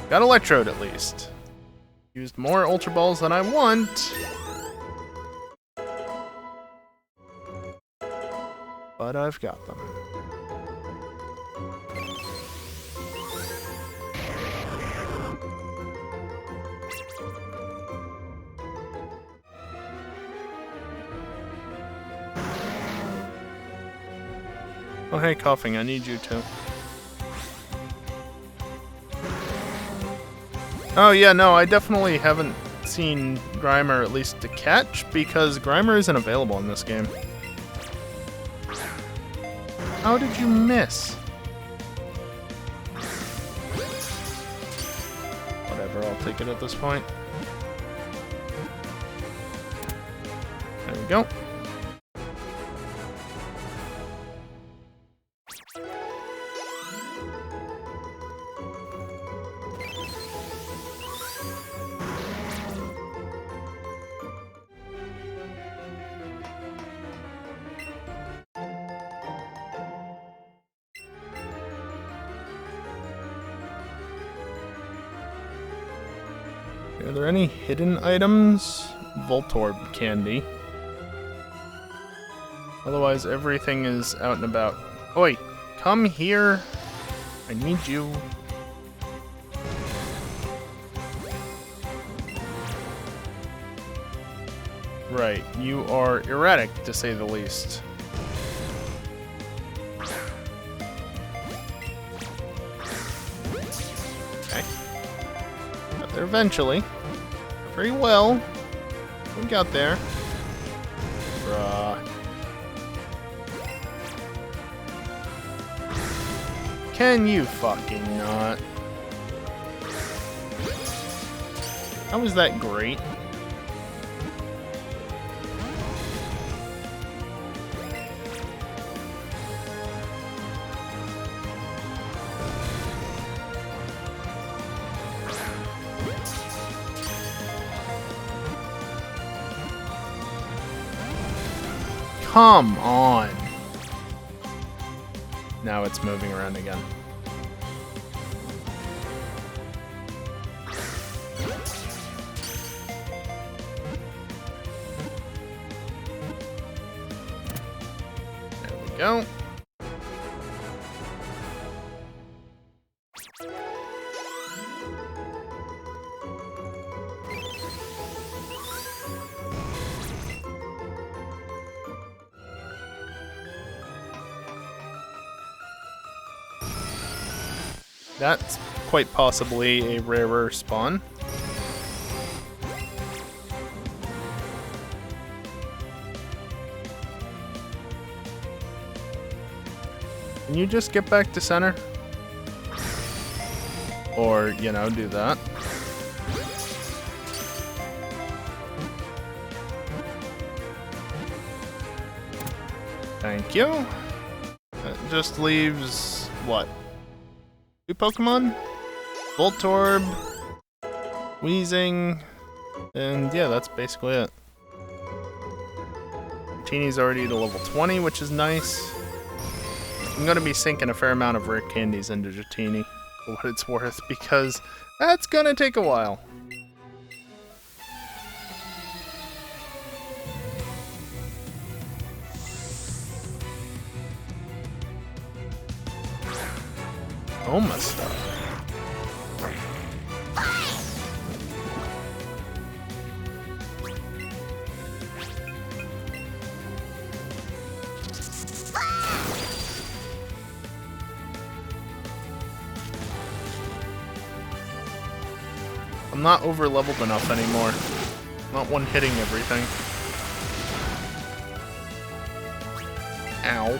Got Electrode at least. Used more Ultra Balls than I want. But I've got them. Oh hey, Coughing, I need you too. Oh yeah, no, I definitely haven't seen Grimer at least to catch, because Grimer isn't available in this game. How did you miss? Whatever, I'll take it at this point. There we go. Are there any hidden items? Voltorb candy. Otherwise, everything is out and about. Oi, come here. I need you. Right, you are erratic, to say the least. Okay. Got there eventually. Very well. We got there. Bruh. Can you fucking not? How was that great? Come on. Now it's moving around again. There we go. That's quite possibly a rarer spawn. Can you just get back to center? Or, you know, do that. Thank you. That just leaves, what? 2 Pokemon? Voltorb, Wheezing, and yeah, that's basically it. Teeni's already to level 20, which is nice. I'm gonna be sinking a fair amount of rare candies into Dratini, for what it's worth, because that's gonna take a while. Almost stuff. I'm not over leveled enough anymore. Not one hitting everything. Ow.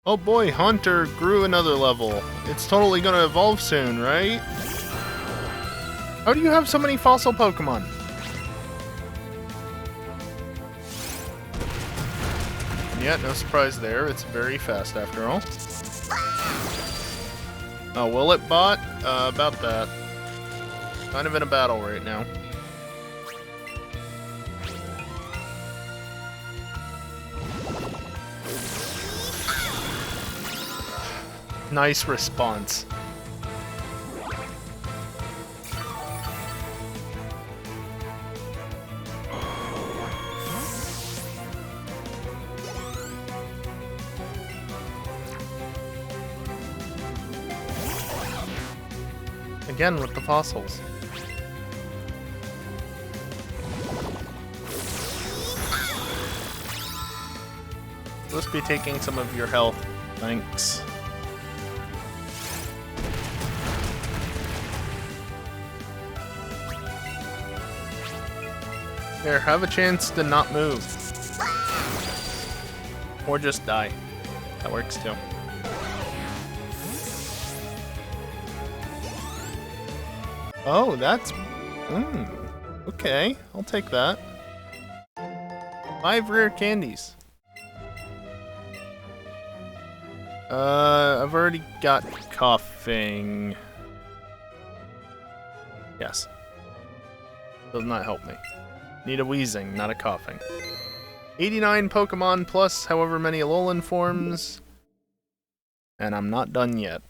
Oh boy, Haunter grew another level. It's totally gonna evolve soon, right? How do you have so many fossil Pokemon? Yeah, no surprise there. It's very fast after all. Oh, will it bot? About that. Kind of in a battle right now. Nice response. Again with the fossils. Let's be taking some of your health. Thanks. There, have a chance to not move. Or just die. That works too. Oh, that's... okay, I'll take that. 5 rare candies. I've already got coughing. Yes. Does not help me. Need a wheezing, not a coughing. 89 Pokemon plus however many Alolan forms. And I'm not done yet.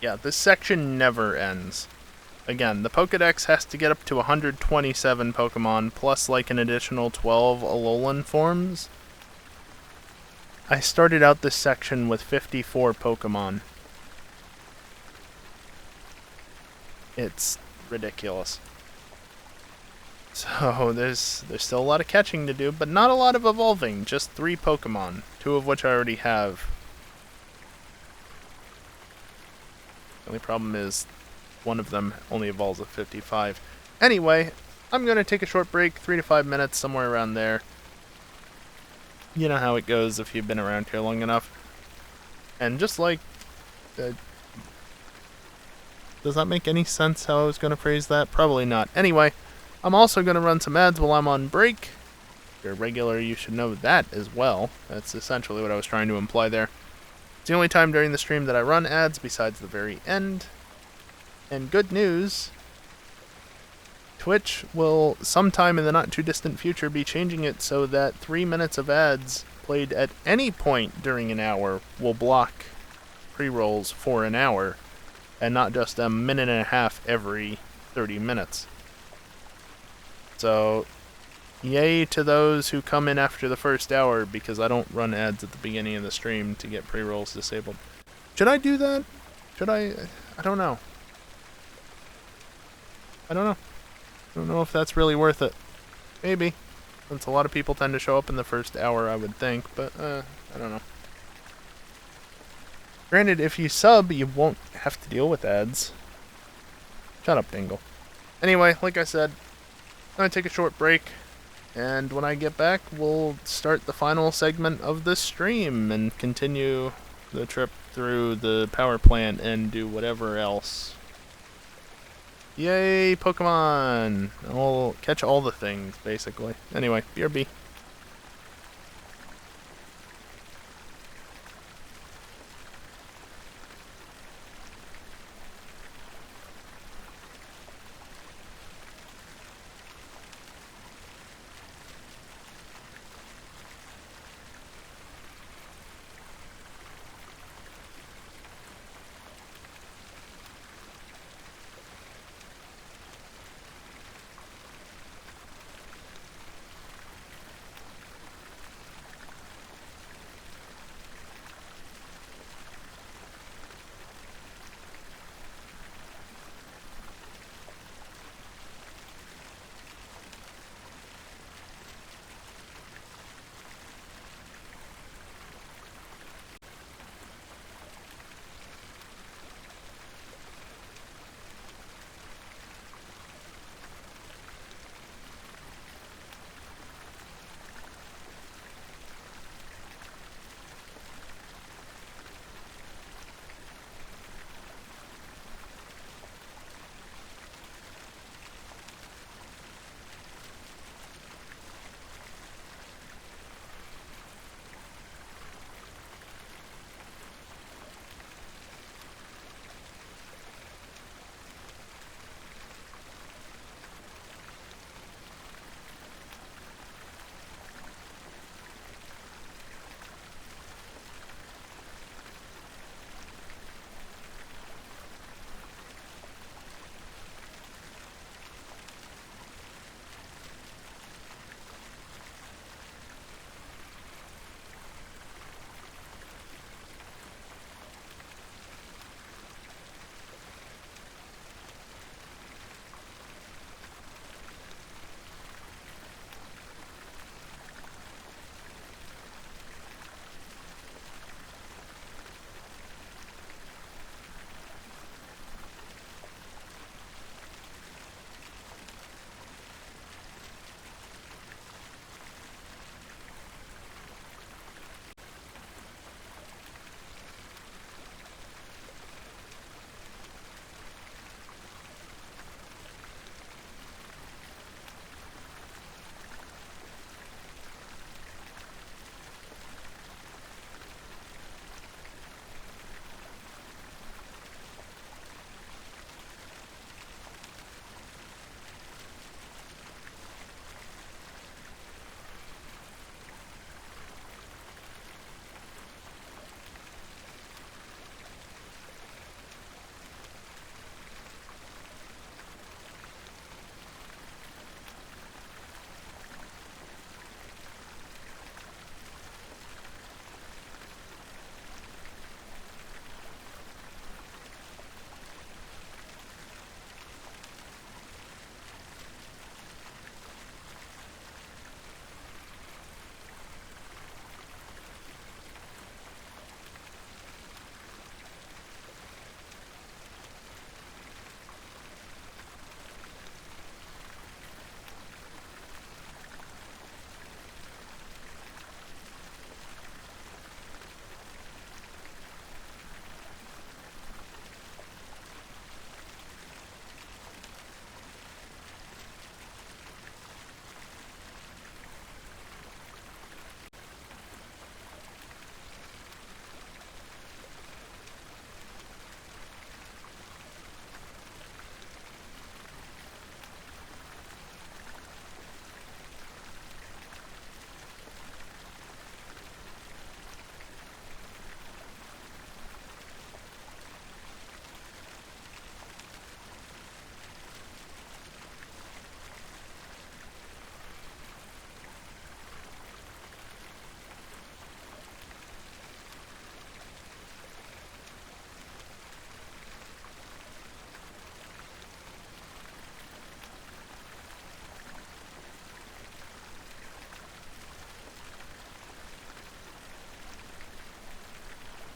Yeah, this section never ends. Again, the Pokedex has to get up to 127 Pokemon, plus like an additional 12 Alolan forms. I started out this section with 54 Pokemon. It's ridiculous. So, there's still a lot of catching to do, but not a lot of evolving. Just 3 Pokemon, 2 of which I already have. The only problem is one of them only evolves at 55. Anyway, I'm going to take a short break, 3 to 5 minutes, somewhere around there. You know how it goes if you've been around here long enough. And just like... does that make any sense how I was going to phrase that? Probably not. Anyway, I'm also going to run some ads while I'm on break. If you're a regular, you should know that as well. That's essentially what I was trying to imply there. It's the only time during the stream that I run ads besides the very end. And good news, Twitch will sometime in the not too distant future be changing it so that 3 minutes of ads played at any point during an hour will block pre-rolls for an hour and not just a minute and a half every 30 minutes. So, yay to those who come in after the first hour, because I don't run ads at the beginning of the stream to get pre-rolls disabled. Should I do that? Should I? I don't know. I don't know if that's really worth it. Maybe. Since a lot of people tend to show up in the first hour, I would think, but, I don't know. Granted, if you sub, you won't have to deal with ads. Shut up, Dingle. Anyway, like I said, I'm going to take a short break, and when I get back, we'll start the final segment of this stream and continue the trip through the power plant and do whatever else Yay, Pokemon! I'll catch all the things, basically. Anyway, BRB.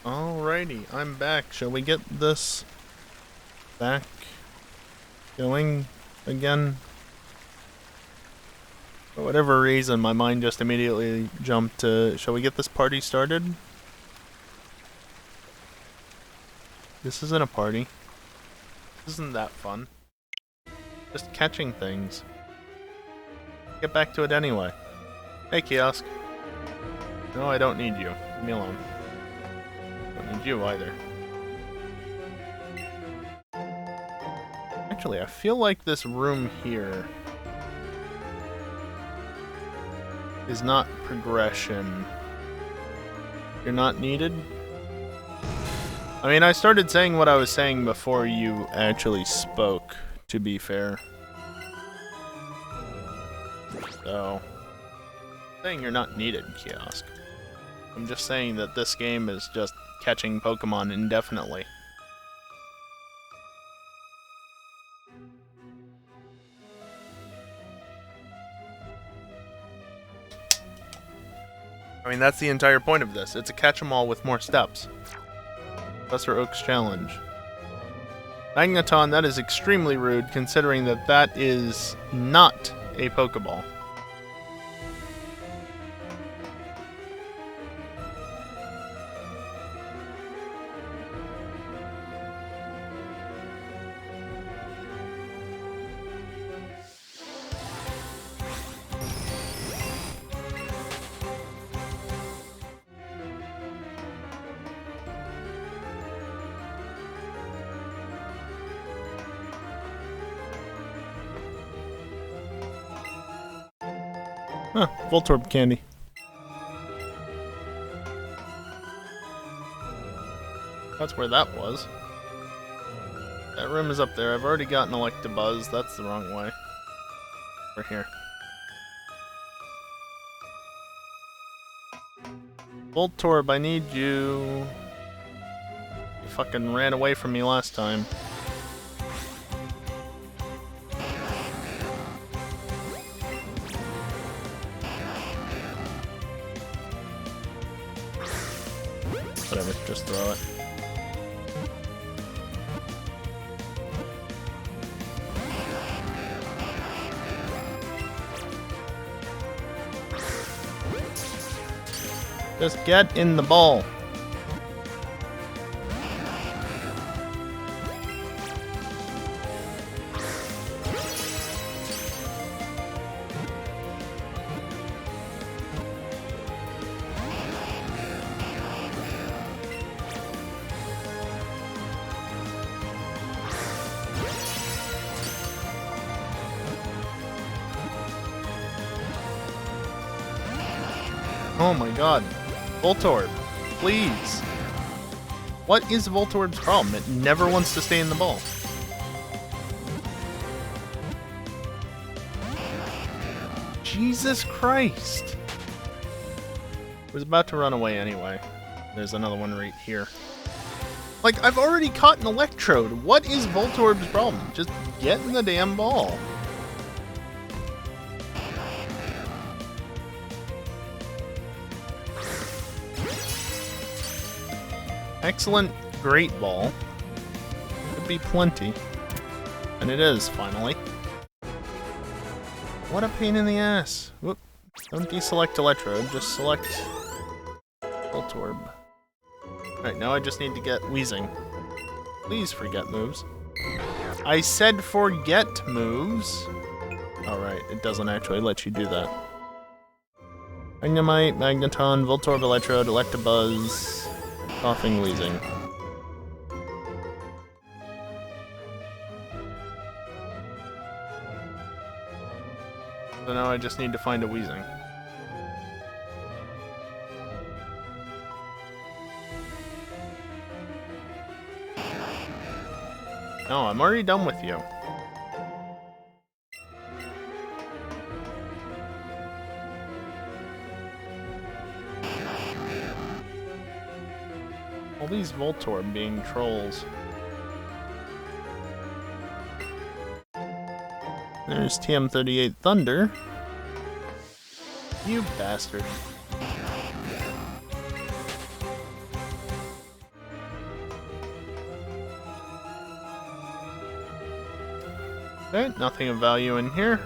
Alrighty, I'm back. Shall we get this back going again? For whatever reason, my mind just immediately jumped to, shall we get this party started? This isn't a party. This isn't that fun. Just catching things. Get back to it anyway. Hey, Kiosk. No, I don't need you. Leave me alone. Don't need you either. Actually, I feel like this room here is not progression. You're not needed? I mean, I started saying what I was saying before you actually spoke, to be fair. So, I'm saying you're not needed, Kiosk. I'm just saying that this game is just catching Pokemon indefinitely. I mean, that's the entire point of this. It's a catch-em-all with more steps. Professor Oak's challenge. Magneton, that is extremely rude, considering that that is not a Pokeball. Huh, Voltorb candy. That's where that was. That room is up there. I've already gotten Electabuzz. That's the wrong way. We're here. Voltorb, I need you. You fucking ran away from me last time. Whatever, just throw it. Just get in the ball. Oh my god. Voltorb, please. What is Voltorb's problem? It never wants to stay in the ball. Jesus Christ. I was about to run away anyway. There's another one right here. Like, I've already caught an Electrode. What is Voltorb's problem? Just get in the damn ball. Excellent Great Ball. Could be plenty. And it is, finally. What a pain in the ass. Whoop. Don't deselect Electrode, just select Voltorb. Alright, now I just need to get Weezing. Please forget moves. I said forget moves! Alright, it doesn't actually let you do that. Magnemite, Magneton, Voltorb, Electrode, Electabuzz... Coughing, wheezing. So now I just need to find a Weezing. No, I'm already done with you. All these Voltorb being trolls. There's TM38 Thunder. You bastard. Okay, nothing of value in here.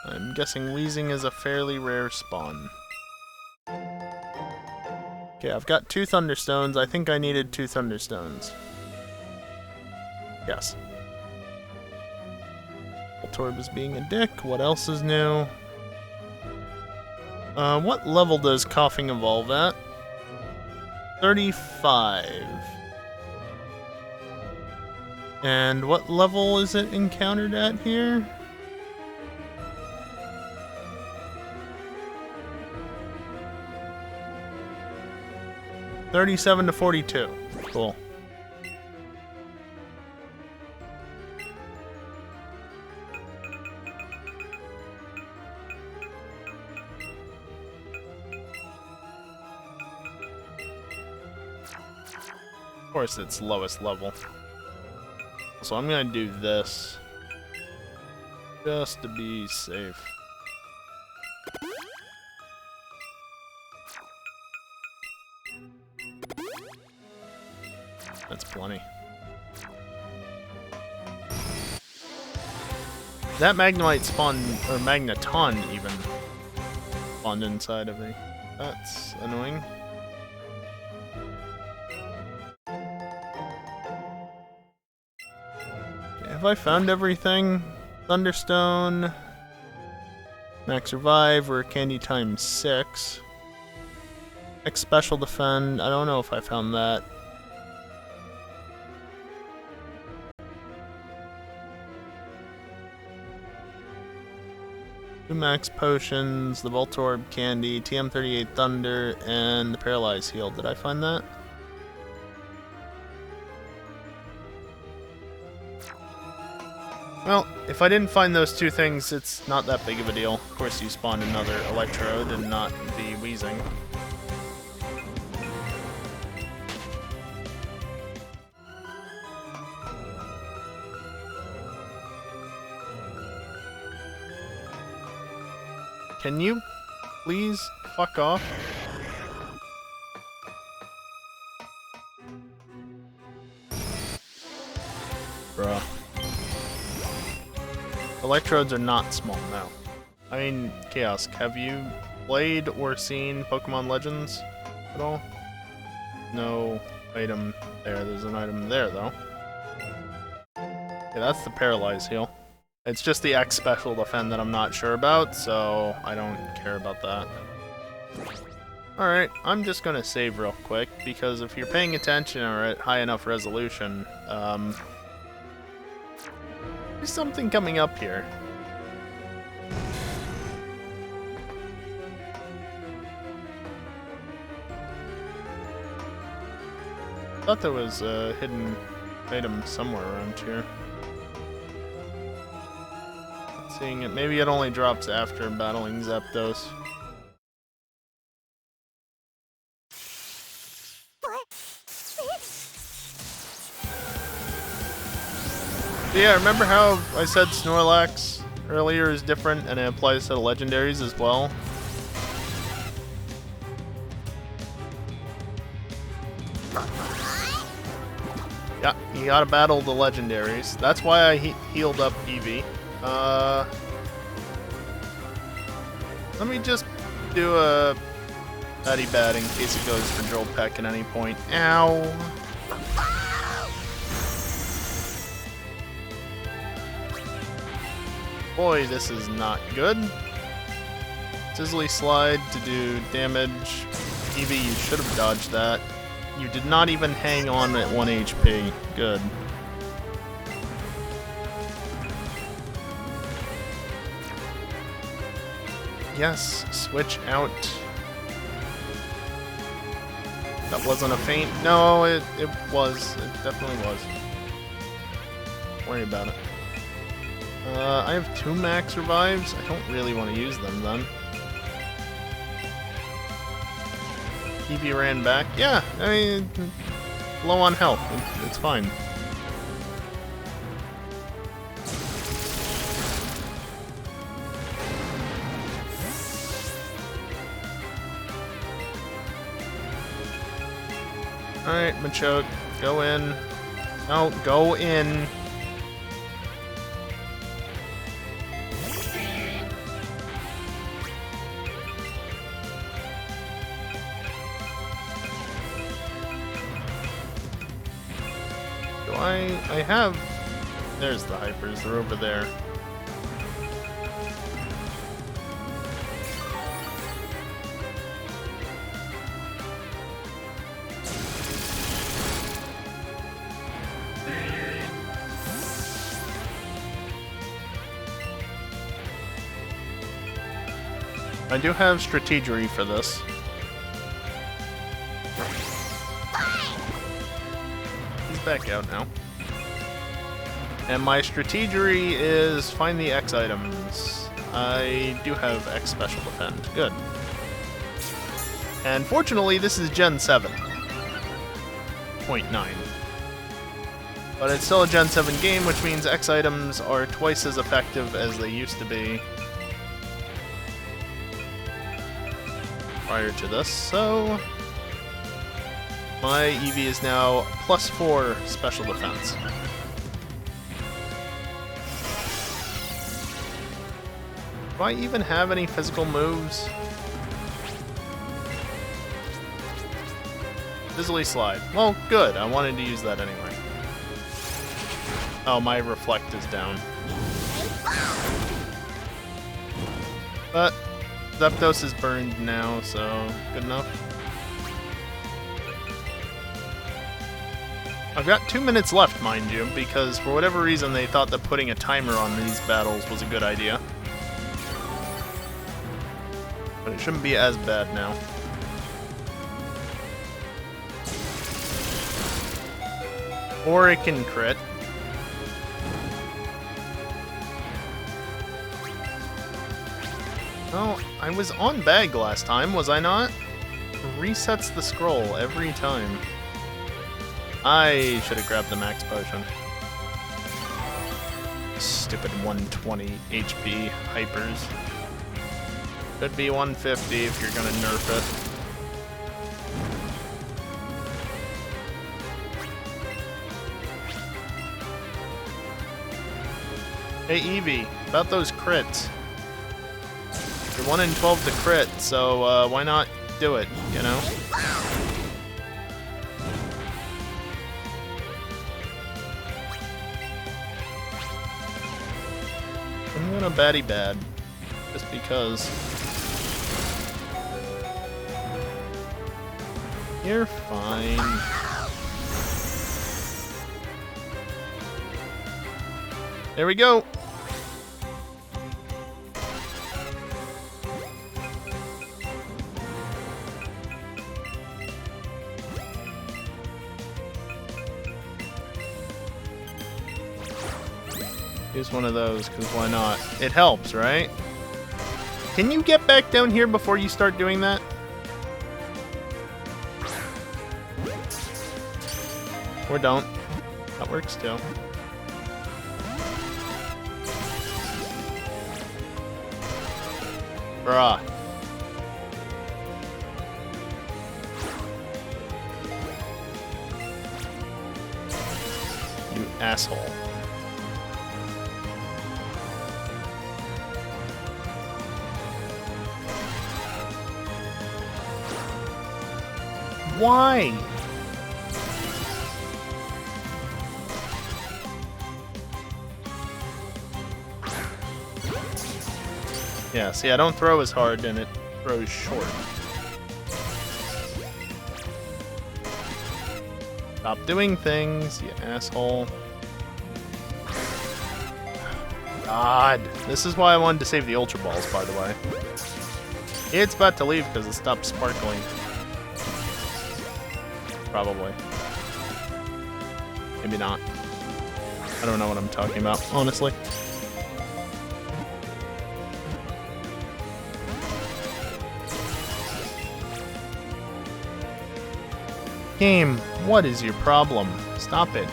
I'm guessing Weezing is a fairly rare spawn. Okay, Okay, I've got 2 Thunderstones. I think I needed 2 Thunderstones. Yes. Voltorb is being a dick. What else is new? What level does Coughing evolve at? 35. And what level is it encountered at here? $37 to $42. Cool. Of course, it's lowest level. So I'm gonna do this just to be safe. That's plenty. That Magnemite spawned, or Magneton even, spawned inside of me. That's annoying. Okay, have I found everything? Thunderstone, Max Revive, or Candy times 6. X Special Defend, I don't know if I found that. Two Max Potions, the Voltorb Candy, TM38 Thunder, and the Paralyze Heal. Did I find that? Well, if I didn't find those 2 things, it's not that big of a deal. Of course, you spawned another Electrode and not the Weezing. Can you please fuck off? Bruh. Electrodes are not small now. I mean, Chaos, have you played or seen Pokemon Legends at all? No item there. There's an item there, though. Yeah, that's the Paralyze Heal. It's just the X Special Defend that I'm not sure about, so I don't care about that. Alright, I'm just gonna save real quick, because if you're paying attention or at high enough resolution, there's something coming up here. I thought there was a hidden item somewhere around here. Seeing it, maybe it only drops after battling Zapdos. So yeah, remember how I said Snorlax earlier is different and it applies to the legendaries as well? Yeah, you gotta battle the legendaries. That's why I healed up Eevee. Let me just do a Batty Bat in case it goes for Jolt Peck at any point. Ow! Boy, this is not good. Sizzly Slide to do damage. Eevee, you should have dodged that. You did not even hang on at 1 HP. Good. Yes, switch out. That wasn't a feint. No, it was. It definitely was. Don't worry about it. I have 2 max revives. I don't really want to use them then. Eevee ran back. Yeah, I mean, low on health. It's fine. Alright, Machoke, go in. No, go in. I have... There's the hypers, they're over there. I do have strategery for this. He's back out now. And my strategery is find the X items. I do have X special defend. Good. And fortunately, this is Gen 7.9. But it's still a Gen 7 game, which means X items are twice as effective as they used to be prior to this, so my Eevee is now +4 special defense. Do I even have any physical moves? Fizzly Slide. Well, good. I wanted to use that anyway. Oh, my Reflect is down. But Zapdos is burned now, so good enough. I've got 2 minutes left, mind you, because for whatever reason they thought that putting a timer on these battles was a good idea. But it shouldn't be as bad now. Or it can crit. Oh, I was on bag last time, was I not? Resets the scroll every time. I should have grabbed the max potion. Stupid 120 HP hypers. Could be 150 if you're gonna nerf it. Hey Eevee, about those crits. You're 1 in 12 to crit, so why not do it, you know? I'm gonna batty bad, just because. You're fine. There we go. Use one of those, because why not? It helps, right? Can you get back down here before you start doing that? Or don't. That works too. Bruh. You asshole. Why? Yeah, see, I don't throw as hard and it throws short. Stop doing things, you asshole. God, this is why I wanted to save the Ultra Balls, by the way. It's about to leave because it stopped sparkling. Probably. Maybe not. I don't know what I'm talking about, honestly. Game, what is your problem? Stop it.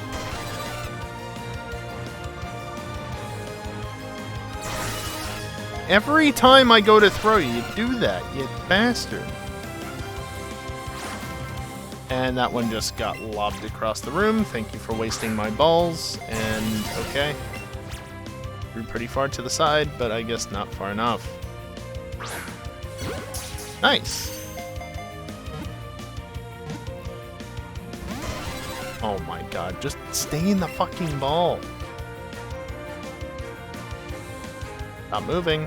Every time I go to throw you do that, you bastard. And that one just got lobbed across the room. Thank you for wasting my balls. And, okay. Threw pretty far to the side, but I guess not far enough. Nice. Oh my god, just stay in the fucking ball. Stop moving.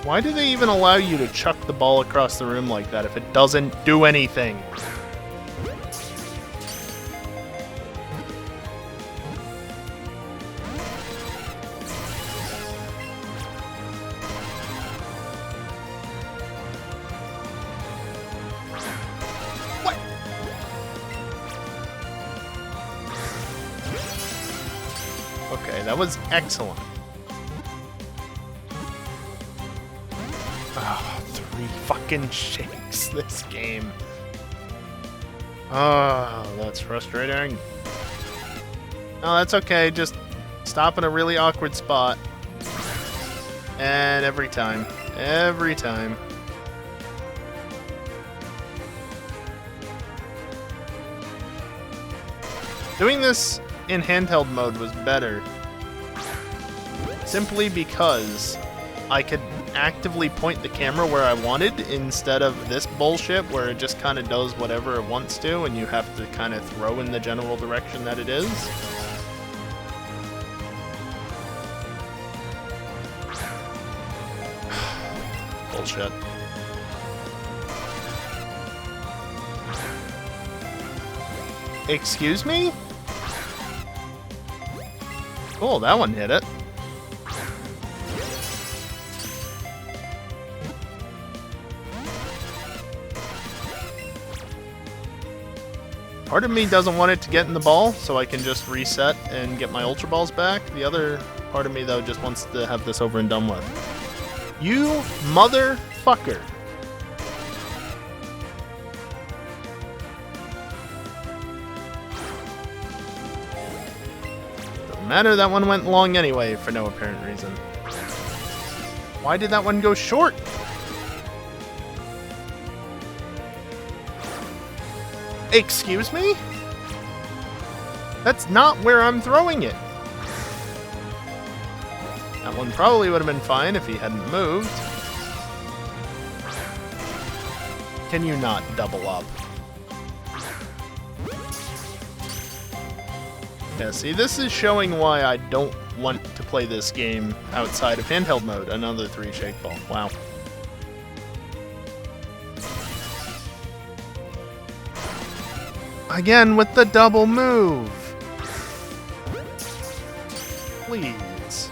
Why do they even allow you to chuck the ball across the room like that if it doesn't do anything? What? Okay, that was excellent. Oh, 3 fucking shakes this game. Oh, that's frustrating. No, that's okay. Just stop in a really awkward spot. And every time. Every time. Doing this in handheld mode was better. Simply because I could actively point the camera where I wanted instead of this bullshit where it just kind of does whatever it wants to and you have to kind of throw in the general direction that it is. Bullshit. Excuse me? Cool, that one hit it. Part of me doesn't want it to get in the ball, so I can just reset and get my Ultra Balls back. The other part of me, though, just wants to have this over and done with. You motherfucker! Doesn't matter, that one went long anyway, for no apparent reason. Why did that one go short? Excuse me? That's not where I'm throwing it. That one probably would have been fine if he hadn't moved. Can you not double up? Yeah, see, this is showing why I don't want to play this game outside of handheld mode. Another 3 shake ball. Wow. Again with the double move. Please.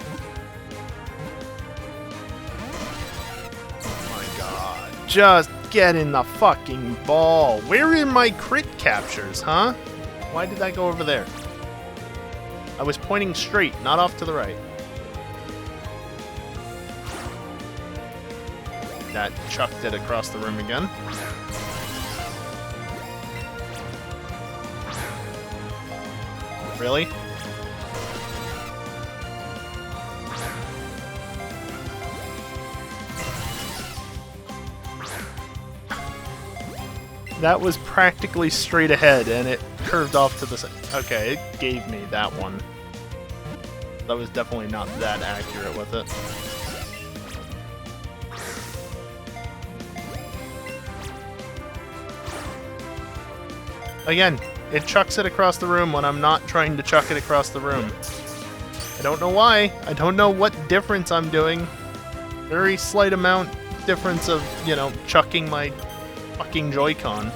Oh my god. Just get in the fucking ball. Where are my crit captures, huh? Why did that go over there? I was pointing straight, not off to the right. That chucked it across the room again. Really? That was practically straight ahead, and it curved off to the side. Okay, it gave me that one. That was definitely not that accurate with it. Again, it chucks it across the room when I'm not trying to chuck it across the room. I don't know why. I don't know what difference I'm doing. Very slight amount difference of, you know, chucking my fucking Joy-Con.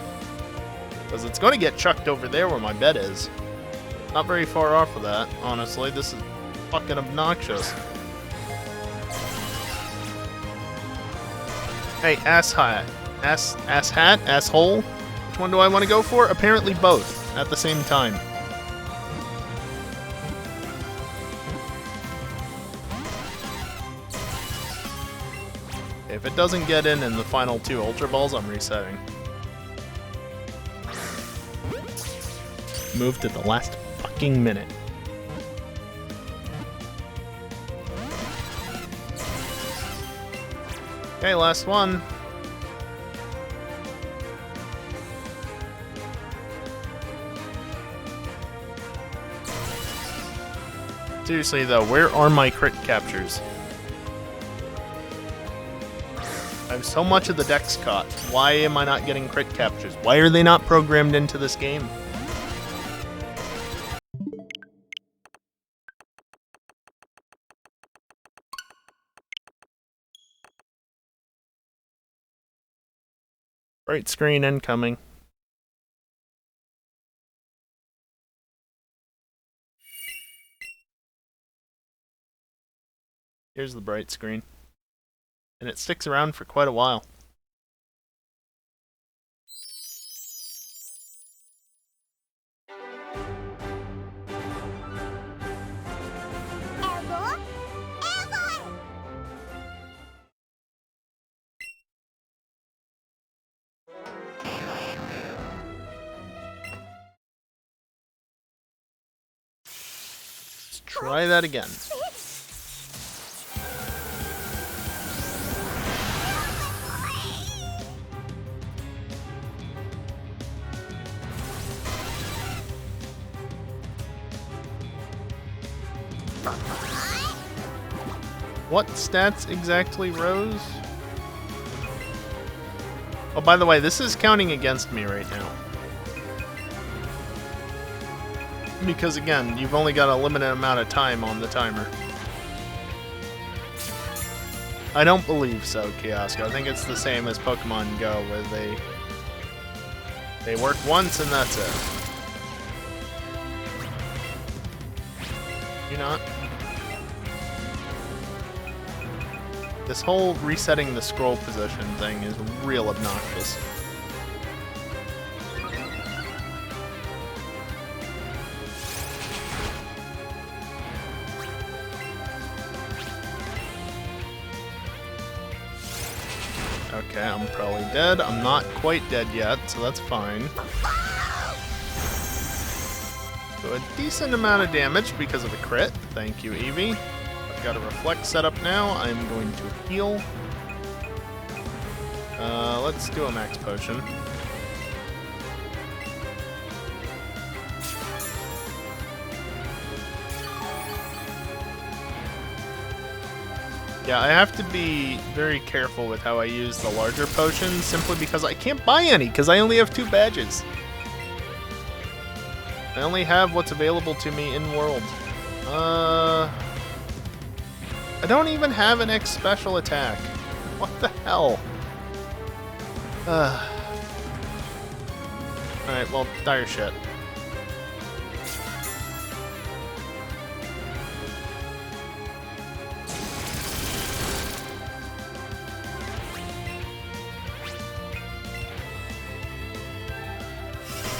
Because it's going to get chucked over there where my bed is. Not very far off of that, honestly. This is fucking obnoxious. Hey, ass hat. Ass hat? Asshole? Which one do I want to go for? Apparently both. At the same time. If it doesn't get in the final 2 Ultra Balls, I'm resetting. Moved at the last fucking minute. Okay, last one. Seriously though, where are my crit captures? I have so much of the decks caught. Why am I not getting crit captures? Why are they not programmed into this game? Bright screen incoming. Here's the bright screen. And it sticks around for quite a while. Let's try that again. What stats exactly rose? Oh, by the way, this is counting against me right now. Because again, you've only got a limited amount of time on the timer. I don't believe so, Kiosko. I think it's the same as Pokemon Go, where they work once and that's it. You not? This whole resetting the scroll position thing is real obnoxious. Okay, I'm probably dead. I'm not quite dead yet, so that's fine. So a decent amount of damage because of the crit. Thank you, Eevee. I've got a reflect set up now. I'm going to heal. Let's do a max potion. Yeah, I have to be very careful with how I use the larger potions, simply because I can't buy any, because I only have 2 badges. I only have what's available to me in world. I don't even have an X special attack. What the hell? Alright, well, dire shit.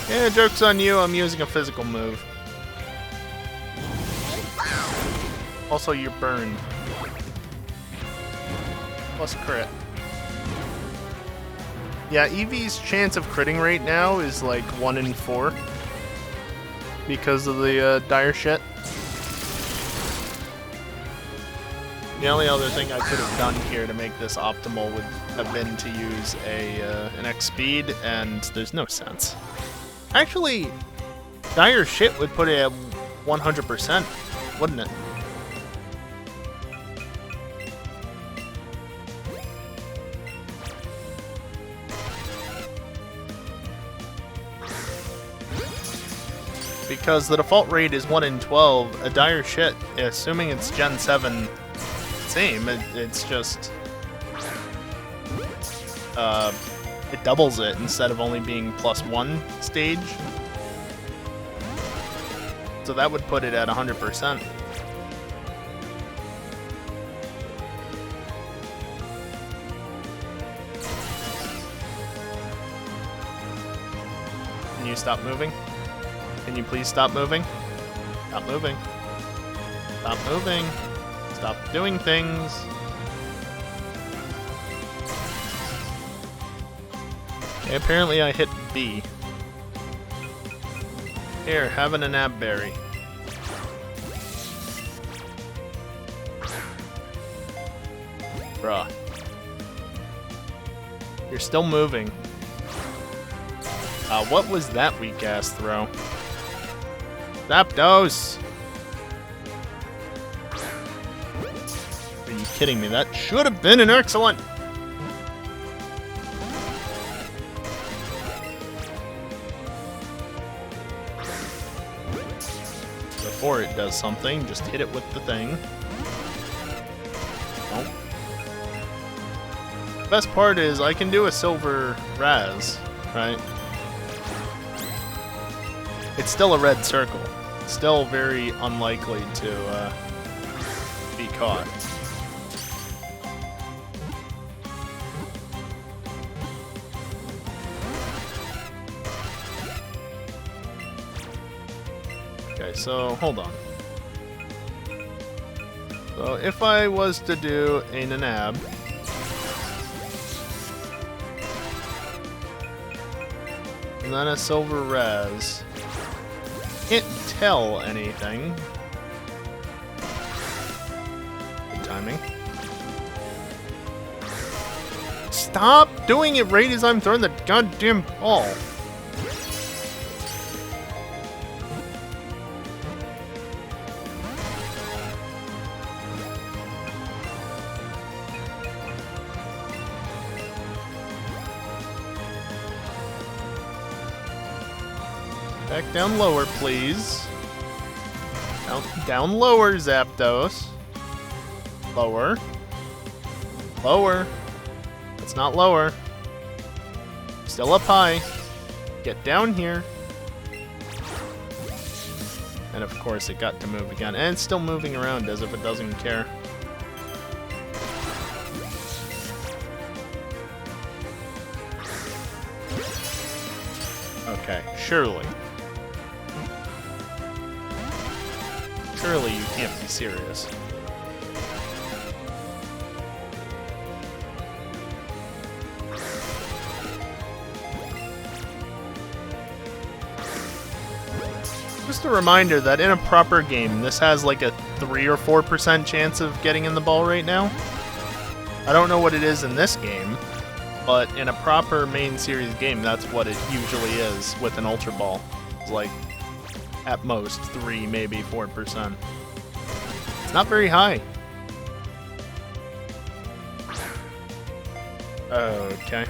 Yeah, joke's on you, I'm using a physical move. Also, you're burned. Plus crit. Yeah, Eevee's chance of critting right now is like 1 in 4. Because of the dire shit. The only other thing I could have done here to make this optimal would have been to use an X speed, and there's no sense. Actually, dire shit would put it at 100%, wouldn't it? Because the default rate is 1 in 12, a dire shit, assuming it's Gen 7, same, it's just... it doubles it instead of only being +1 stage. So that would put it at 100%. Can you stop moving? Can you please stop moving? Stop moving. Stop moving. Stop doing things. Okay, apparently I hit B. Here, have an Anab berry. Bruh. You're still moving. What was that weak-ass throw? Zapdos! Are you kidding me? That should have been an excellent! before it does something. Just hit it with the thing. Nope. The best part is I can do a silver Raz, right? It's still a red circle. Still very unlikely to be caught. Okay, so hold on. So if I was to do a Nanab, and then a silver Raz, can't tell anything. Good timing. Stop doing it right as I'm throwing the goddamn ball. Back down lower, please. Down lower, Zapdos. Lower. Lower. That's not lower. Still up high. Get down here. And of course it got to move again. And it's still moving around as if it doesn't care. Okay, surely. Surely you can't be serious. Just a reminder that in a proper game, this has like a 3 or 4% chance of getting in the ball right now. I don't know what it is in this game, but in a proper main series game, that's what it usually is with an Ultra Ball. It's like, at most, 3, maybe 4%. It's not very high. Okay.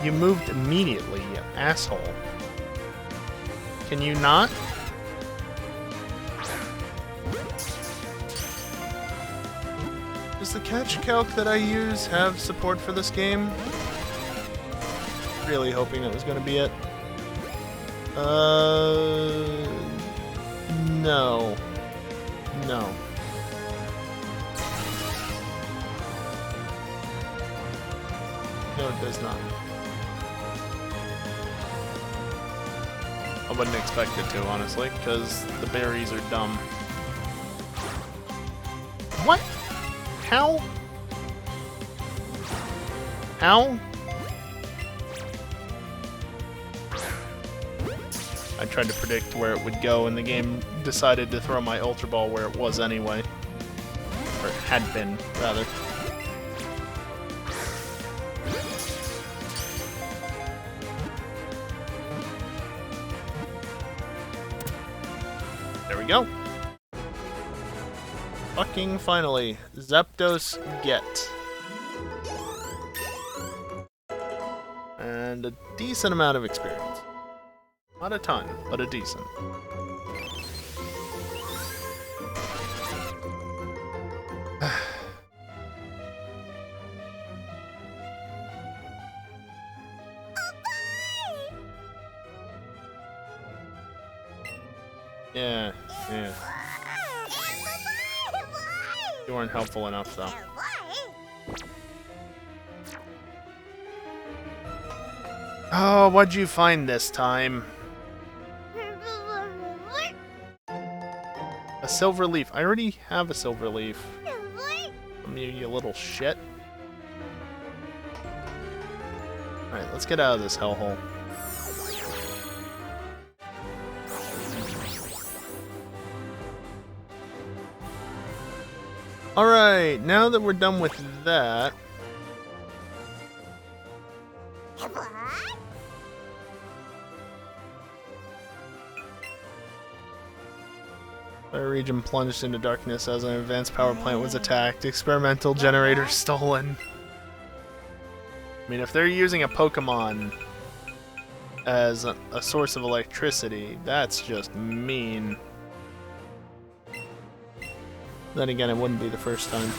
You moved immediately, you asshole. Can you not? Does the catch calc that I use have support for this game? Really hoping that was going to be it. No. No. No, it does not. I wouldn't expect it to, honestly, because the berries are dumb. What? How? How? I tried to predict where it would go, and the game decided to throw my Ultra Ball where it was anyway. Or it had been, rather. There we go. Fucking finally. Zapdos get. And a decent amount of experience. Not a ton, but a decent. Yeah, yeah. You weren't helpful enough, though. Oh, what'd you find this time? A silver leaf. I already have a silver leaf. From you, you little shit. Alright, let's get out of this hellhole. Alright, now that we're done with that... Our region plunged into darkness as an advanced power plant was attacked. Experimental generator stolen. I mean, if they're using a Pokemon as a source of electricity, that's just mean. Then again, it wouldn't be the first time.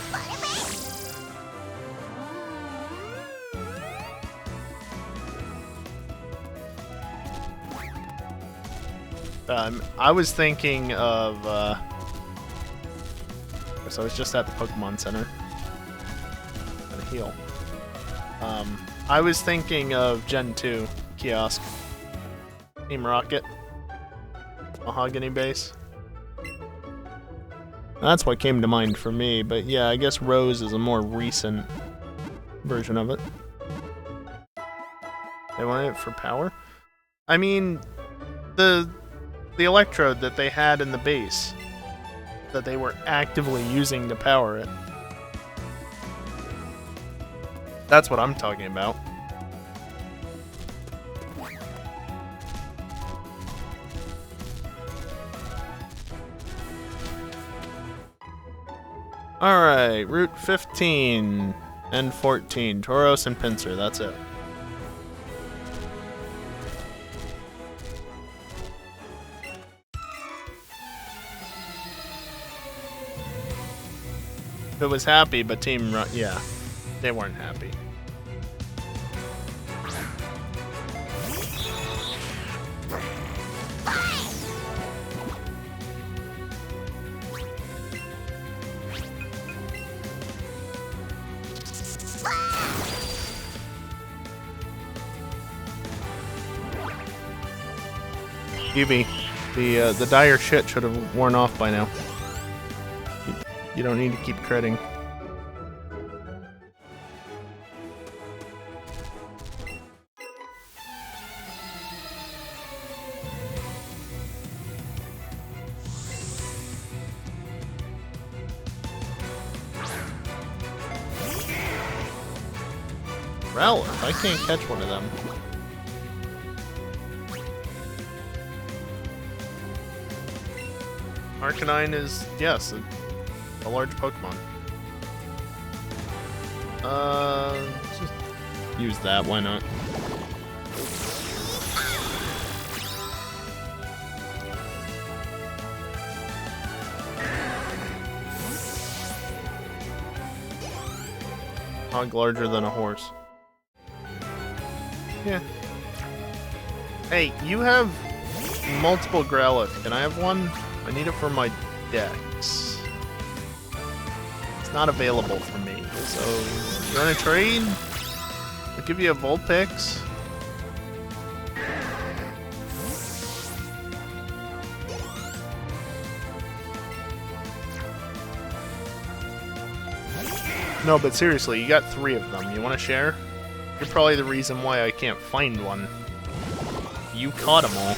I was thinking of, so I was just at the Pokemon Center. Gotta heal. I was thinking of Gen 2 kiosk. Team Rocket. Mahogany base. That's what came to mind for me, but yeah, I guess Rose is a more recent version of it. They wanted it for power? I mean, the electrode that they had in the base that they were actively using to power it. That's what I'm talking about. Alright, Route 15 and 14. Tauros and Pinsir, that's it. It was happy, but yeah, they weren't happy. Eevee, the dire shit should have worn off by now. You don't need to keep critting. Rowlet, I can't catch one of them. Arcanine is, yes, a large Pokemon. Just use that, why not? Hog larger than a horse. Yeah. Hey, you have multiple Growlithe. Can I have one? I need it for my decks. It's not available for me. So, you wanna trade? I'll give you a Vulpix. No, but seriously, you got 3 of them. You wanna share? You're probably the reason why I can't find one. You caught them all.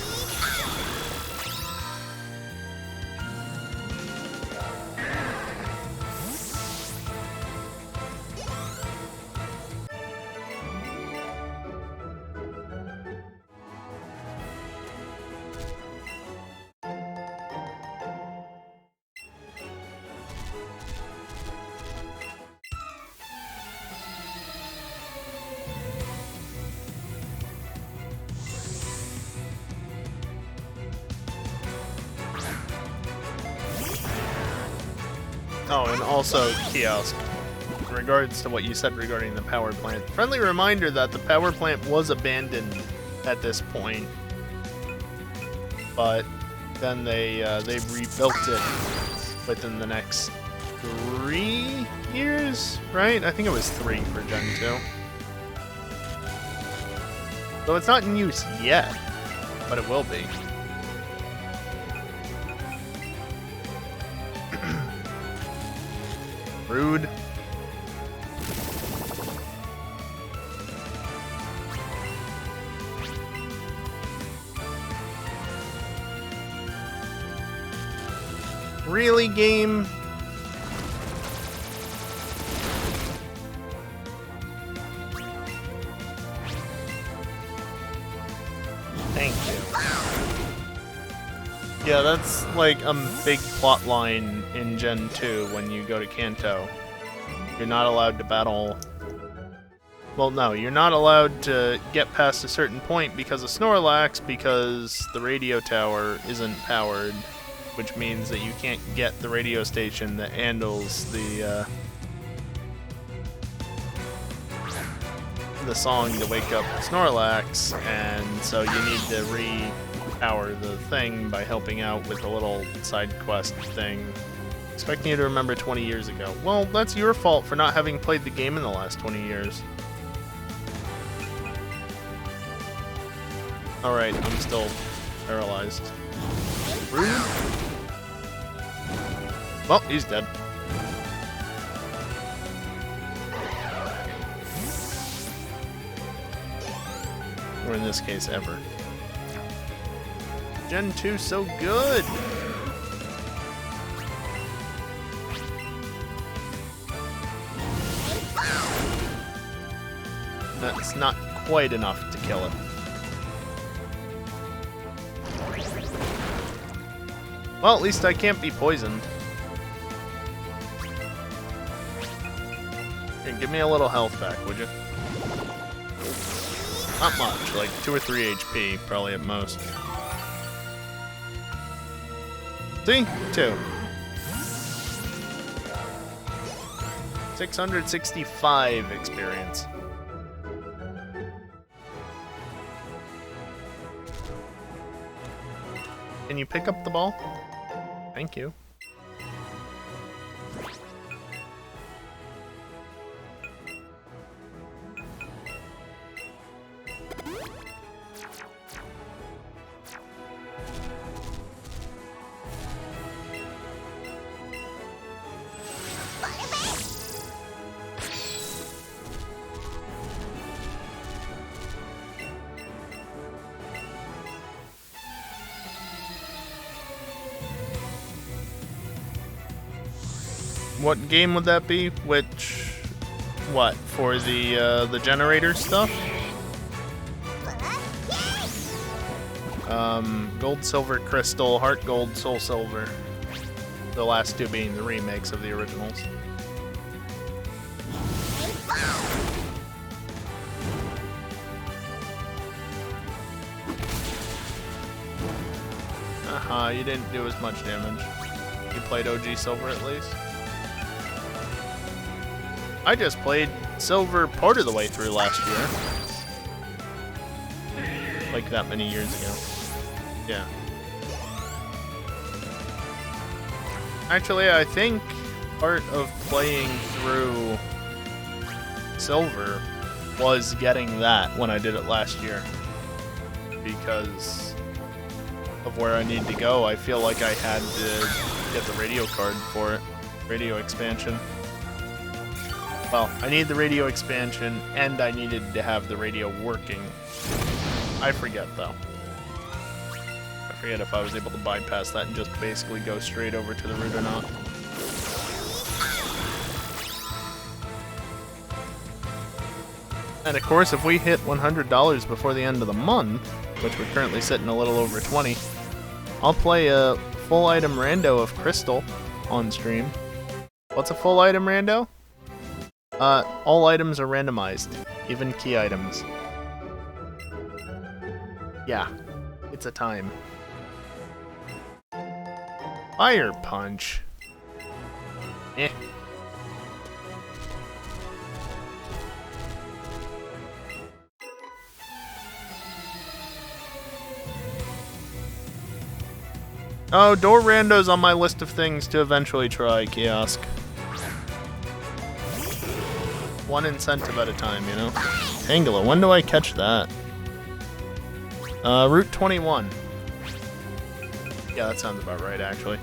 Oh, and also, Kiosk, in regards to what you said regarding the power plant, friendly reminder that the power plant was abandoned at this point, but then they rebuilt it within the next 3 years, right? I think it was 3 for Gen 2. So it's not in use yet, but it will be. Rude. Really, game? Thank you. Yeah, that's like a big plot line in Gen 2 when you go to Kanto. You're not allowed to battle Well, no, you're not allowed to get past a certain point because of Snorlax, because the radio tower isn't powered, which means that you can't get the radio station that handles the song to wake up Snorlax, and so you need to re-power the thing by helping out with a little side quest thing. Expecting you to remember 20 years ago. Well, that's your fault for not having played the game in the last 20 years. Alright, I'm still paralyzed. Rude. Well, he's dead. Or in this case, ever. Gen 2 so good! That's not quite enough to kill it. Well, at least I can't be poisoned. Here, give me a little health back, would you? Not much, like 2 or 3 HP, probably at most. See? 2. 665 experience. Can you pick up the ball? Thank you. What game would that be? Which, what, for the generator stuff? Gold, Silver, Crystal, Heart Gold, Soul Silver. The last 2 being the remakes of the originals. Aha, you didn't do as much damage. You played OG Silver at least? I just played Silver part of the way through last year. Like that many years ago. Yeah. Actually, I think part of playing through Silver was getting that when I did it last year. Because of where I need to go, I feel like I had to get the radio card for it. Radio expansion. Well, I need the radio expansion, and I needed to have the radio working. I forget, though. I forget if I was able to bypass that and just basically go straight over to the route or not. And of course, if we hit $100 before the end of the month, which we're currently sitting a little over 20, I'll play a full item rando of Crystal on stream. What's a full item rando? All items are randomized, even key items. Yeah, it's a time. Fire Punch. Eh. Oh, door rando's on my list of things to eventually try, Kiosk. One incentive at a time, you know? Tangela, when do I catch that? Route 21. Yeah, that sounds about right, actually.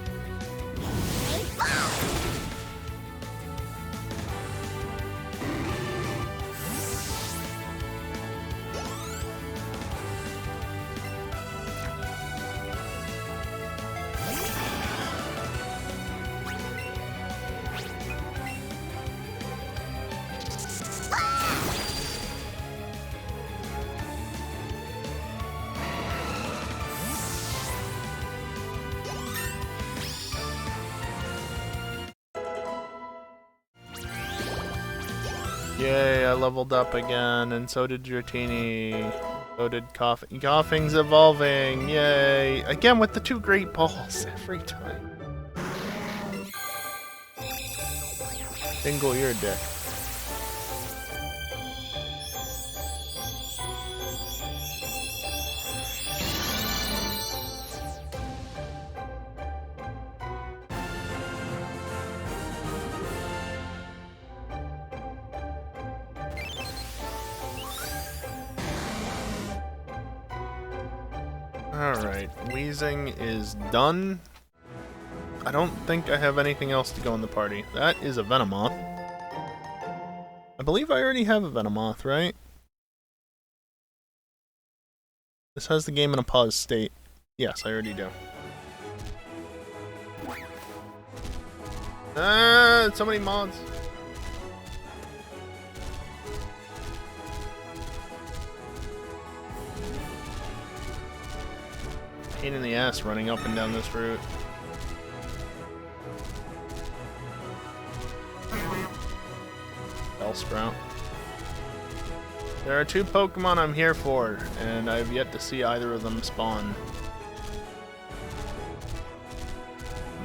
Yay, I leveled up again, and so did Dratini. So did Coughing. Coughing's evolving, yay! Again with the 2 great balls every time. Dingle, you're a dick. Alright, wheezing is done. I don't think I have anything else to go in the party. That is a Venomoth. I believe I already have a Venomoth, right? This has the game in a pause state. Yes, I already do. Ah, so many mods. Pain in the ass running up and down this route. Bellsprout. There are 2 Pokemon I'm here for, and I've yet to see either of them spawn.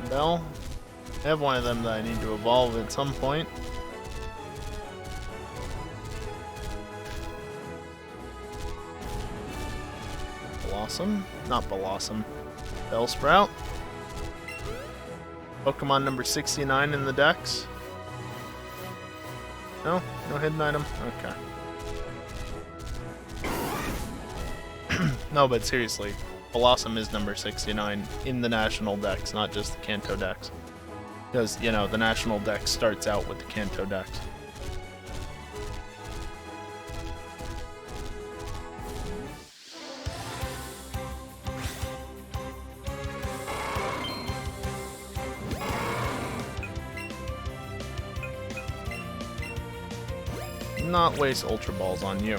Bell. I have one of them that I need to evolve at some point. Blossom? Not Blossom. Bellsprout. Pokemon number 69 in the dex. No? No hidden item? Okay. No, but seriously, Blossom is number 69 in the National Dex, not just the Kanto Dex. Because, you know, the National Dex starts out with the Kanto Dex. Not waste Ultra Balls on you.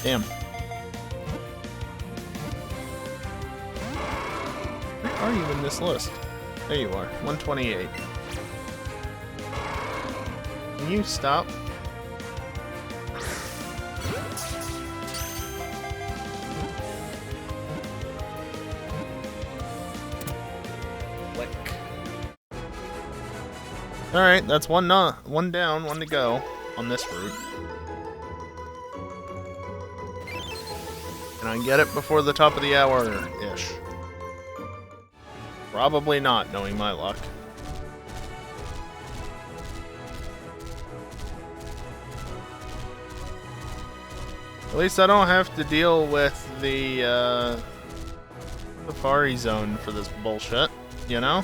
Damn. Where are you in this list? There you are, 128. Can you stop? Click. Alright, that's one down, one to go on this route. Can I get it before the top of the hour-ish? Probably not, knowing my luck. At least I don't have to deal with the Safari Zone for this bullshit, you know?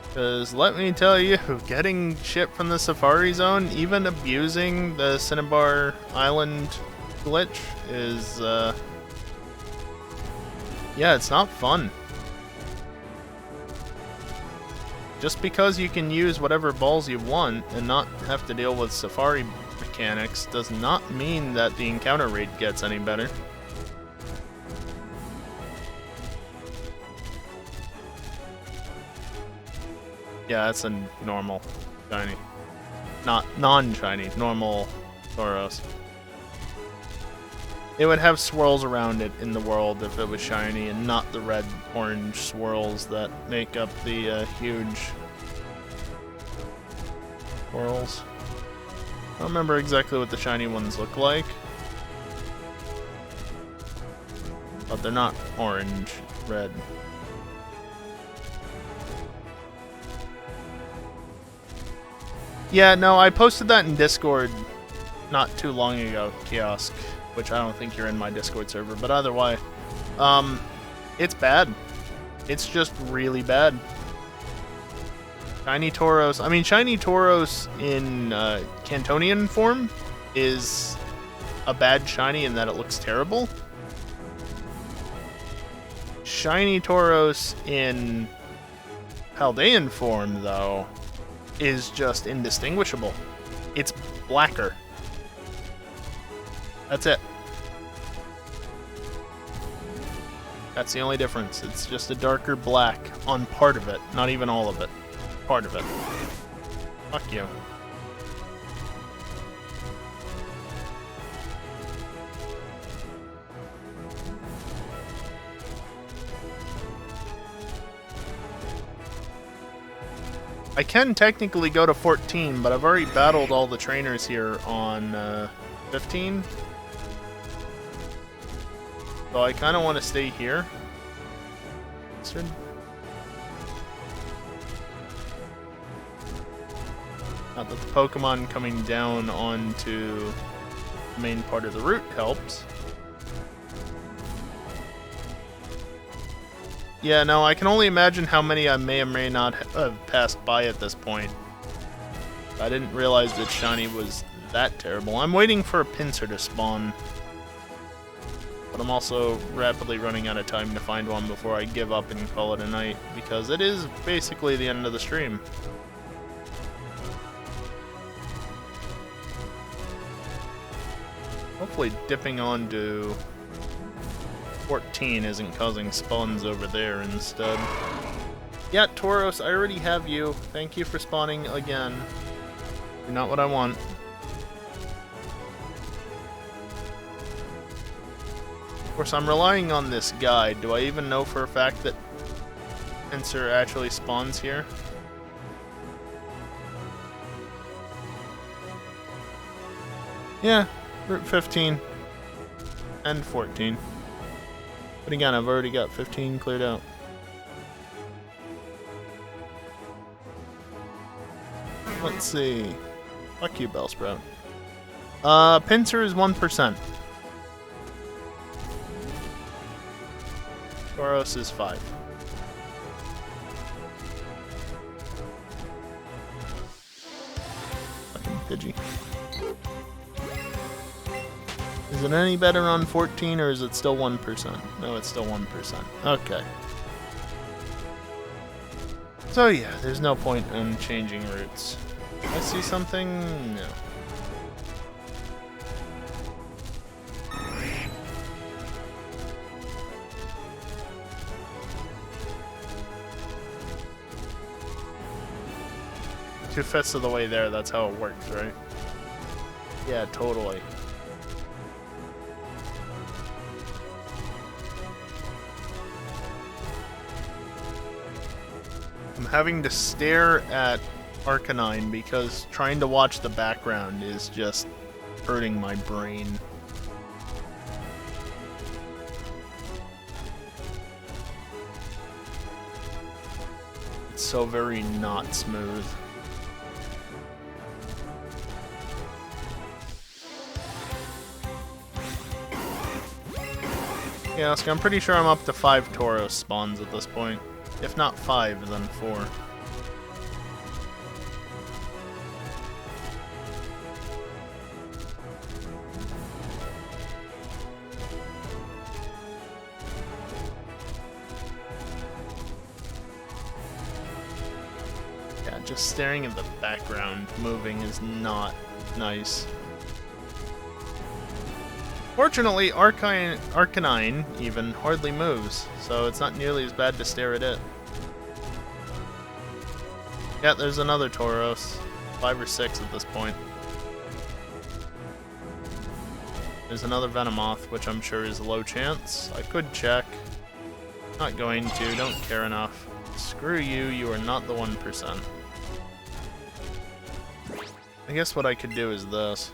Because let me tell you, getting shit from the Safari Zone, even abusing the Cinnabar Island glitch is, yeah, it's not fun. Just because you can use whatever balls you want and not have to deal with Safari mechanics does not mean that the encounter rate gets any better. Yeah, that's a normal shiny. Not non-shiny, normal Tauros. It would have swirls around it in the world if it was shiny, and not the red-orange swirls that make up the huge swirls. I don't remember exactly what the shiny ones look like, but they're not orange, red. Yeah, no, I posted that in Discord not too long ago, Kiosk. Which I don't think you're in my Discord server, but either way, it's bad. It's just really bad. Shiny Tauros. I mean, Shiny Tauros in Cantonian form is a bad shiny in that it looks terrible. Shiny Tauros in Paldean form, though, is just indistinguishable. It's blacker. That's it. That's the only difference. It's just a darker black on part of it. Not even all of it. Part of it. Fuck you. I can technically go to 14, but I've already battled all the trainers here on 15. So I kind of want to stay here. Not that the Pokemon coming down onto the main part of the route helps. Yeah, no, I can only imagine how many I may or may not have passed by at this point. I didn't realize that Shiny was that terrible. I'm waiting for a Pinsir to spawn. But I'm also rapidly running out of time to find one before I give up and call it a night, because it is basically the end of the stream. Hopefully dipping onto 14 isn't causing spawns over there instead. Yeah, Tauros, I already have you. Thank you for spawning again. You're not what I want. Of course, I'm relying on this guide. Do I even know for a fact that Pinsir actually spawns here? Yeah, Route 15 and 14. But again, I've already got 15 cleared out. Let's see. Fuck you, Bellsprout. Pinsir is 1%. Tauros is 5. Fucking Pidgey. Is it any better on 14 or is it still 1%? No, it's still 1%. Okay. So yeah, there's no point in changing routes. I see something? No. Two-fifths of the way there, that's how it works, right? Yeah, totally. I'm having to stare at Arcanine because trying to watch the background is just hurting my brain. It's so very not smooth. Yeah, so I'm pretty sure I'm up to 5 Tauros spawns at this point. If not 5, then 4. Yeah, just staring at the background moving is not nice. Fortunately, Arcanine even hardly moves, so it's not nearly as bad to stare at it. Yeah, there's another Tauros. 5 or 6 at this point. There's another Venomoth, which I'm sure is a low chance. I could check. Not going to, don't care enough. Screw you, you are not the 1%. I guess what I could do is this.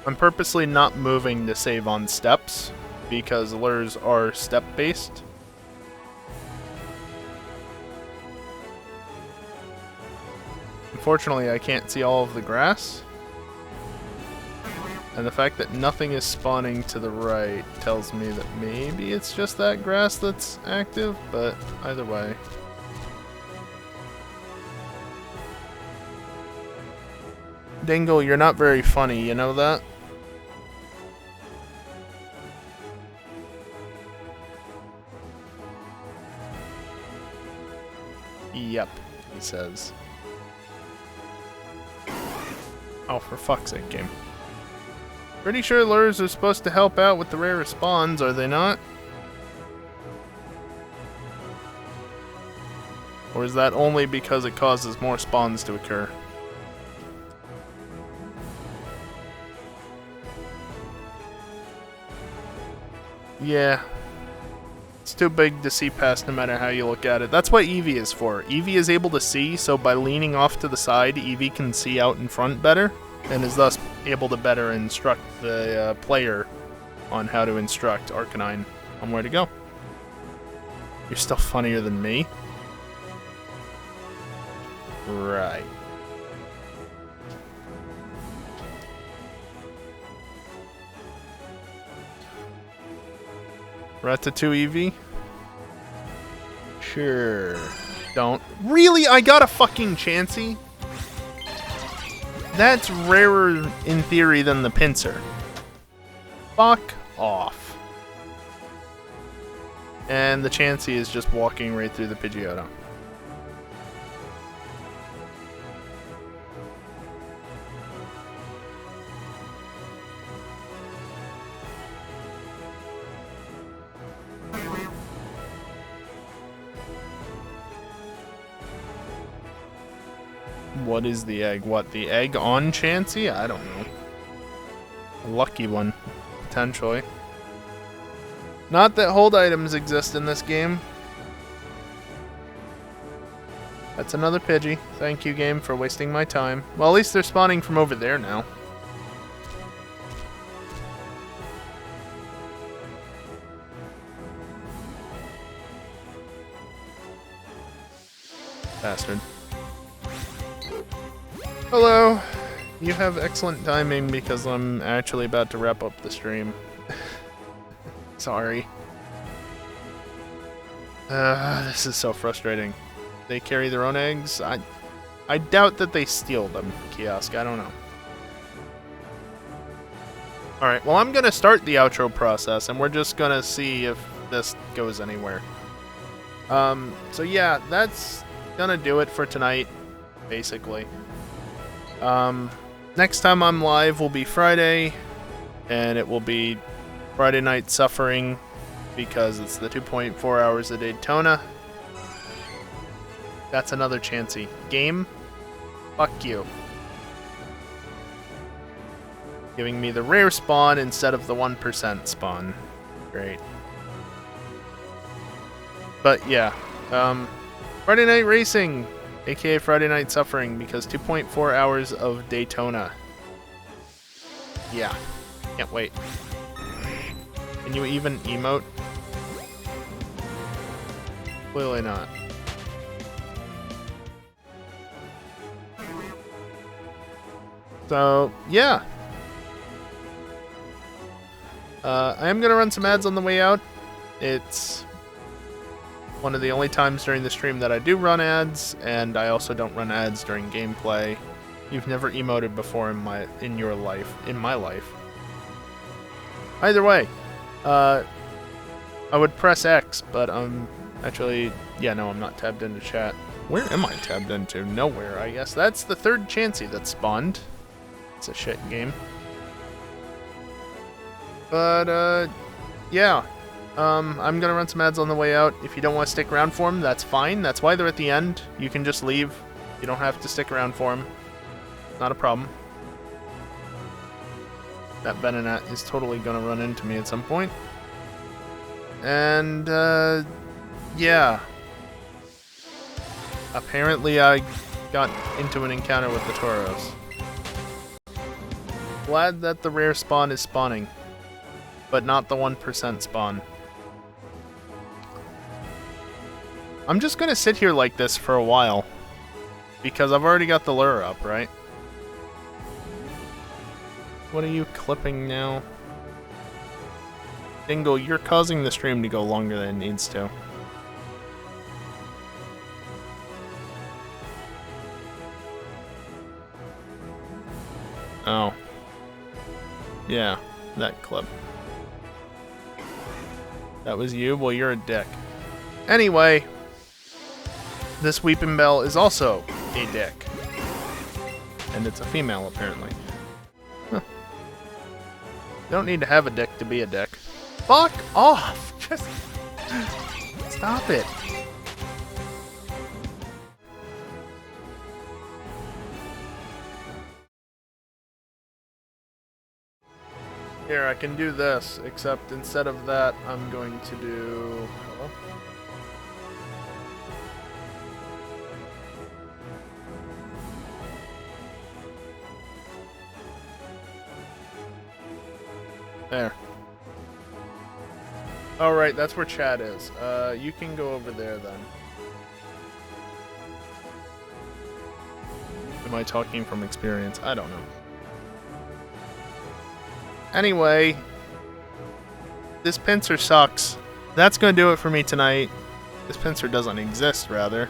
I'm purposely not moving to save on steps, because lures are step-based. Unfortunately, I can't see all of the grass. And the fact that nothing is spawning to the right tells me that maybe it's just that grass that's active, but either way. Dingle, you're not very funny, you know that? Yep, he says. Oh, for fuck's sake, game. Pretty sure lures are supposed to help out with the rare spawns, are they not? Or is that only because it causes more spawns to occur? Yeah. It's too big to see past no matter how you look at it. That's what Eevee is for. Eevee is able to see, so by leaning off to the side, Eevee can see out in front better, and is thus able to better instruct the player on how to instruct Arcanine on where to go. You're still funnier than me? Right. Ratatouille Eevee? Sure. Don't. Really? I got a fucking Chansey? That's rarer in theory than the Pinsir. Fuck off. And the Chansey is just walking right through the Pidgeotto. What is the egg? What, the egg on Chansey? I don't know. A lucky one, potentially. Not that hold items exist in this game. That's another Pidgey. Thank you, game, for wasting my time. Well, at least they're spawning from over there now. Bastard. Hello. You have excellent timing because I'm actually about to wrap up the stream. Sorry. This is so frustrating. They carry their own eggs? I doubt that they steal them, Kiosk. I don't know. Alright, well, I'm gonna start the outro process, and we're just gonna see if this goes anywhere. So yeah, that's gonna do it for tonight, basically. Next time I'm live will be Friday, and it will be Friday Night Suffering, because it's the 2.4 hours of Daytona. That's another Chansey. Game? Fuck you. Giving me the rare spawn instead of the 1% spawn. Great. But yeah, Friday Night Racing, aka Friday Night Suffering, because 2.4 hours of Daytona. Yeah, can't wait. Can you even emote? Clearly not. So, yeah. I am going to run some ads on the way out. It's one of the only times during the stream that I do run ads, and I also don't run ads during gameplay. You've never emoted before in my life. Either way, I would press X, but actually, yeah, no, I'm not tabbed into chat. Where am I tabbed into? Nowhere, I guess. That's the third Chansey that spawned. It's a shit game. But, yeah. I'm gonna run some ads on the way out. If you don't want to stick around for them, that's fine. That's why they're at the end. You can just leave. You don't have to stick around for them. Not a problem. That Venonat is totally gonna run into me at some point. And, yeah. Apparently I got into an encounter with the Tauros. Glad that the rare spawn is spawning, but not the 1% spawn. I'm just gonna sit here like this for a while, because I've already got the lure up, right? What are you clipping now? Dingle, you're causing the stream to go longer than it needs to. Oh. Yeah, that clip. That was you? Well, you're a dick. Anyway, this Weeping Bell is also a dick. and it's a female apparently. Huh. You don't need to have a dick to be a dick. Fuck off! Just stop it. Here, I can do this, except instead of that, I'm going to do... Hello? There. Oh, right, that's where chat is. You can go over there, then. Am I talking from experience? I don't know. Anyway, this pincer sucks. That's going to do it for me tonight. This pincer doesn't exist, rather.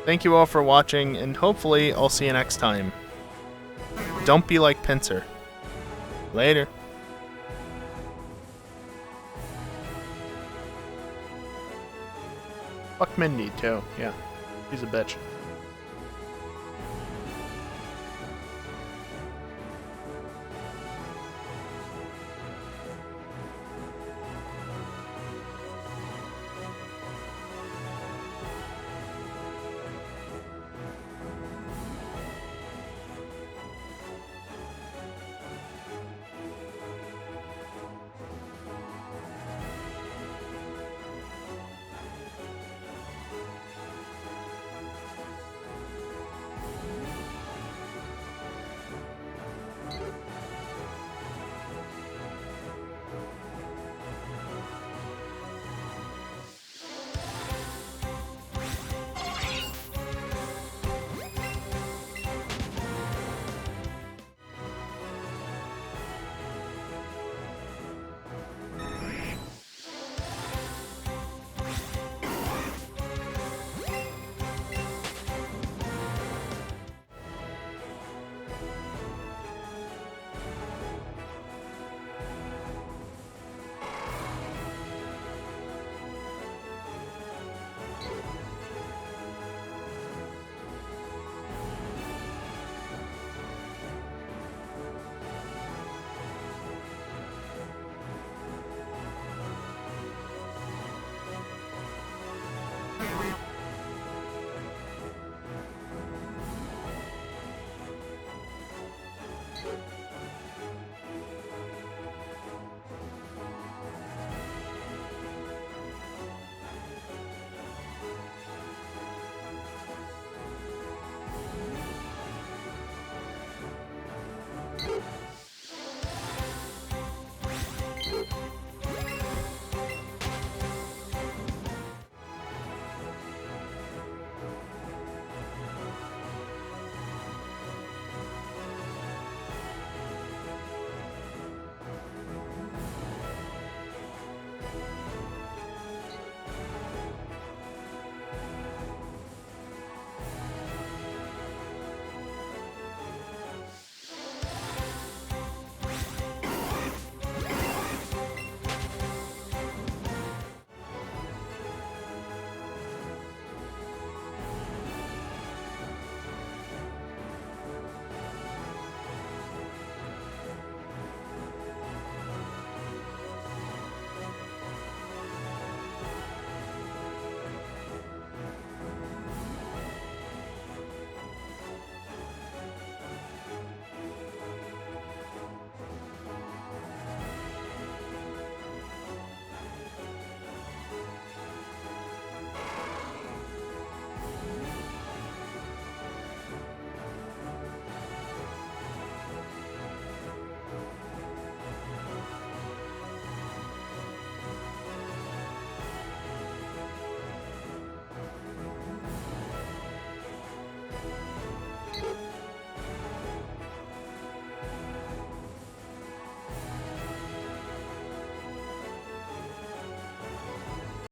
Thank you all for watching, and hopefully I'll see you next time. Don't be like Pincer. Later. Fuck Mindy, too. Yeah, she's a bitch.